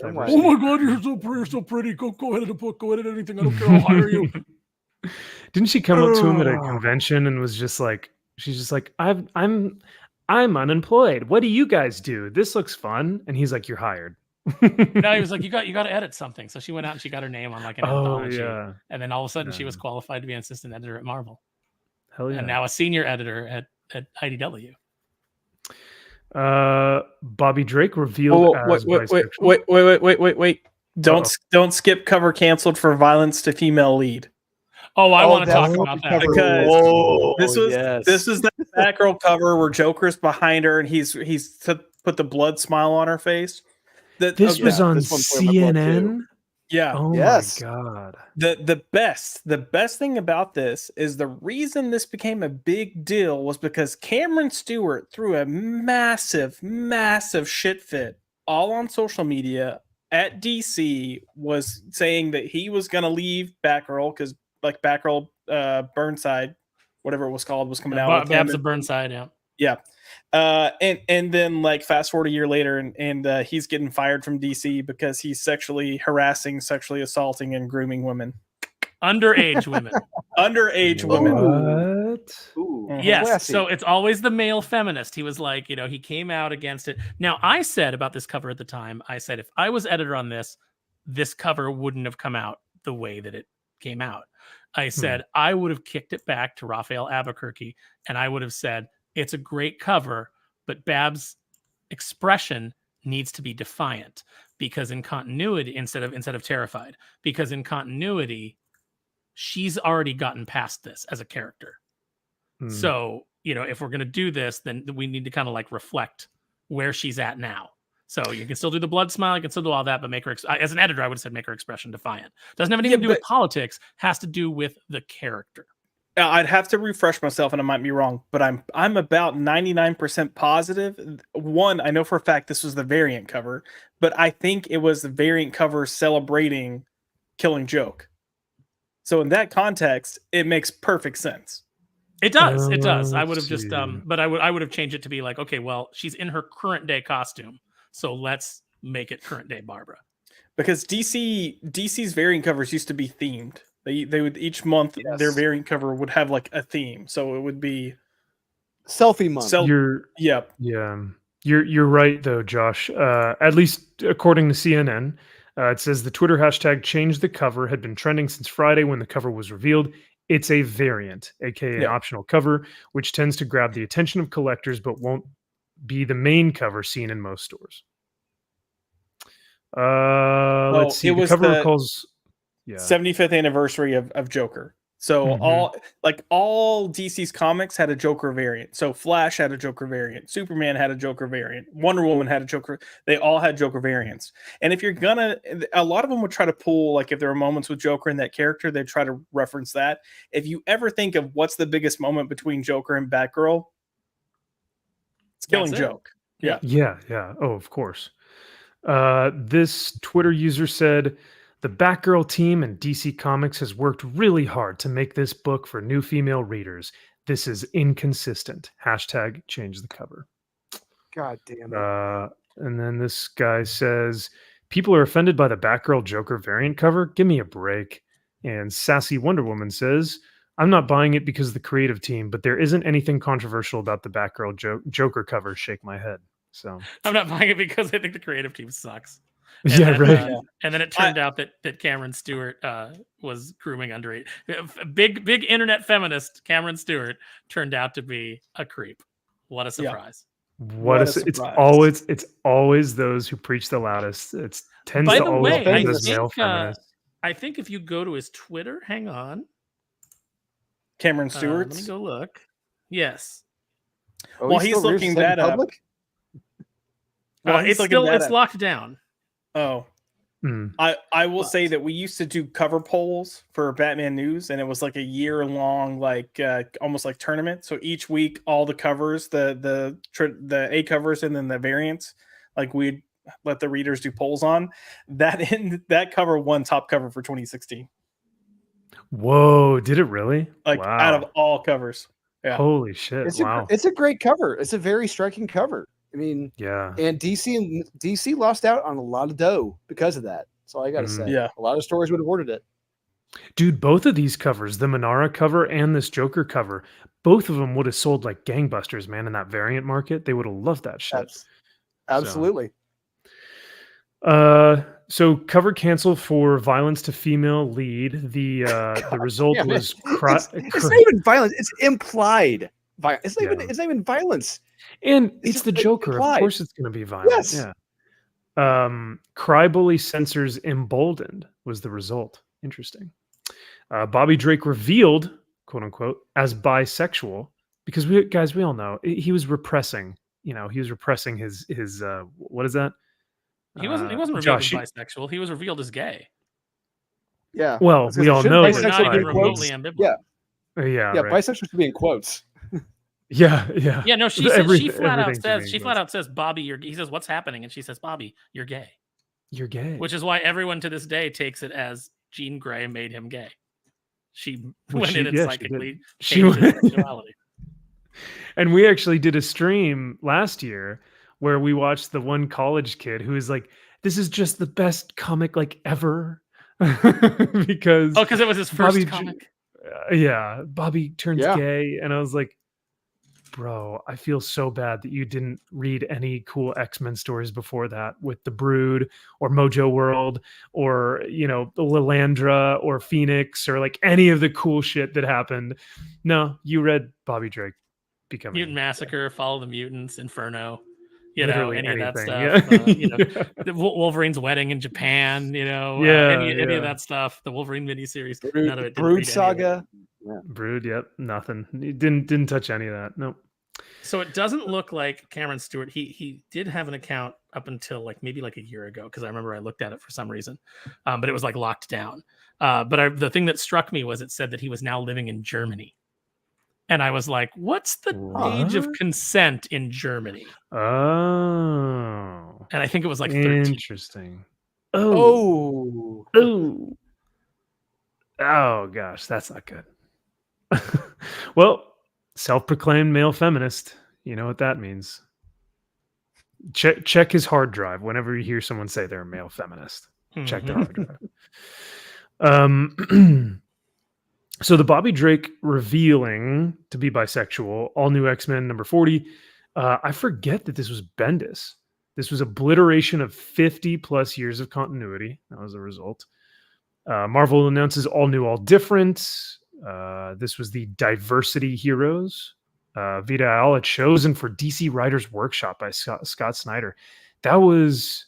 Oh my God, you're so pretty. Go edit a book. Go edit anything. I don't care. I'll hire you. Didn't she come up to him at a convention and was just like, she's just like, I'm unemployed. What do you guys do? This looks fun. And he's like, you're hired. No, he was like, you got to edit something. So she went out and she got her name on like an anthology. Yeah. And then all of a sudden she was qualified to be an assistant editor at Marvel. Hell yeah. And now a senior editor at IDW. Bobby Drake revealed as bisexual. Wait. Don't skip cover canceled for violence to female lead. Oh, I want to talk about that because this was that Batgirl cover where Joker's behind her and he's put the blood smile on her face. This was on CNN. Yeah. Oh my God. The best thing about this is the reason this became a big deal was because Cameron Stewart threw a massive shit fit all on social media at DC, was saying that he was going to leave Batgirl because like Batgirl Burnside, whatever it was called, was coming out. Babs of Burnside, yeah. Yeah. And then like fast forward a year later and he's getting fired from DC because he's sexually harassing, sexually assaulting, and grooming women. Underage women. Underage women. What? Ooh, yes. classy. So it's always the male feminist. He was like, you know, he came out against it. Now, I said about this cover at the time, I said, if I was editor on this cover wouldn't have come out the way that it came out. I said, I would have kicked it back to Raphael Albuquerque and I would have said, it's a great cover, but Babs' expression needs to be defiant, because in continuity, instead of terrified, because in continuity, she's already gotten past this as a character. So, if we're going to do this, then we need to kind of like reflect where she's at now. So you can still do the blood smile, you can still do all that, but make her, as an editor, I would have said make her expression defiant. Doesn't have anything to do with politics, has to do with the character. I'd have to refresh myself, and I might be wrong, but I'm about 99% positive. One, I know for a fact this was the variant cover, but I think it was the variant cover celebrating Killing Joke. So in that context, it makes perfect sense. It does. It does. I would have just but I would have changed it to be like, okay, well, she's in her current day costume, so let's make it current day Barbara. Because DC's variant covers used to be themed. They would each month their variant cover would have like a theme, so it would be selfie month. You're right though, Josh. At least according to CNN, it says the Twitter hashtag "changed the cover" had been trending since Friday when the cover was revealed. It's a variant, aka an optional cover, which tends to grab the attention of collectors, but won't be the main cover seen in most stores. Let's see. It was the cover recalls 75th anniversary of Joker. So all DC's comics had a Joker variant. So Flash had a Joker variant. Superman had a Joker variant. Wonder Woman had a Joker. They all had Joker variants. And if you're a lot of them would try to pull, like if there are moments with Joker in that character, they'd try to reference that. If you ever think of what's the biggest moment between Joker and Batgirl, it's Killing Joke. Yeah. Oh, of course. This Twitter user said, the Batgirl team and DC Comics has worked really hard to make this book for new female readers. This is inconsistent. Hashtag change the cover. God damn it. And then this guy says, people are offended by the Batgirl Joker variant cover. Give me a break. And Sassy Wonder Woman says, I'm not buying it because of the creative team, but there isn't anything controversial about the Batgirl Joker cover. Shake my head. So I'm not buying it because I think the creative team sucks. And and then it turned out that Cameron Stewart was grooming underage. Big internet feminist Cameron Stewart turned out to be a creep. What a surprise! What a surprise. It's always those who preach the loudest. It tends By to the always way, be those male feminists. I think if you go to his Twitter, hang on, Cameron Stewart. Let me go look. Yes. Well, he's looking that up. Well, it's locked down. Oh, I will say that we used to do cover polls for Batman News, and it was like a year-long, like almost like tournament. So each week, all the covers, the A covers, and then the variants, like we'd let the readers do polls on. That cover won top cover for 2016. Whoa! Did it really? Like out of all covers, yeah. Holy shit! It's a great cover. It's a very striking cover. I mean, and DC lost out on a lot of dough because of that. That's all I got to say. Yeah, a lot of stores would have ordered it. Dude, both of these covers, the Monarch cover and this Joker cover, both of them would have sold like gangbusters, man. In that variant market, they would have loved that shit. Absolutely. So cover canceled for violence to female lead. The result was it's not even violence. It's implied violence. It's not even violence. And it's the Joker. Implied. Of course it's going to be violent. Yes. Yeah. Crybully censors emboldened was the result. Interesting. Bobby Drake revealed, quote unquote, as bisexual because we all know he was repressing. He was repressing his what is that? He wasn't revealed as bisexual. He was revealed as gay. Yeah. Well, we all know that not even remotely ambivalent. Yeah. Right. Bisexual should be in quotes. Yeah. No, she flat out says, Bobby, he says, what's happening? And she says, Bobby, you're gay. You're gay. Which is why everyone to this day takes it as Jean Grey made him gay. She went in and psychically changed his sexuality. And we actually did a stream last year where we watched the one college kid who is like, this is just the best comic like ever. because it was his first comic. Bobby turns gay. And I was like, bro, I feel so bad that you didn't read any cool X-Men stories before that with the Brood or Mojo World or, Lilandra or Phoenix or like any of the cool shit that happened. No, you read Bobby Drake becoming Mutant Massacre, Follow the Mutants, Inferno. You know, Literally any of that anything, stuff. yeah. The Wolverine's wedding in Japan. You know, Yeah, any of yeah. that stuff. The Wolverine miniseries. None of it. Didn't Brood read any of it. Saga. Yeah. Brood, yep, nothing. He didn't touch any of that. Nope. So it doesn't look like Cameron Stewart. He did have an account up until maybe a year ago, because I remember I looked at it for some reason, but it was locked down. But the thing that struck me was it said that he was now living in Germany, and I was like, "What's the age of consent in Germany?" Oh, and I think it was 13. Interesting. Oh. Oh gosh, that's not good. Well, self-proclaimed male feminist. You know what that means. Check his hard drive whenever you hear someone say they're a male feminist. Check their hard drive. So the Bobby Drake revealing to be bisexual, all new X-Men number 40. I forget that this was Bendis. This was obliteration of 50 plus years of continuity. That was the result. Marvel announces all new, all different. This was the Diversity Heroes. Vita Ayala chosen for DC Writers Workshop by Scott Snyder. That was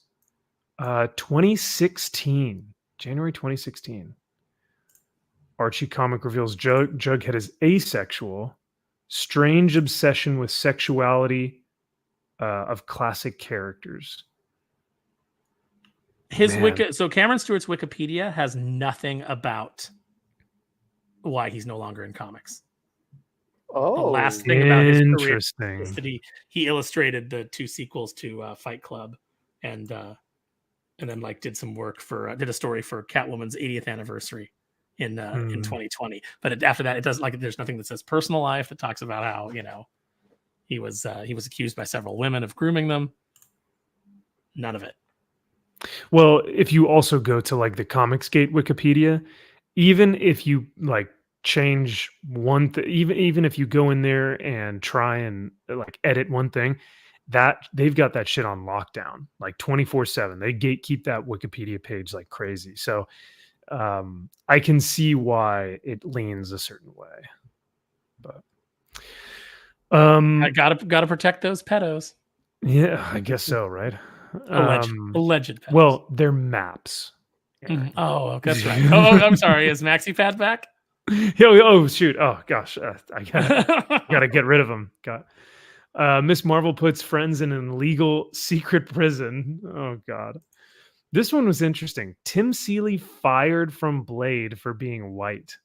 2016, January 2016. Archie comic reveals Jughead is asexual. Strange obsession with sexuality of classic characters. So Cameron Stewart's Wikipedia has nothing about why he's no longer in comics. Oh, the last thing about his career interesting. is that he illustrated the 2 sequels to Fight Club, and then did some work for did a story for Catwoman's 80th anniversary in 2020. But after that, it doesn't there's nothing that says personal life. It talks about how he was accused by several women of grooming them. None of it. Well, if you also go to the Comicsgate Wikipedia, even if you change one even if you go in there and try and edit one thing, that they've got that shit on lockdown 24/7. They gatekeep that Wikipedia page like crazy. So I can see why it leans a certain way. But I gotta protect those pedos. Yeah, I guess so, right? Alleged pedos. Well, they're maps. Oh, that's right. Oh, I'm sorry. Is Maxi Pad back? Oh shoot! Oh gosh, I gotta get rid of them. Miss Marvel puts friends in an illegal secret prison. Oh god, this one was interesting. Tim Seeley fired from Blade for being white.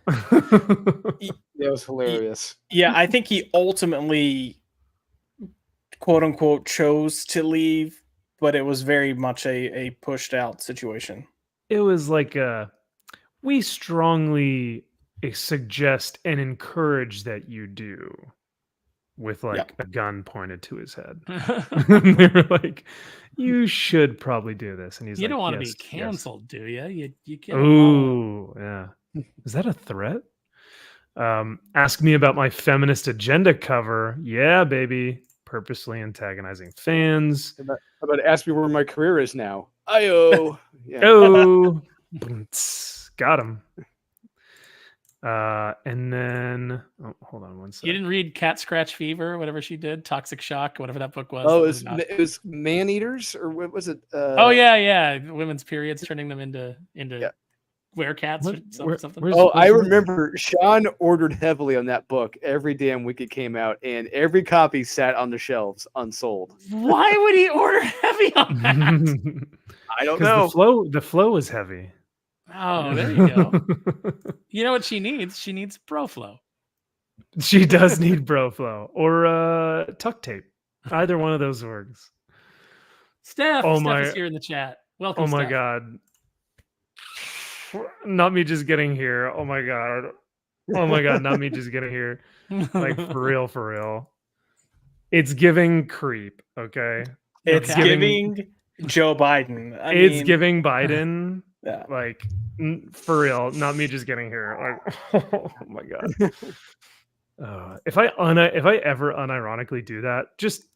That was hilarious. Yeah, I think he ultimately, quote unquote, chose to leave, but it was very much a pushed out situation. It was we strongly suggest and encourage that you do, with a gun pointed to his head. They were like, you should probably do this. And he's you don't want to yes, be canceled, do you? You get Ooh, yeah. Is that a threat? Ask me about my feminist agenda cover. Yeah, baby. Purposely antagonizing fans. How about ask me where my career is now? Ayo. Yeah. Oh, got him. And then, hold on one second. You didn't read Cat Scratch Fever, whatever she did, Toxic Shock, whatever that book was. Oh, it was man eaters, or what was it? Oh yeah, women's periods, turning them into werecats or something. I remember Sean ordered heavily on that book. Every damn week it came out, and every copy sat on the shelves unsold. Why would he order heavy on that? I don't know. The flow is heavy. Oh, there you go. You know what she needs? She needs Broflow. She does need Broflow or tuck tape. Either one of those works. Steph is here in the chat. Welcome. Oh my Steph. god. Not me just getting here. Oh my god. Oh my god, not me just getting here. For real. It's giving creep, okay? It's giving Joe Biden. It's giving Biden. Yeah. For real, not me just getting here. Oh my god. If I ever unironically do that, just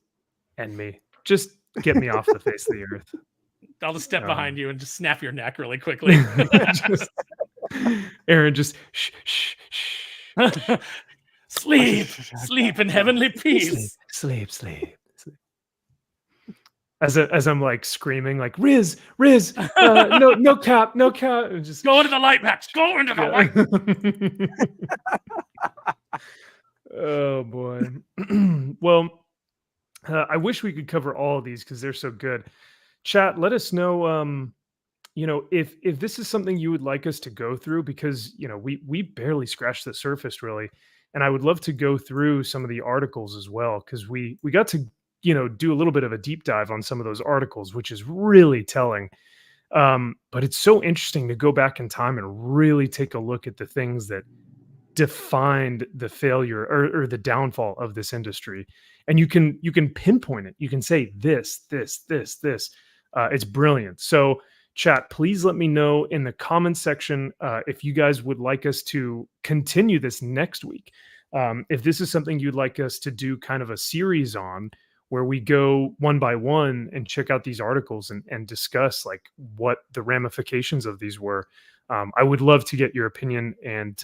end me. Just get me off the face of the earth. I'll just step behind you and just snap your neck really quickly. Aaron, just shh. Sleep in heavenly peace. Sleep. as I'm like screaming like Riz, no cap, and just go into the light, Max. Go into the light. Oh boy. Well, I wish we could cover all of these because they're so good. Chat, let us know. If this is something you would like us to go through, because we barely scratched the surface really, and I would love to go through some of the articles as well, because we got to do a little bit of a deep dive on some of those articles, which is really telling. But it's so interesting to go back in time and really take a look at the things that defined the failure or the downfall of this industry, and you can pinpoint it. You can say this. It's brilliant. So chat, please let me know in the comments section if you guys would like us to continue this next week. If this is something you'd like us to do kind of a series on, where we go one by one and check out these articles and discuss like what the ramifications of these were. I would love to get your opinion and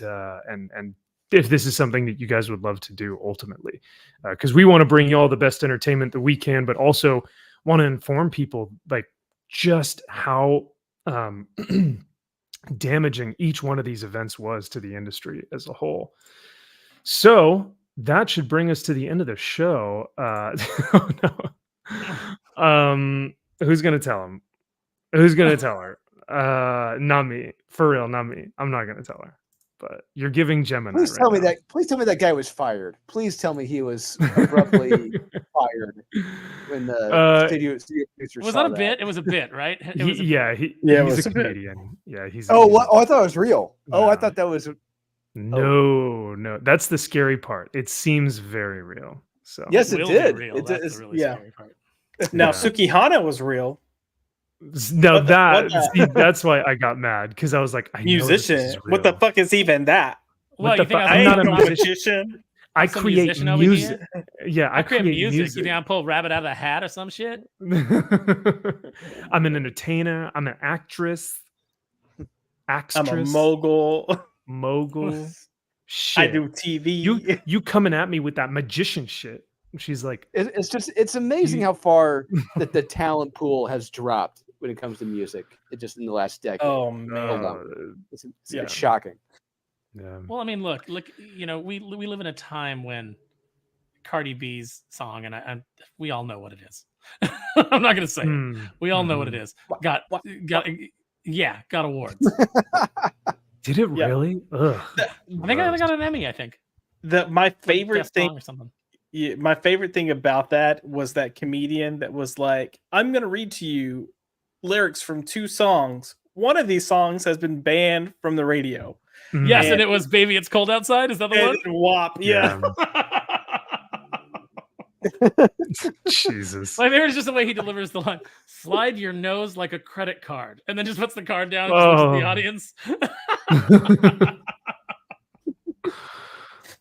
if this is something that you guys would love to do ultimately, because we want to bring you all the best entertainment that we can, but also want to inform people like just how damaging each one of these events was to the industry as a whole. So that should bring us to the end of the show. Oh no. Who's gonna tell him? Who's gonna tell her? Not me. For real, not me. I'm not gonna tell her. But you're giving Gemini. Please tell me that guy was fired. Please tell me he was abruptly fired when the studio producer was saw that a bit? It was a bit, right? He's a comedian. Yeah, he's. What? Oh, I thought it was real. Oh, I thought that was. No, that's the scary part. It seems very real. So yes, it did. That's the really scary part. Now Sukihana was real. No, that's why I got mad, because I was like, musician. What the fuck is even that? Well, you think I'm not a magician? I create music. Yeah, I create music. You think I pull a rabbit out of a hat or some shit? I'm an entertainer. I'm an actress. I'm a mogul. Shit. I do TV. You coming at me with that magician shit? She's like, it's amazing how far that the talent pool has dropped when it comes to music. Just in the last decade. Oh man, it's shocking. Yeah. Well, I mean, look. We live in a time when Cardi B's song, and we all know what it is. I'm not gonna say it. We all know what it is. Got awards. Did it really? Ugh. I think I got an Emmy. I think. My favorite thing or something. Yeah, my favorite thing about that was that comedian that was like, I'm going to read to you lyrics from 2 songs. One of these songs has been banned from the radio. Yes, and it was Baby It's Cold Outside. Is that the one? WAP, yeah. Jesus. My favorite is just the way he delivers the line. Slide your nose like a credit card. And then just puts the card down and looks at the audience.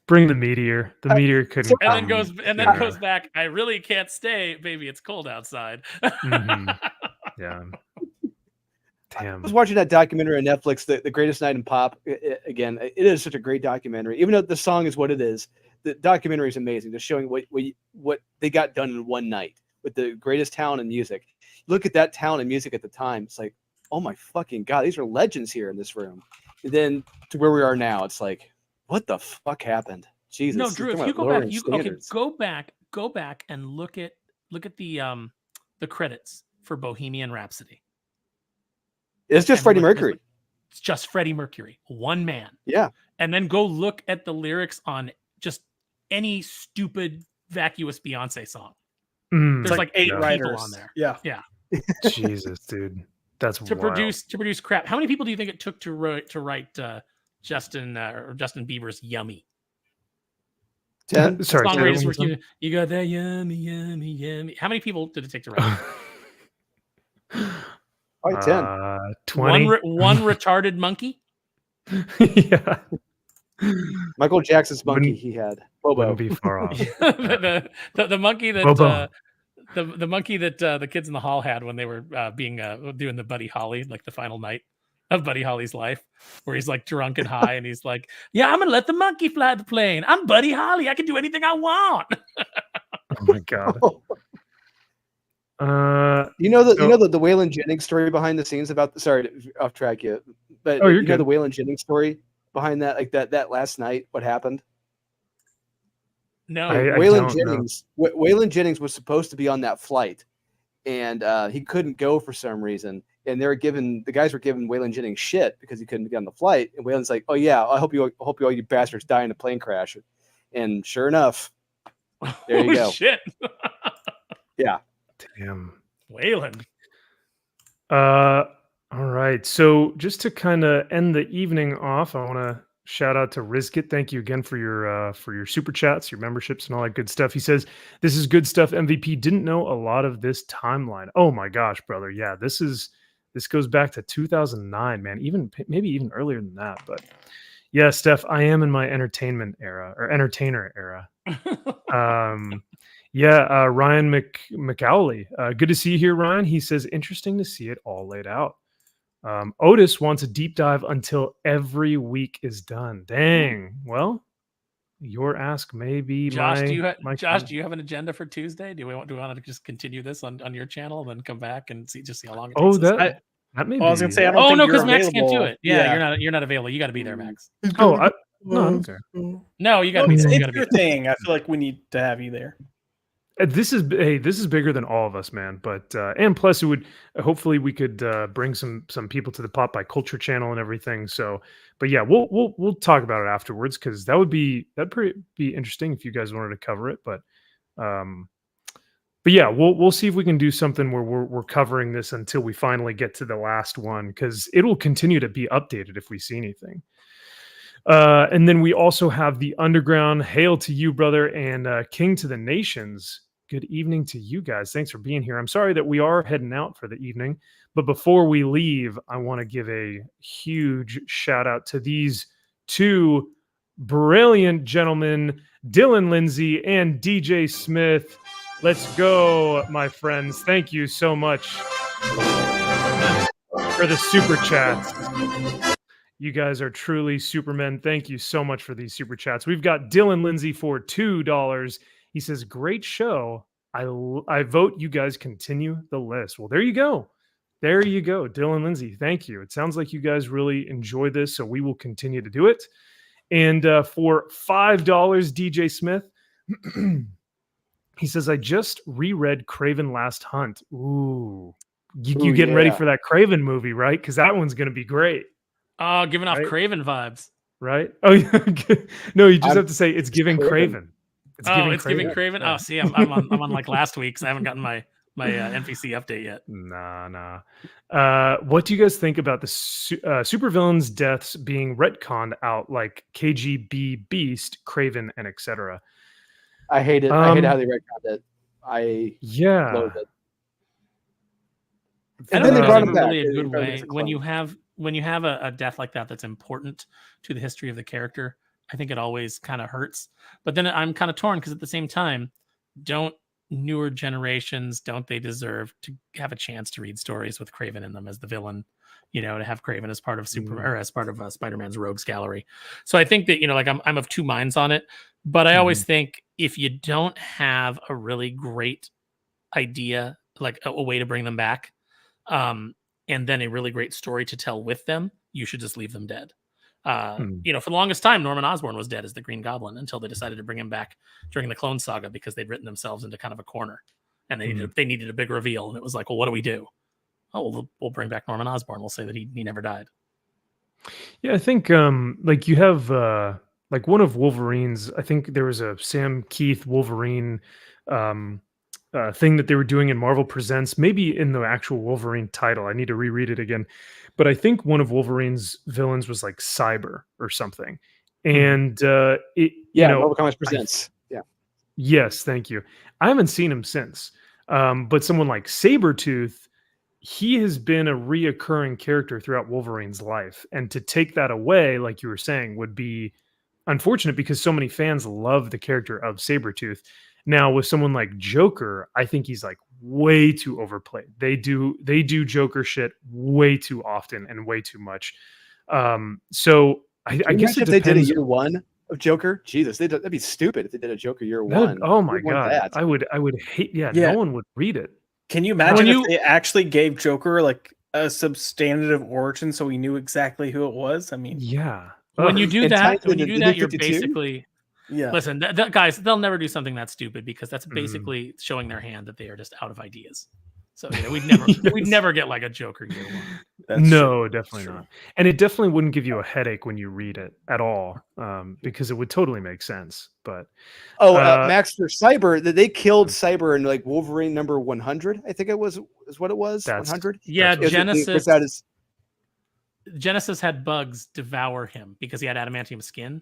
Bring the meteor. The meteor couldn't. And then goes back. I really can't stay, baby. It's cold outside. Yeah. Damn. I was watching that documentary on Netflix, The Greatest Night in Pop. Again, it is such a great documentary. Even though the song is what it is, the documentary is amazing. Just showing what they got done in one night with the greatest talent in music. Look at that talent in music at the time. It's like, oh my fucking God, these are legends here in this room. And then to where we are now, it's like, what the fuck happened? Jesus. No, Drew, if you go back, go back and look at the credits for Bohemian Rhapsody. It's just Freddie Mercury. It's just Freddie Mercury, one man. Yeah. And then go look at the lyrics on just any stupid vacuous Beyonce song. There's like 8 writers on there. Yeah. Jesus, dude. That's to wild. produce crap. How many people do you think it took to write Justin Bieber's "Yummy"? 10. Sorry, you got that yummy, yummy, yummy. How many people did it take to write? Probably 10. 20. One retarded monkey. Yeah. Michael Jackson's monkey he had. Bobo. Wouldn't be far off. the monkey that the monkey that the kids in the hall had when they were doing the Buddy Holly, like the final night of Buddy Holly's life, where he's like drunk and high and he's like, yeah, I'm gonna let the monkey fly the plane. I'm Buddy Holly. I can do anything I want. Oh my God. You know the Waylon Jennings story behind the scenes about. Sorry, off track you, but you're you know good. the Waylon Jennings story behind that, like that last night. What happened? No, Waylon Jennings was supposed to be on that flight, and he couldn't go for some reason. And the guys were giving Waylon Jennings shit because he couldn't get on the flight. And Waylon's like, "Oh yeah, I hope you all you bastards die in a plane crash." And sure enough, there you go. Shit. Yeah. Damn. Waylon. All right. So just to kind of end the evening off, I want to shout out to Rizkit. Thank you again for your super chats, your memberships, and all that good stuff. He says, "This is good stuff. MVP didn't know a lot of this timeline." Oh my gosh, brother. Yeah, this goes back to 2009, man. Maybe even earlier than that. But yeah, Steph, I am in my entertainer era. Ryan McAuley. Good to see you here, Ryan. He says, interesting to see it all laid out. Otis wants a deep dive until every week is done. Dang. Well, your ask may be Josh, my... Josh, do you have an agenda for Tuesday? Do we want to just continue this on your channel and then come back and see how long it takes? That may be... I was gonna say, I don't think no, because Max available. can't do it. Yeah, you're not available. You got to be there, Max. No, I don't care. No, you got to be there. It's your thing. I feel like we need to have you there. This is bigger than all of us, man. But and plus, it would hopefully we could bring some people to the Pop by Culture channel and everything. So, but yeah, we'll talk about it afterwards because that'd be interesting if you guys wanted to cover it. But yeah, we'll see if we can do something where we're covering this until we finally get to the last one because it will continue to be updated if we see anything. And then we also have the Underground. Hail to you, brother, and King to the Nations. Good evening to you guys. Thanks for being here. I'm sorry that we are heading out for the evening, but before we leave, I want to give a huge shout out to these two brilliant gentlemen, Dylan Lindsay and DJ Smith. Let's go, my friends. Thank you so much for the super chats. You guys are truly supermen. Thank you so much for these super chats. We've got Dylan Lindsay for $2. He says, great show. I vote you guys continue the list. Well, there you go. There you go. Dylan Lindsay, thank you. It sounds like you guys really enjoy this, so we will continue to do it. And for $5, DJ Smith, he says, I just reread Craven Last Hunt. Ooh. You getting ready for that Craven movie, right? Because that one's going to be great. Oh, giving off Craven vibes. Right? Oh, yeah. No, you just have to say it's giving Craven. It's giving Craven. Yeah. Oh, see, I'm on like last week, so I haven't gotten my NPC update yet. Nah. What do you guys think about the supervillains' deaths being retconned out, like KGB Beast, Craven, and etc.? I hate it. I hate how they retconned it. Loathe it. And then they brought it back. Really a good way when you have a death like that that's important to the history of the character. I think it always kind of hurts. But then I'm kind of torn because at the same time, don't newer generations, don't they deserve to have a chance to read stories with Craven in them as the villain? You know, to have Craven as part of or as part of Spider-Man's Rogues Gallery. So I think that, you know, like I'm of two minds on it. But I always think if you don't have a really great idea, like a way to bring them back, and then a really great story to tell with them, you should just leave them dead. You know, for the longest time, Norman Osborn was dead as the Green Goblin until they decided to bring him back during the Clone Saga because they'd written themselves into kind of a corner and they needed a big reveal. And it was like, well, what do we do? Oh, well, we'll bring back Norman Osborn. We'll say that he never died. Yeah, I think like you have like one of Wolverine's, I think there was a Sam Keith Wolverine thing that they were doing in Marvel Presents, maybe in the actual Wolverine title. I need to reread it again. But I think one of Wolverine's villains was like Cyber or something. And Marvel Comics Presents. Yes, thank you. I haven't seen him since. But someone like Sabretooth, he has been a reoccurring character throughout Wolverine's life. And to take that away, like you were saying, would be unfortunate because so many fans love the character of Sabretooth. Now, with someone like Joker, I think he's like way too overplayed. They do Joker shit way too often and way too much. So I guess if they did a year one of Joker, Jesus, that'd be stupid if they did a Joker year one. Oh my god, I would hate. Yeah, no one would read it. Can you imagine if they actually gave Joker like a substantive origin so we knew exactly who it was? I mean, yeah. When you do that, you're 52? basically listen. Guys, they'll never do something that stupid because that's basically showing their hand that they are just out of ideas. So we'd never get like a Joker year one. No, definitely not. And it definitely wouldn't give you a headache when you read it at all, because it would totally make sense. But Max for Cyber, they killed Cyber in like Wolverine number 100. I think is what it was. 100. Yeah, Genesis. Genesis had bugs devour him because he had adamantium skin.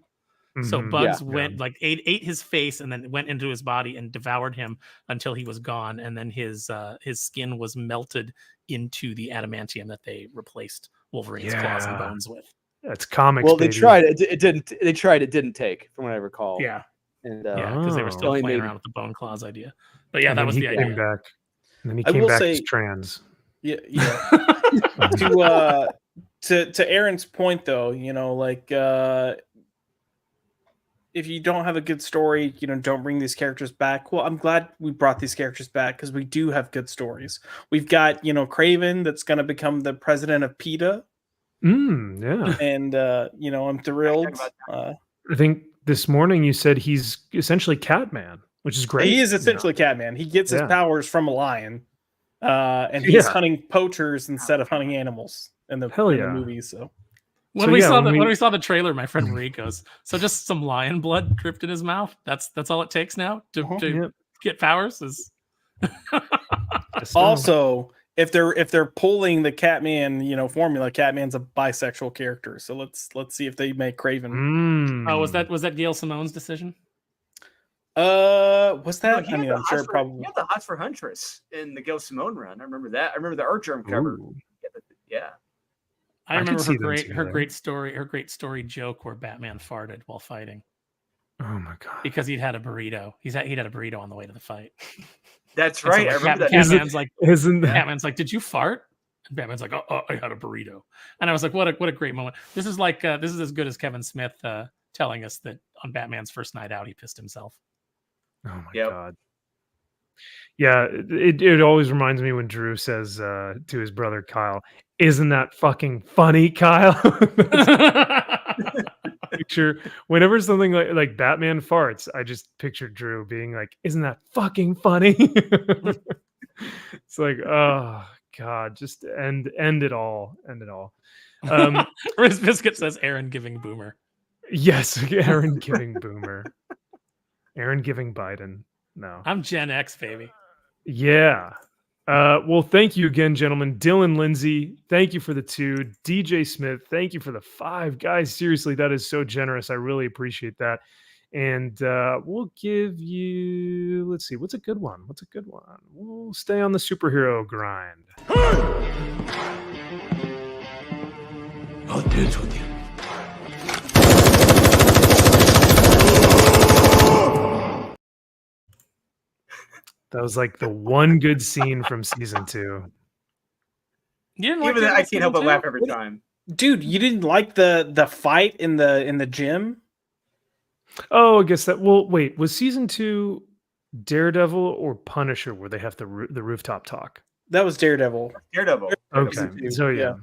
So bugs went ate his face and then went into his body and devoured him until he was gone, and then his skin was melted into the adamantium that they replaced Wolverine's claws and bones with. That's comics. Well, they tried it. It didn't. They tried. It didn't take, from what I recall. Yeah, and because they were still playing around with the bone claws idea. But yeah, that was the idea. Came back, and then he came back as trans. Yeah. To Aaron's point, though, if you don't have a good story, don't bring these characters back. Well, I'm glad we brought these characters back because we do have good stories. We've got, Craven that's going to become the president of PETA. Yeah. And, I'm thrilled. I think this morning you said he's essentially Catman, which is great. He is essentially Catman. He gets his powers from a lion. And he's hunting poachers instead of hunting animals in the movie. So. When we saw the trailer, my friend Marie goes, "So just some lion blood dripped in his mouth. That's all it takes now to get powers." Also, if they're pulling the Catman, formula, Catman's a bisexual character. So let's see if they make Craven. Oh, was that Gail Simone's decision? Was that? No, I'm sure probably. He had the hots for Huntress in the Gail Simone run. I remember that. I remember the art germ cover. Yeah. I remember her great story joke where Batman farted while fighting. Oh my god! Because he'd had a burrito. He'd had a burrito on the way to the fight. That's right. So I remember that. Catman's like, "Did you fart?" And Batman's like, "Oh, I had a burrito." And I was like, "What a great moment." This is like this is as good as Kevin Smith telling us that on Batman's first night out he pissed himself. Oh my god. Yeah, it always reminds me when Drew says to his brother Kyle, "Isn't that fucking funny, Kyle?" Picture whenever something like Batman farts, I just picture Drew being like, "Isn't that fucking funny?" It's like, oh god, just end it all. Riz Biscuit says Aaron giving Boomer. Yes, Aaron giving Boomer. Aaron giving Biden. No, I'm Gen X, baby. Yeah. Well, thank you again, gentlemen. Dylan Lindsay, thank you for the 2. DJ Smith, thank you for the 5. Guys, seriously, that is so generous. I really appreciate that. And we'll give you, let's see, what's a good one? We'll stay on the superhero grind. I'll dance with you. That was like the one good scene from season 2. You didn't like I can't help but laugh every time. Dude, you didn't like the fight in the gym? Oh, I guess that. Well, wait, was season 2 Daredevil or Punisher where they have the rooftop talk? That was Daredevil. Okay, so yeah.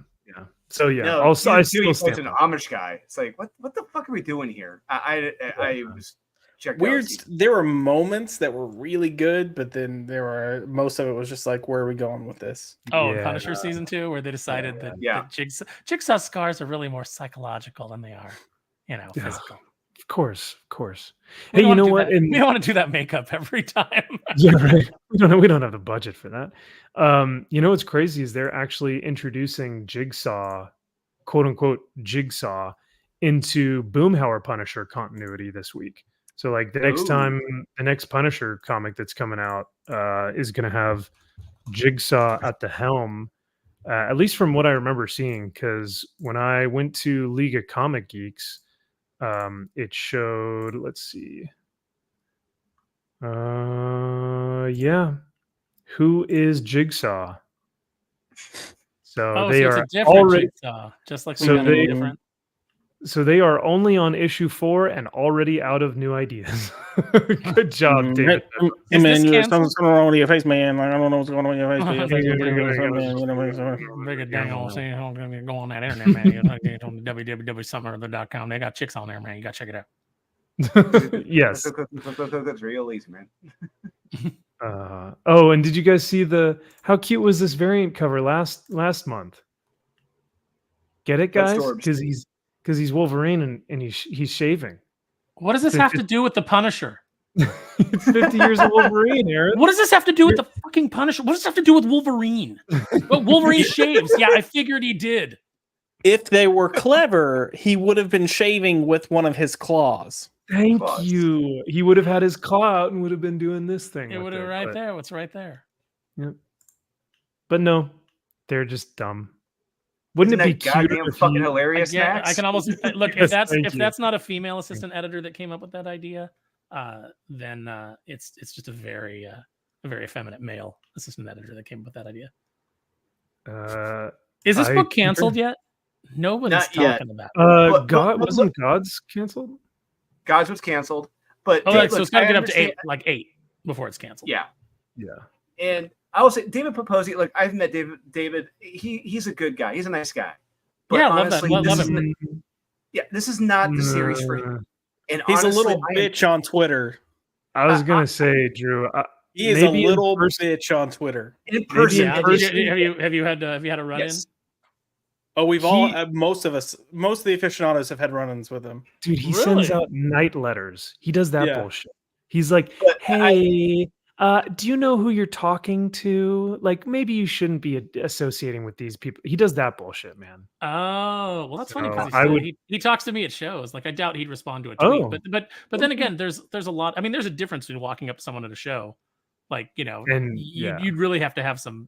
So yeah, no, I still stand. An Amish guy. It's like, what the fuck are we doing here? I was checked weird. out. There were moments that were really good, but then most of it was just like, where are we going with this? Oh, yeah. Punisher season 2, where they decided that Jigsaw's scars are really more psychological than they are, physical. Of course. Hey, you know what? We don't want to do that makeup every time. Yeah, right. We don't have the budget for that. You know what's crazy is they're actually introducing Jigsaw, quote unquote Jigsaw, into Boomhauer Punisher continuity this week. So like the next Punisher comic that's coming out is going to have Jigsaw at the helm, at least from what I remember seeing. Because when I went to League of Comic Geeks, it showed, let's see. Who is Jigsaw? So they are different already Jigsaw, just like so different. So they are only on issue 4 and already out of new ideas. Good job, David. Hey, man, this something's going on with your face, man. Like, I don't know what's going on with your face. Big a dang old thing. I'm gonna go on that internet, man. You know, get on the www.something.com. They got chicks on there, man. You gotta check it out. Yes. That's real easy, man. Oh, and did you guys see how cute was this variant cover last month? Get it, guys? Because he's Wolverine and he's shaving. What does this have to do with the Punisher? It's 50 years of Wolverine, Aaron. What does this have to do with the fucking Punisher? What does this have to do with Wolverine? Well, Wolverine shaves. Yeah, I figured he did. If they were clever, he would have been shaving with one of his claws. Thank you. He would have had his claw out and would have been doing this thing. It would have right there. What's right there? Yep. But no, they're just dumb. Wouldn't it be goddamn fucking hilarious? Yeah, I can almost look if that's not a female assistant editor that came up with that idea, then it's just a very effeminate male assistant editor that came up with that idea. Is this book canceled yet? Nobody's talking about it. Wasn't Gods canceled? Gods was canceled, but so it's got to get up to 8 before it's canceled. Yeah. And I will say, David Proposy, like I've met David. David, he's a good guy. He's a nice guy. But yeah, honestly, love him. This is not the series for him. And he's honestly, a little bitch on Twitter. I was gonna say, Drew. He is a little bitch on Twitter. In person, have you had a run in? Oh, we've all most of the aficionados have had run-ins with him. Dude, he sends out night letters. He does that bullshit. He's like, hey, do you know who you're talking to? Like, maybe you shouldn't be associating with these people. He does that bullshit, man. Oh, well, that's funny because he talks to me at shows. Like, I doubt he'd respond to a tweet. But then again, there's a lot. I mean, there's a difference between walking up to someone at a show, like, you know, and you'd really have to have some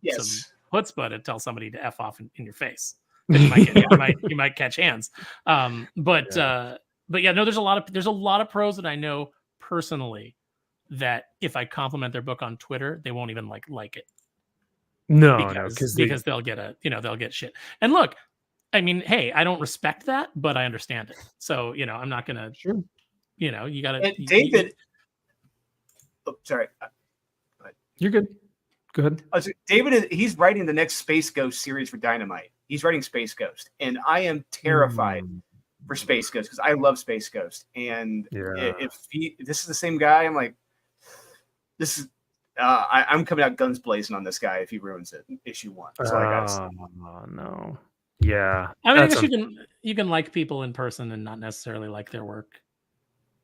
chutzpah to tell somebody to F off in your face. You might catch hands. But yeah, no, there's a lot of pros that I know personally that if I compliment their book on Twitter, they won't even like it. Because they'll get shit. And look, I mean, hey, I don't respect that, but I understand it. So, you know, I'm not gonna you know, you gotta David. Sorry. You're good. Go ahead. David he's writing the next Space Ghost series for Dynamite. He's writing Space Ghost, and I am terrified for Space Ghost because I love Space Ghost. And if this is the same guy, I'm like, this is I'm coming out guns blazing on this guy if he ruins it. Issue 1. That's all I gotta say. No. Yeah. I mean, I guess you can like people in person and not necessarily like their work.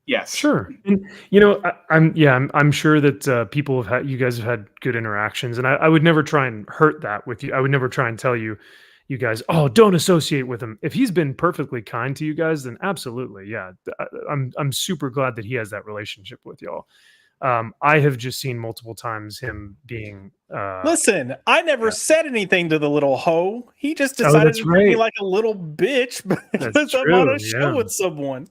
Yes. Sure. And you know, I'm sure that you guys have had good interactions, and I would never try and hurt that with you. I would never try and tell you guys, oh, don't associate with him. If he's been perfectly kind to you guys, then absolutely, yeah. I'm super glad that he has that relationship with y'all. I have just seen multiple times him being. Listen, I never said anything to the little hoe. He just decided to be like a little bitch because I'm on a show with someone.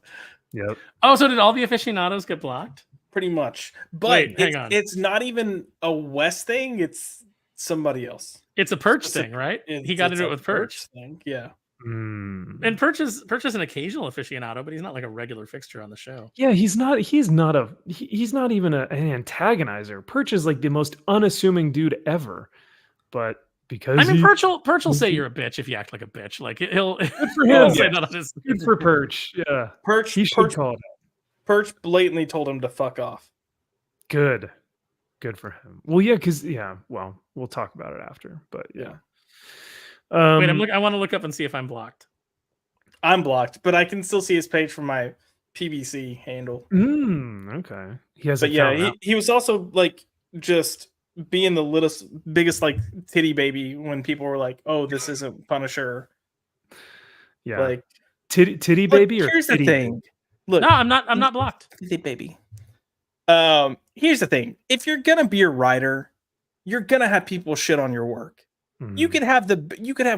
Yep. Oh, so did all the aficionados get blocked? Pretty much, but wait, hang on. It's not even a West thing. It's somebody else. It's a Perch thing, right? He got into it with Perch. Thing. Yeah. And Perch is an occasional aficionado, but he's not like a regular fixture on the show. Yeah, he's not even an antagonizer. Perch is like the most unassuming dude ever. But because Perch will say you're a bitch if you act like a bitch. Like he'll good for him. Say that on his good for Perch. Yeah. Perch call it. Perch blatantly told him to fuck off. Good for him. Well, yeah, well, we'll talk about it after. But yeah. Wait, I want to look up and see if I'm blocked. I'm blocked, but I can still see his page from my PBC handle. Okay. He was also like just being the biggest like titty baby when people were like, "Oh, this isn't Punisher." Yeah, like titty baby. Or here's the thing. Look, no, I'm not blocked. Titty baby. Here's the thing: if you're gonna be a writer, you're gonna have people shit on your work. You could have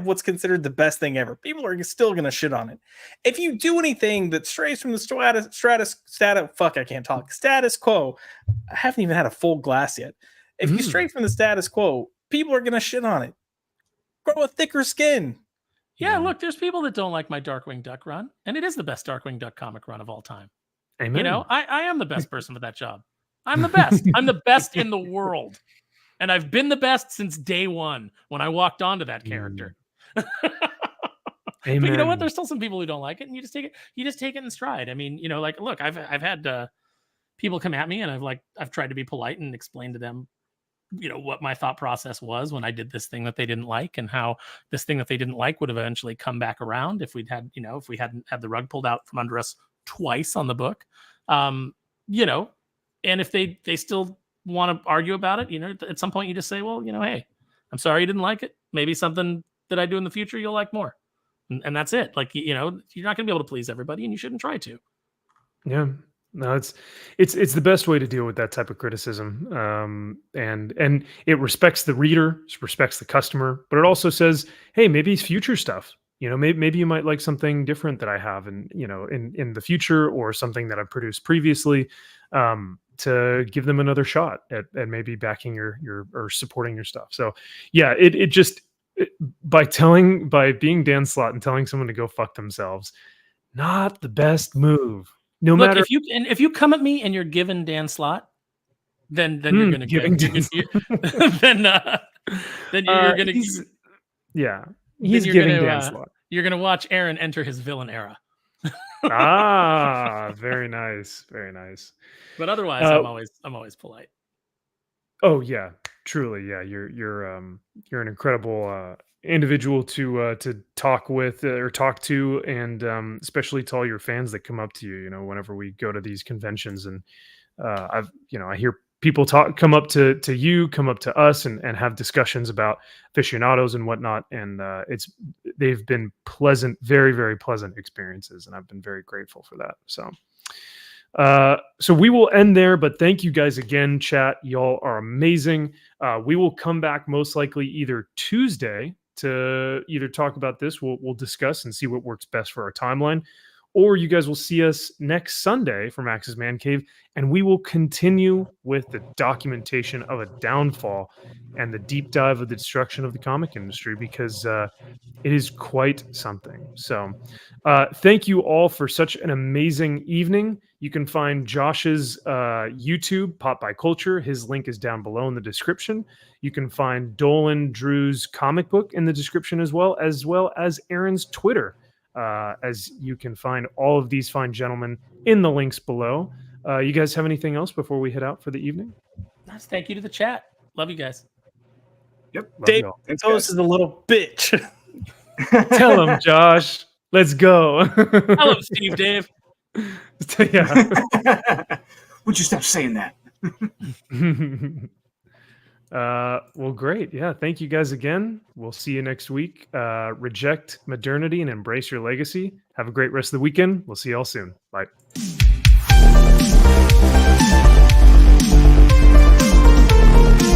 what's considered the best thing ever. People are still gonna shit on it. If you do anything that strays from the status quo, I haven't even had a full glass yet. If you stray from the status quo, people are gonna shit on it. Grow a thicker skin. Yeah, look, there's people that don't like my Darkwing Duck run, and it is the best Darkwing Duck comic run of all time. Amen. You know, I am the best person for that job. I'm the best. I'm the best in the world. And I've been the best since day one when I walked onto that character. Amen. But you know what? There's still some people who don't like it, and you just take it. You just take it in stride. I mean, you know, like, look, I've had people come at me, and I've tried to be polite and explain to them, you know, what my thought process was when I did this thing that they didn't like, and how this thing that they didn't like would eventually come back around if we hadn't had the rug pulled out from under us twice on the book. You know, and if they still want to argue about it, you know, at some point you just say, well, you know, hey, I'm sorry you didn't like it. Maybe something that I do in the future you'll like more. And that's it. Like, you know, you're not going to be able to please everybody, and you shouldn't try to. Yeah, no, it's the best way to deal with that type of criticism. And it respects the reader, respects the customer, but it also says, hey, maybe it's future stuff. You know, maybe you might like something different that I have, and you know, in the future, or something that I've produced previously, to give them another shot at maybe backing your or supporting your stuff. So yeah, by being Dan Slott and telling someone to go fuck themselves, not the best move. No Look, matter if you come at me and you're given Dan Slott, then you're going to giving then you're going to he's giving Dan Slott. You're going to watch Aaron enter his villain era. Very nice, very nice. But otherwise, I'm always polite. Oh yeah, truly, yeah. You're an incredible individual to talk with or talk to, and especially to all your fans that come up to you. You know, whenever we go to these conventions, and I hear people come up to you, come up to us, and have discussions about aficionados and whatnot, and they've been pleasant, very, very pleasant experiences, and I've been very grateful for that. So we will end there, but thank you guys again, chat. Y'all are amazing. We will come back most likely either Tuesday to either talk about this. We'll discuss and see what works best for our timeline, or you guys will see us next Sunday from Max's Man Cave, and we will continue with the documentation of a downfall and the deep dive of the destruction of the comic industry, because it is quite something. So thank you all for such an amazing evening. You can find Josh's YouTube, Pop by Culture. His link is down below in the description. You can find Dolan Drew's comic book in the description, as well as Aaron's Twitter. As you can find all of these fine gentlemen in the links below. You guys have anything else before we head out for the evening? Nice. Thank you to the chat. Love you guys. Yep. Dave Toast is a little bitch. Tell him, Josh. Let's go. Hello, Steve Dave. Yeah. Would you stop saying that? Well, great. Yeah. Thank you guys again. We'll see you next week. Reject modernity and embrace your legacy. Have a great rest of the weekend. We'll see y'all soon. Bye.